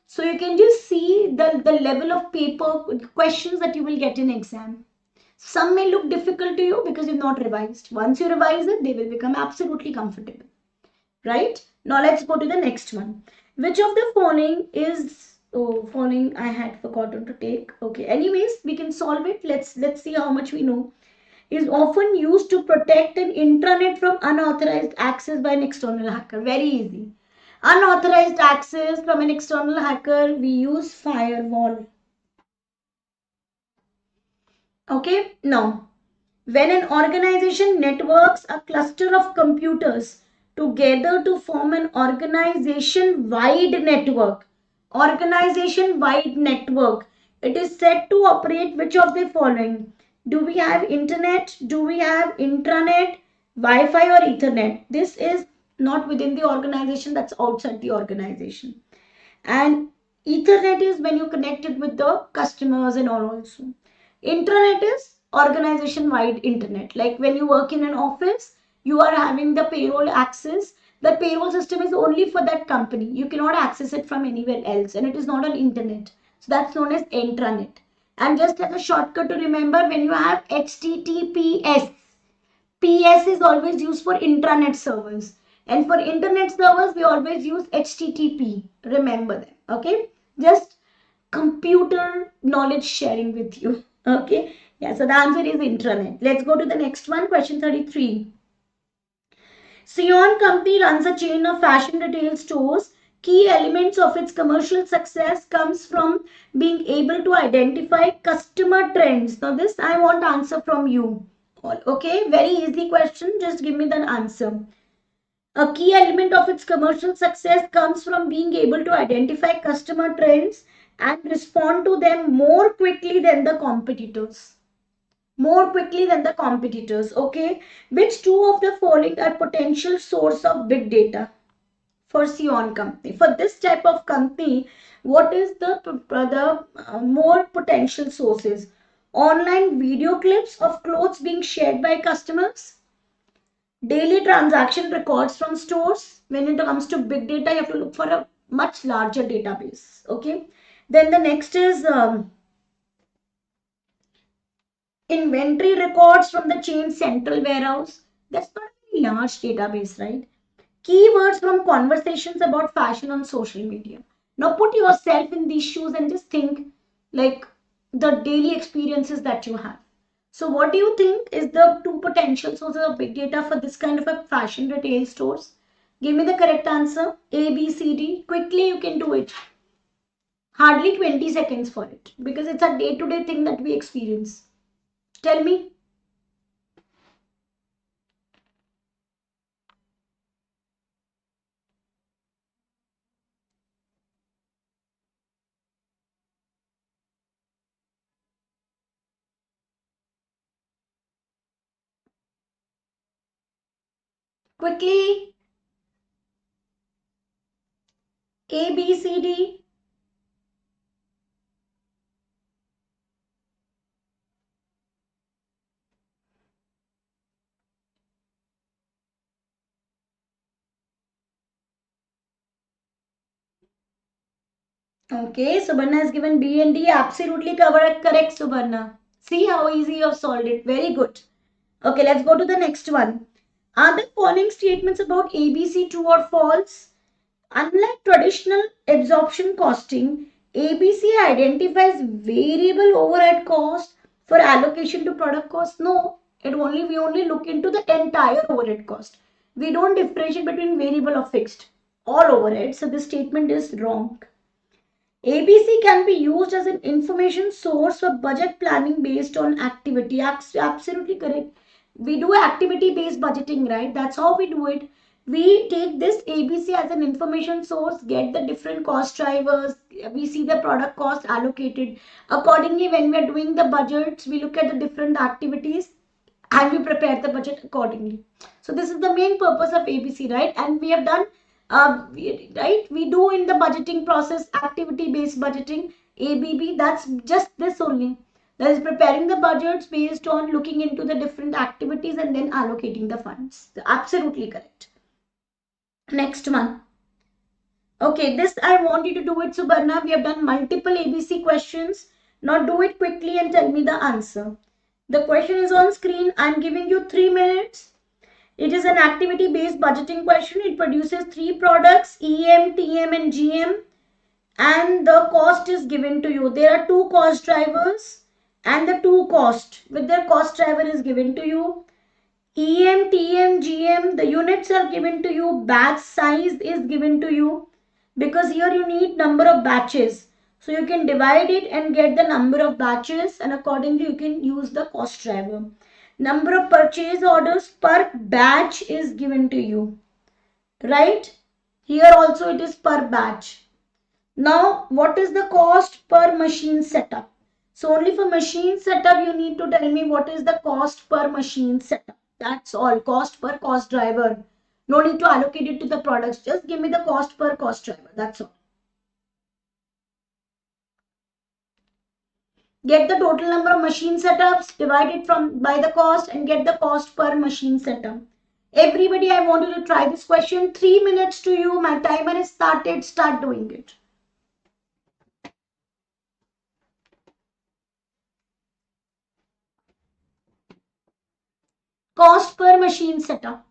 So you can just see the level of paper questions that you will get in exam. Some may look difficult to you because you've not revised. Once you revise it, they will become absolutely comfortable. Right? Now let's go to the next one. Which of the following is, oh, following I had forgotten to take. Okay, anyways, we can solve it. Let's see how much we know. Is often used to protect an intranet from unauthorized access by an external hacker. Very easy. Unauthorized access from an external hacker, we use firewall. Okay, now when an organization networks a cluster of computers together to form an organization-wide network, it is said to operate which of the following? Do we have internet? Do we have intranet, Wi-Fi or Ethernet? This is not within the organization, that's outside the organization. And Ethernet is when you connect it with the customers and all also. Intranet is organization-wide internet. Like when you work in an office, you are having the payroll access. The payroll system is only for that company. You cannot access it from anywhere else and it is not on internet. So that's known as intranet. And just as a shortcut to remember, when you have HTTPS, PS is always used for intranet servers. And for internet servers, we always use HTTP. Remember them. Okay. Just computer knowledge sharing with you. Okay. Yeah. So the answer is intranet. Let's go to the next one. Question 33. Sion Company runs a chain of fashion retail stores. Key elements of its commercial success comes from being able to identify customer trends. Now this I want answer from you. Okay, very easy question. Just give me the answer. A key element of its commercial success comes from being able to identify customer trends and respond to them more quickly than the competitors. More quickly than the competitors. Okay, which two of the following are potential source of big data for Sion company? For this type of company, what is the more potential sources? Online video clips of clothes being shared by customers, daily transaction records from stores. When it comes to big data, you have to look for a much larger database. Okay. Then the next is inventory records from the chain central warehouse. That's not a very large database, right? Keywords from conversations about fashion on social media. Now put yourself in these shoes and just think like the daily experiences that you have. So what do you think is the two potential sources of big data for this kind of a fashion retail stores? Give me the correct answer. A, B, C, D. Quickly you can do it. Hardly 20 seconds for it because it's a day-to-day thing that we experience. Tell me. Quickly. A, B, C, D. Okay, Subarna has given B and D. Absolutely correct, Subarna. See how easy you have solved it. Very good. Okay, let's go to the next one. Are the following statements about ABC true or false? Unlike traditional absorption costing, ABC identifies variable overhead cost for allocation to product cost. No, we only look into the entire overhead cost. We don't differentiate between variable or fixed. All overhead. So this statement is wrong. ABC can be used as an information source for budget planning based on activity. Absolutely correct. We do activity based budgeting, right? That's how we do it. We take this ABC as an information source, get the different cost drivers, we see the product cost allocated. Accordingly, when we are doing the budgets, we look at the different activities and we prepare the budget accordingly. So this is the main purpose of ABC, right? And we have done, right? We do in the budgeting process activity based budgeting, ABB. That's just this only. That is preparing the budgets based on looking into the different activities and then allocating the funds. Absolutely correct. Next one. Okay, this I want you to do it, Subarna. We have done multiple ABC questions. Now do it quickly and tell me the answer. The question is on screen. I'm giving you 3 minutes. It is an activity based budgeting question. It produces 3 products, EM, TM and GM, and the cost is given to you. There are 2 cost drivers and the 2 cost with their cost driver is given to you. EM, TM, GM, the units are given to you. Batch size is given to you because here you need number of batches. So you can divide it and get the number of batches and accordingly you can use the cost driver. Number of purchase orders per batch is given to you, right? Here also it is per batch. Now, what is the cost per machine setup? So only for machine setup, you need to tell me what is the cost per machine setup. That's all. Cost per cost driver. No need to allocate it to the products. Just give me the cost per cost driver. That's all. Get the total number of machine setups, divide it by the cost and get the cost per machine setup. Everybody, I want you to try this question. 3 minutes to you. My timer is started. Start doing it. Cost per machine setup.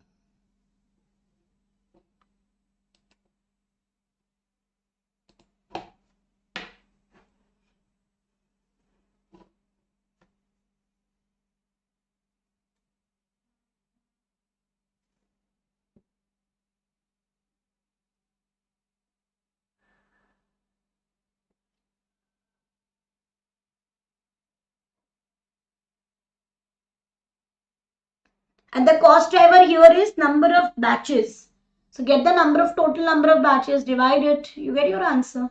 And the cost driver here is number of batches. So get the total number of batches, divide it, you get your answer.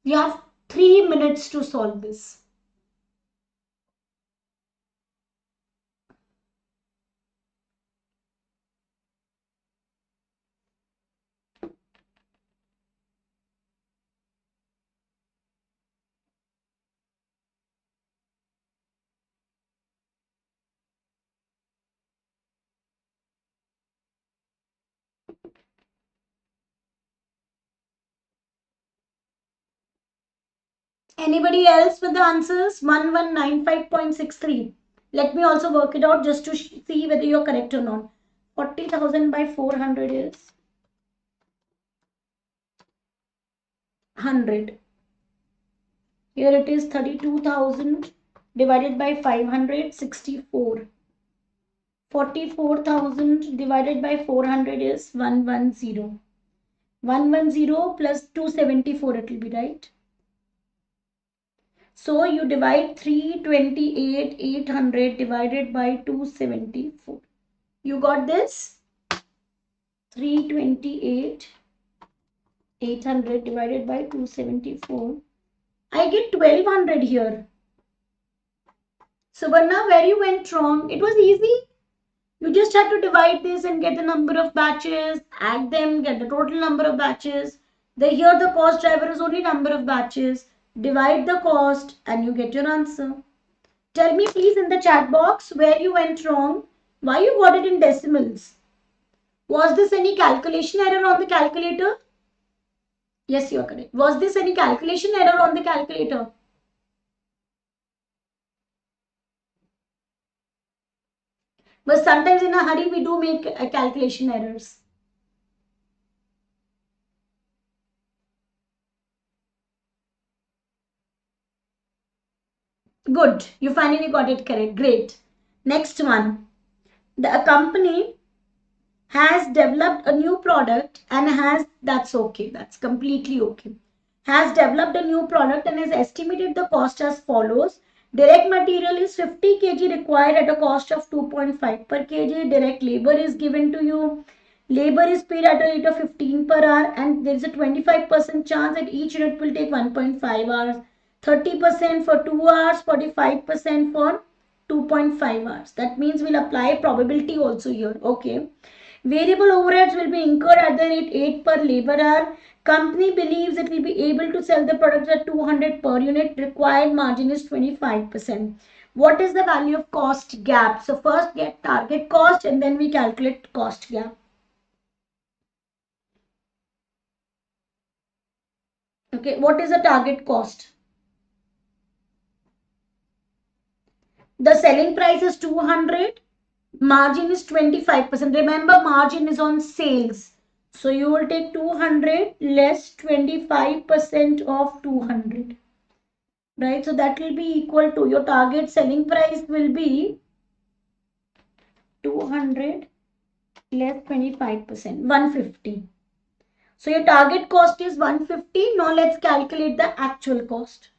You have 3 minutes to solve this. Anybody else with the answers? 1195.63. Let me also work it out just to see whether you're correct or not. 40,000 by 400 is 100. Here it is 32,000 divided by 500, 64. 44,000 divided by 400 is 110. 110 plus 274 it will be, right? So you divide 328,800 divided by 274. You got this? 328,800 divided by 274. I get 1200 here. Subarna, where you went wrong? It was easy. You just have to divide this and get the number of batches, add them, get the total number of batches. Here the cost driver is only number of batches. Divide the cost and you get your answer. Tell me please in the chat box where you went wrong, why you got it in decimals. Was this any calculation error on the calculator? Yes, you are correct. Was this any calculation error on the calculator? But sometimes in a hurry we do make calculation errors. Good, you finally got it correct. Great. Next one. A company has developed a new product and that's okay, that's completely okay. Has developed a new product and has estimated the cost as follows. Direct material is 50 kg required at a cost of 2.5 per kg. Direct labor is given to you. Labor is paid at a rate of 15 per hour and there is a 25% chance that each unit will take 1.5 hours. 30% for 2 hours, 45% for 2.5 hours. That means we'll apply probability also here. Okay. Variable overheads will be incurred at the rate 8 per labor hour. Company believes it will be able to sell the products at 200 per unit. Required margin is 25%. What is the value of cost gap? So first get target cost and then we calculate cost gap. Okay, what is the target cost? The selling price is 200. Margin is 25%. Remember, margin is on sales. So you will take 200 less 25% of 200. Right? So that will be equal to your target selling price will be 200 less 25%, 150. So your target cost is 150. Now let's calculate the actual cost.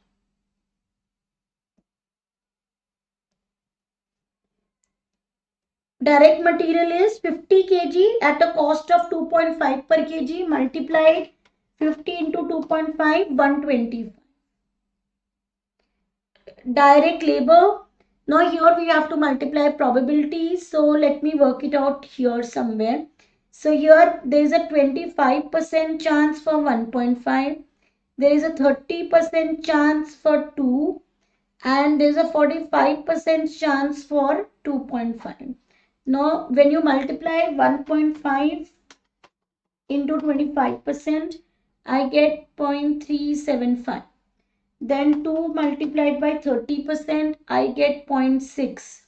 Direct material is 50 kg at a cost of 2.5 per kg multiplied 50 into 2.5, 120. Direct labor. Now here we have to multiply probabilities. So let me work it out here somewhere. So here there is a 25% chance for 1.5. There is a 30% chance for 2. And there is a 45% chance for 2.5. Now when you multiply 1.5 into 25%, I get 0.375. Then 2 multiplied by 30%, I get 0.6.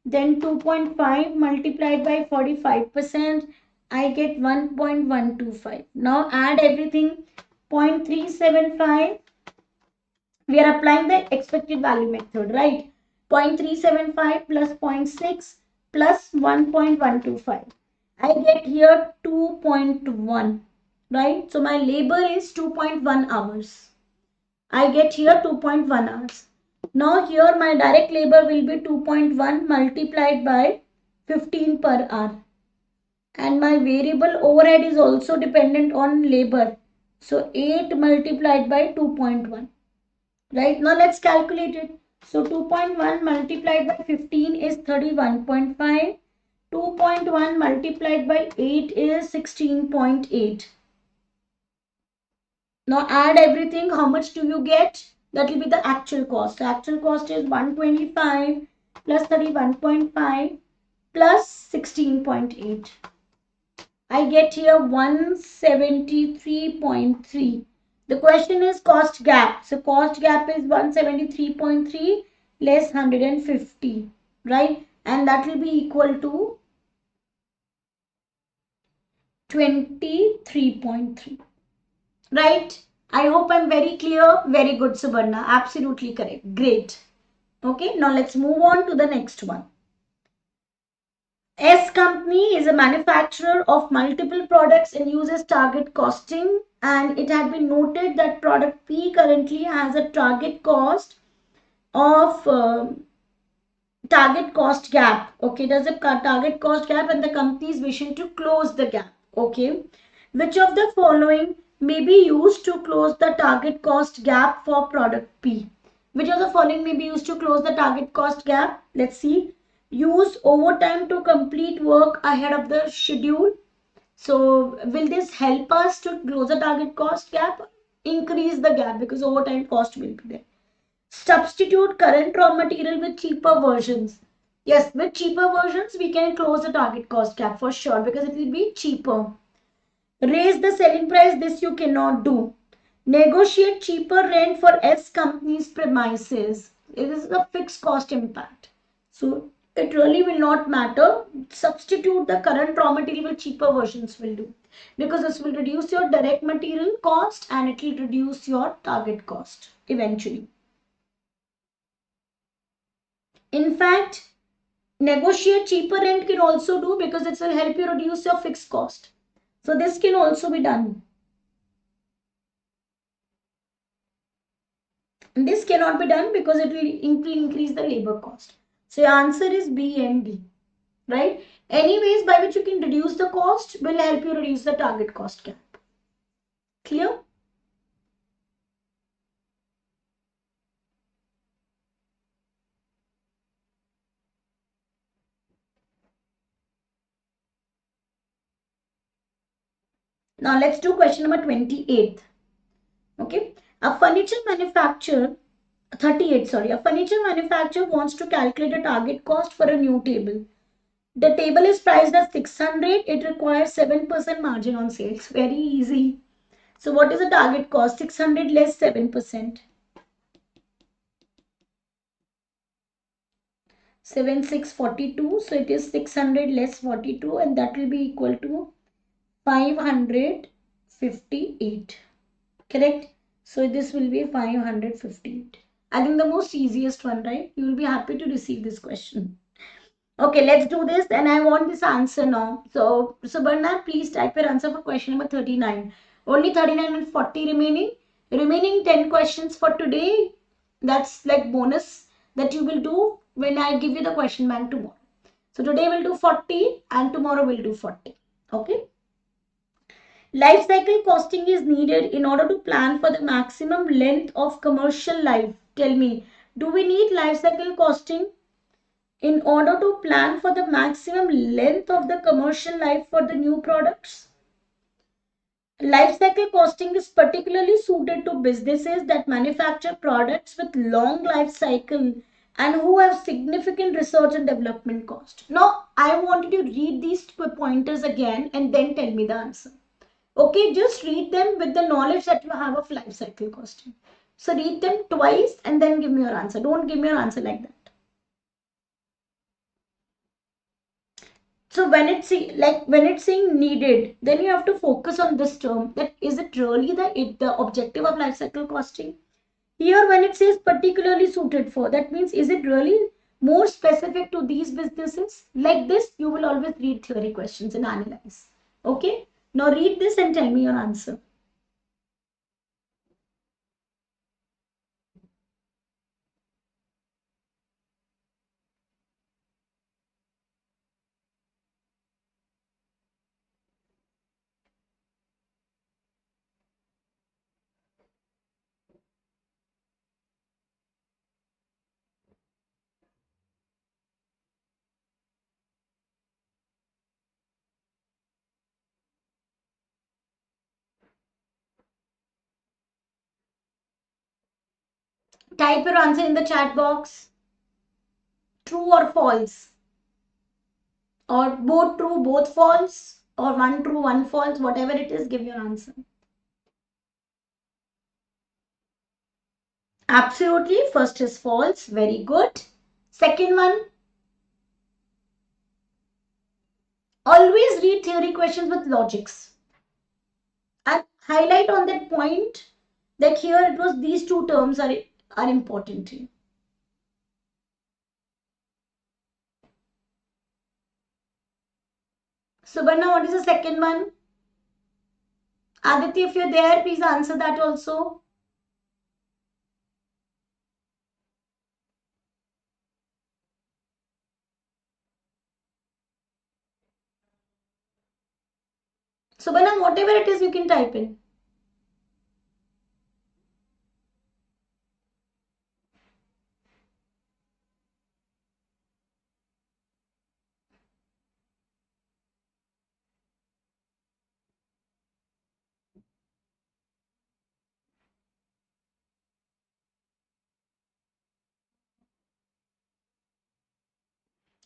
Then 2.5 multiplied by 45%, I get 1.125. Now add everything. 0.375. We are applying the expected value method, right? 0.375 plus 0.6 plus 1.125. I get here 2.1, right? So my labor is 2.1 hours. I get here 2.1 hours. Now here my direct labor will be 2.1 multiplied by 15 per hour. And my variable overhead is also dependent on labor. So 8 multiplied by 2.1. Right, now let's calculate it. So 2.1 multiplied by 15 is 31.5. 2.1 multiplied by 8 is 16.8. Now add everything. How much do you get? That will be the actual cost. The actual cost is 125 plus 31.5 plus 16.8. I get here 173.3. The question is cost gap. So cost gap is 173.3 less 150, right? And that will be equal to 23.3. Right? I hope I'm very clear. Very good, Subarna. Absolutely correct. Great. Okay, now let's move on to the next one. S company is a manufacturer of multiple products and uses target costing, and it had been noted that product P currently has a target cost of target cost gap. Okay, there's a target cost gap and the company is wishing to close the gap. Okay, which of the following may be used to close the target cost gap for product P? Which of the following may be used to close the target cost gap? Let's see. Use overtime to complete work ahead of the schedule. So will this help us to close the target cost gap? Increase the gap because overtime cost will be there. Substitute current raw material with cheaper versions. Yes, with cheaper versions, we can close the target cost gap for sure because it will be cheaper. Raise the selling price. This you cannot do. Negotiate cheaper rent for S company's premises. It is a fixed cost impact. So it really will not matter. Substitute the current raw material with cheaper versions will do. Because this will reduce your direct material cost and it will reduce your target cost eventually. In fact, negotiate cheaper rent can also do because it will help you reduce your fixed cost. So this can also be done. And this cannot be done because it will increase the labor cost. So your answer is B and D, right? Any ways by which you can reduce the cost will help you reduce the target cost gap. Clear? Now let's do question number 28. Okay. A furniture manufacturer 38, sorry, a furniture manufacturer wants to calculate a target cost for a new table. The table is priced at 600. It requires 7% margin on sales. Very easy. So what is the target cost? 600 less 7%. 7642. So it is 600 less 42 and that will be equal to 558. Correct? So this will be 558. I think the most easiest one, right? You will be happy to receive this question. Okay, let's do this and I want this answer now. So, Subarna, please type your answer for question number 39. Only 39 and 40 remaining. Remaining 10 questions for today. That's like bonus that you will do when I give you the question bank tomorrow. So today we'll do 40 and tomorrow we'll do 40. Okay. Life cycle costing is needed in order to plan for the maximum length of commercial life. Tell me, do we need life cycle costing in order to plan for the maximum length of the commercial life for the new products? Life cycle costing is particularly suited to businesses that manufacture products with long life cycle and who have significant research and development cost. Now, I want you to read these pointers again and then tell me the answer. Okay, just read them with the knowledge that you have of life cycle costing. So read them twice and then give me your answer. Don't give me your answer like that. So when it's saying needed, then you have to focus on this term. That is it really the objective of life cycle costing? Here, when it says particularly suited for, that means is it really more specific to these businesses? Like this, you will always read theory questions and analyze. Okay. Now read this and tell me your answer. Type your answer in the chat box. True or false? Or both true, both false? Or one true, one false? Whatever it is, give your answer. Absolutely. First is false. Very good. Second one. Always read theory questions with logics. And highlight on that point that here it was these two terms are important to you. Subarna, what is the second one? Aditi, if you're there, please answer that also. Subarna, whatever it is, you can type in.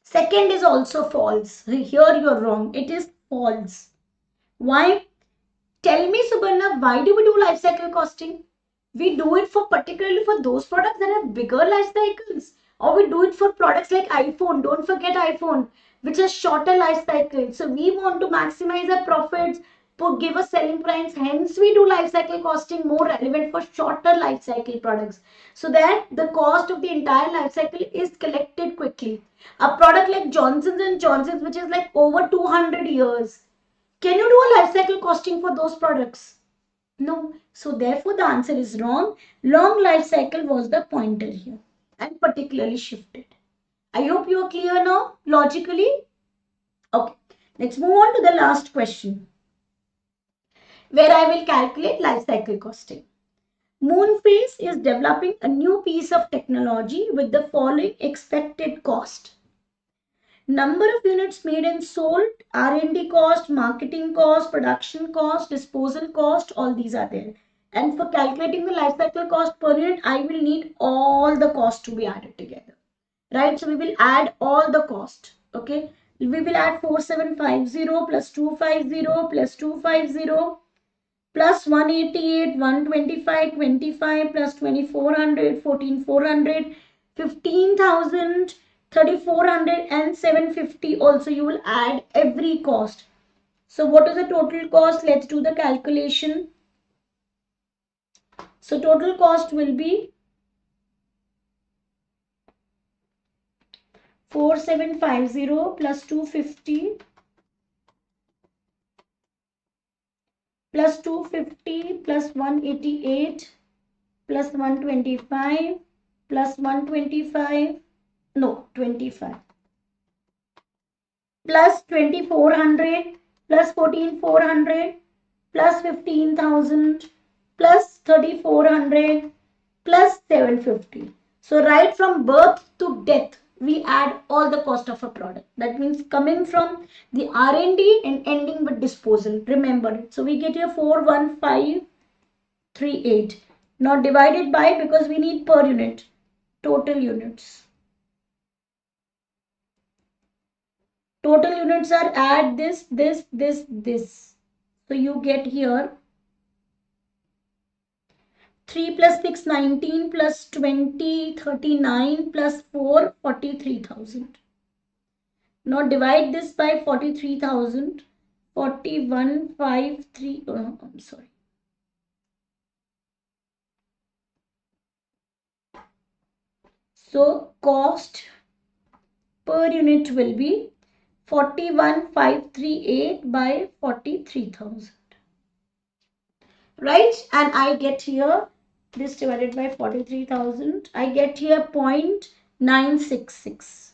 Second is also false. Here you're wrong. It is false. Why? Tell me, Subarna, why do we do life cycle costing? We do it for particularly for those products that have bigger life cycles, or we do it for products like iPhone. Don't forget iPhone, which has shorter life cycle. So we want to maximize our profits, give a selling price. Hence, we do life cycle costing more relevant for shorter life cycle products, so that the cost of the entire life cycle is collected quickly. A product like Johnson's and Johnson's, which is like over 200 years, can you do a life cycle costing for those products? No. So therefore the answer is wrong. Long life cycle was the pointer here and particularly shifted. I hope you are clear now logically. Okay. Let's move on to the last question, where I will calculate life cycle costing. Moonface is developing a new piece of technology with the following expected cost. Number of units made and sold, R&D cost, marketing cost, production cost, disposal cost, all these are there. And for calculating the life cycle cost per unit, I will need all the cost to be added together. Right? So we will add all the cost. Okay. We will add 4750 plus 250 plus 250 plus 188, 125, 25 plus 2400, 14400, 15,000, 3400 and 750. Also you will add every cost. So what is the total cost? Let's do the calculation. So total cost will be 4750 plus 250 plus 250 plus 188 plus 125 plus 125, no, 25 plus 2400 plus 14400 plus 15,000 plus 3400 plus 750. So right from birth to death, we add all the cost of a product. That means coming from the R&D and ending with disposal. Remember it. So we get here 41538. Not divided by, because we need per unit, total units. Total units are add this. So you get here 3 plus 6, 19 plus 20, 39 plus 4, 43,000. Now divide this by 43,000. 4153. I'm sorry. So cost per unit will be 41,538 by 43,000. Right? And I get here this divided by 43,000. I get here 0.966.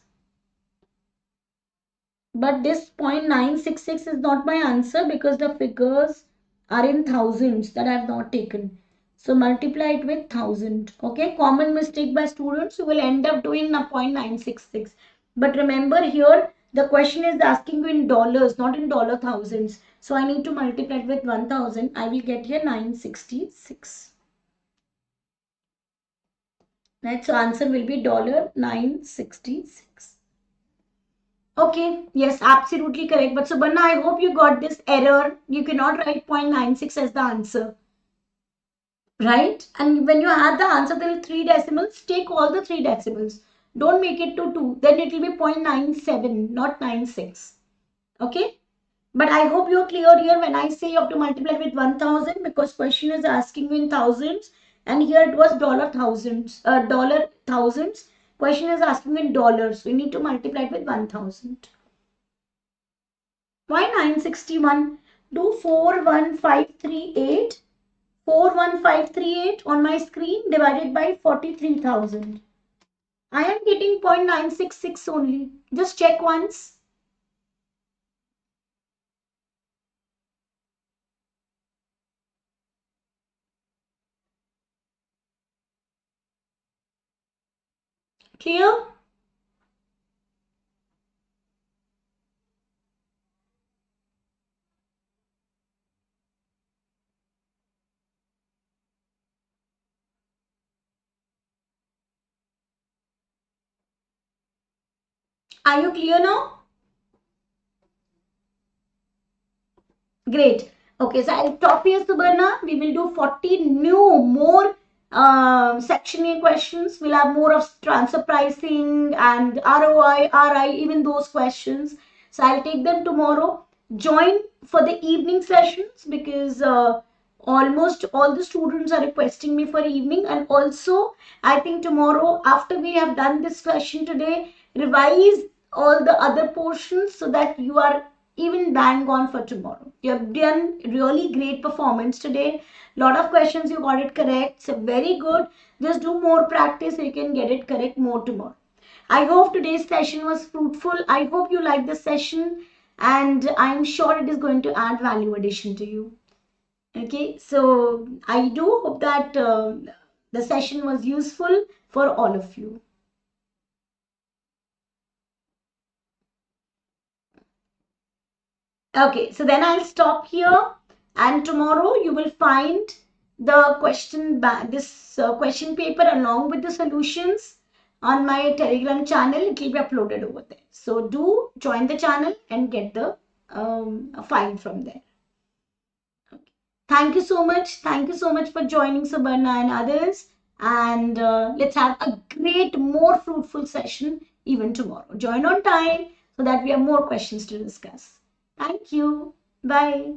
But this 0.966 is not my answer because the figures are in thousands that I have not taken. So multiply it with 1000. Okay, common mistake by students who will end up doing a 0.966. But remember here, the question is asking you in dollars, not in dollar thousands. So I need to multiply it with 1000. I will get here 966. Right, so answer will be $966. Okay, yes, absolutely correct. But Subarna, I hope you got this error. You cannot write 0.96 as the answer. Right? And when you add the answer till 3 decimals, take all the 3 decimals. Don't make it to 2. Then it will be 0.97, not 96. Okay? But I hope you're clear here when I say you have to multiply with 1000, because question is asking you in thousands, and here it was dollar thousands. Question is asking in dollars. We need to multiply it with 1000. Why 961? Do 41538. 41538 on my screen divided by 43,000. I am getting 0.966 only. Just check once. Clear? Are you clear now? Great. Okay, so I'll stop here, Subarna. We will do 40 more Section A questions. We'll have more of transfer pricing and ROI, RI, even those questions. So I'll take them tomorrow. Join for the evening sessions because almost all the students are requesting me for evening. And also, I think tomorrow, after we have done this session today, revise all the other portions so that you are even bang on for tomorrow. You have done really great performance today. Lot of questions you got it correct. So very good. Just do more practice so you can get it correct more tomorrow. I hope today's session was fruitful. I hope you like the session and I'm sure it is going to add value addition to you. Okay, so I do hope that the session was useful for all of you. Okay, so then I'll stop here and tomorrow you will find the this question paper along with the solutions on my Telegram channel. It will be uploaded over there. So do join the channel and get the file from there. Thank you so much. Thank you so much for joining Subarna and others. And let's have a great, more fruitful session even tomorrow. Join on time so that we have more questions to discuss. Thank you. Bye.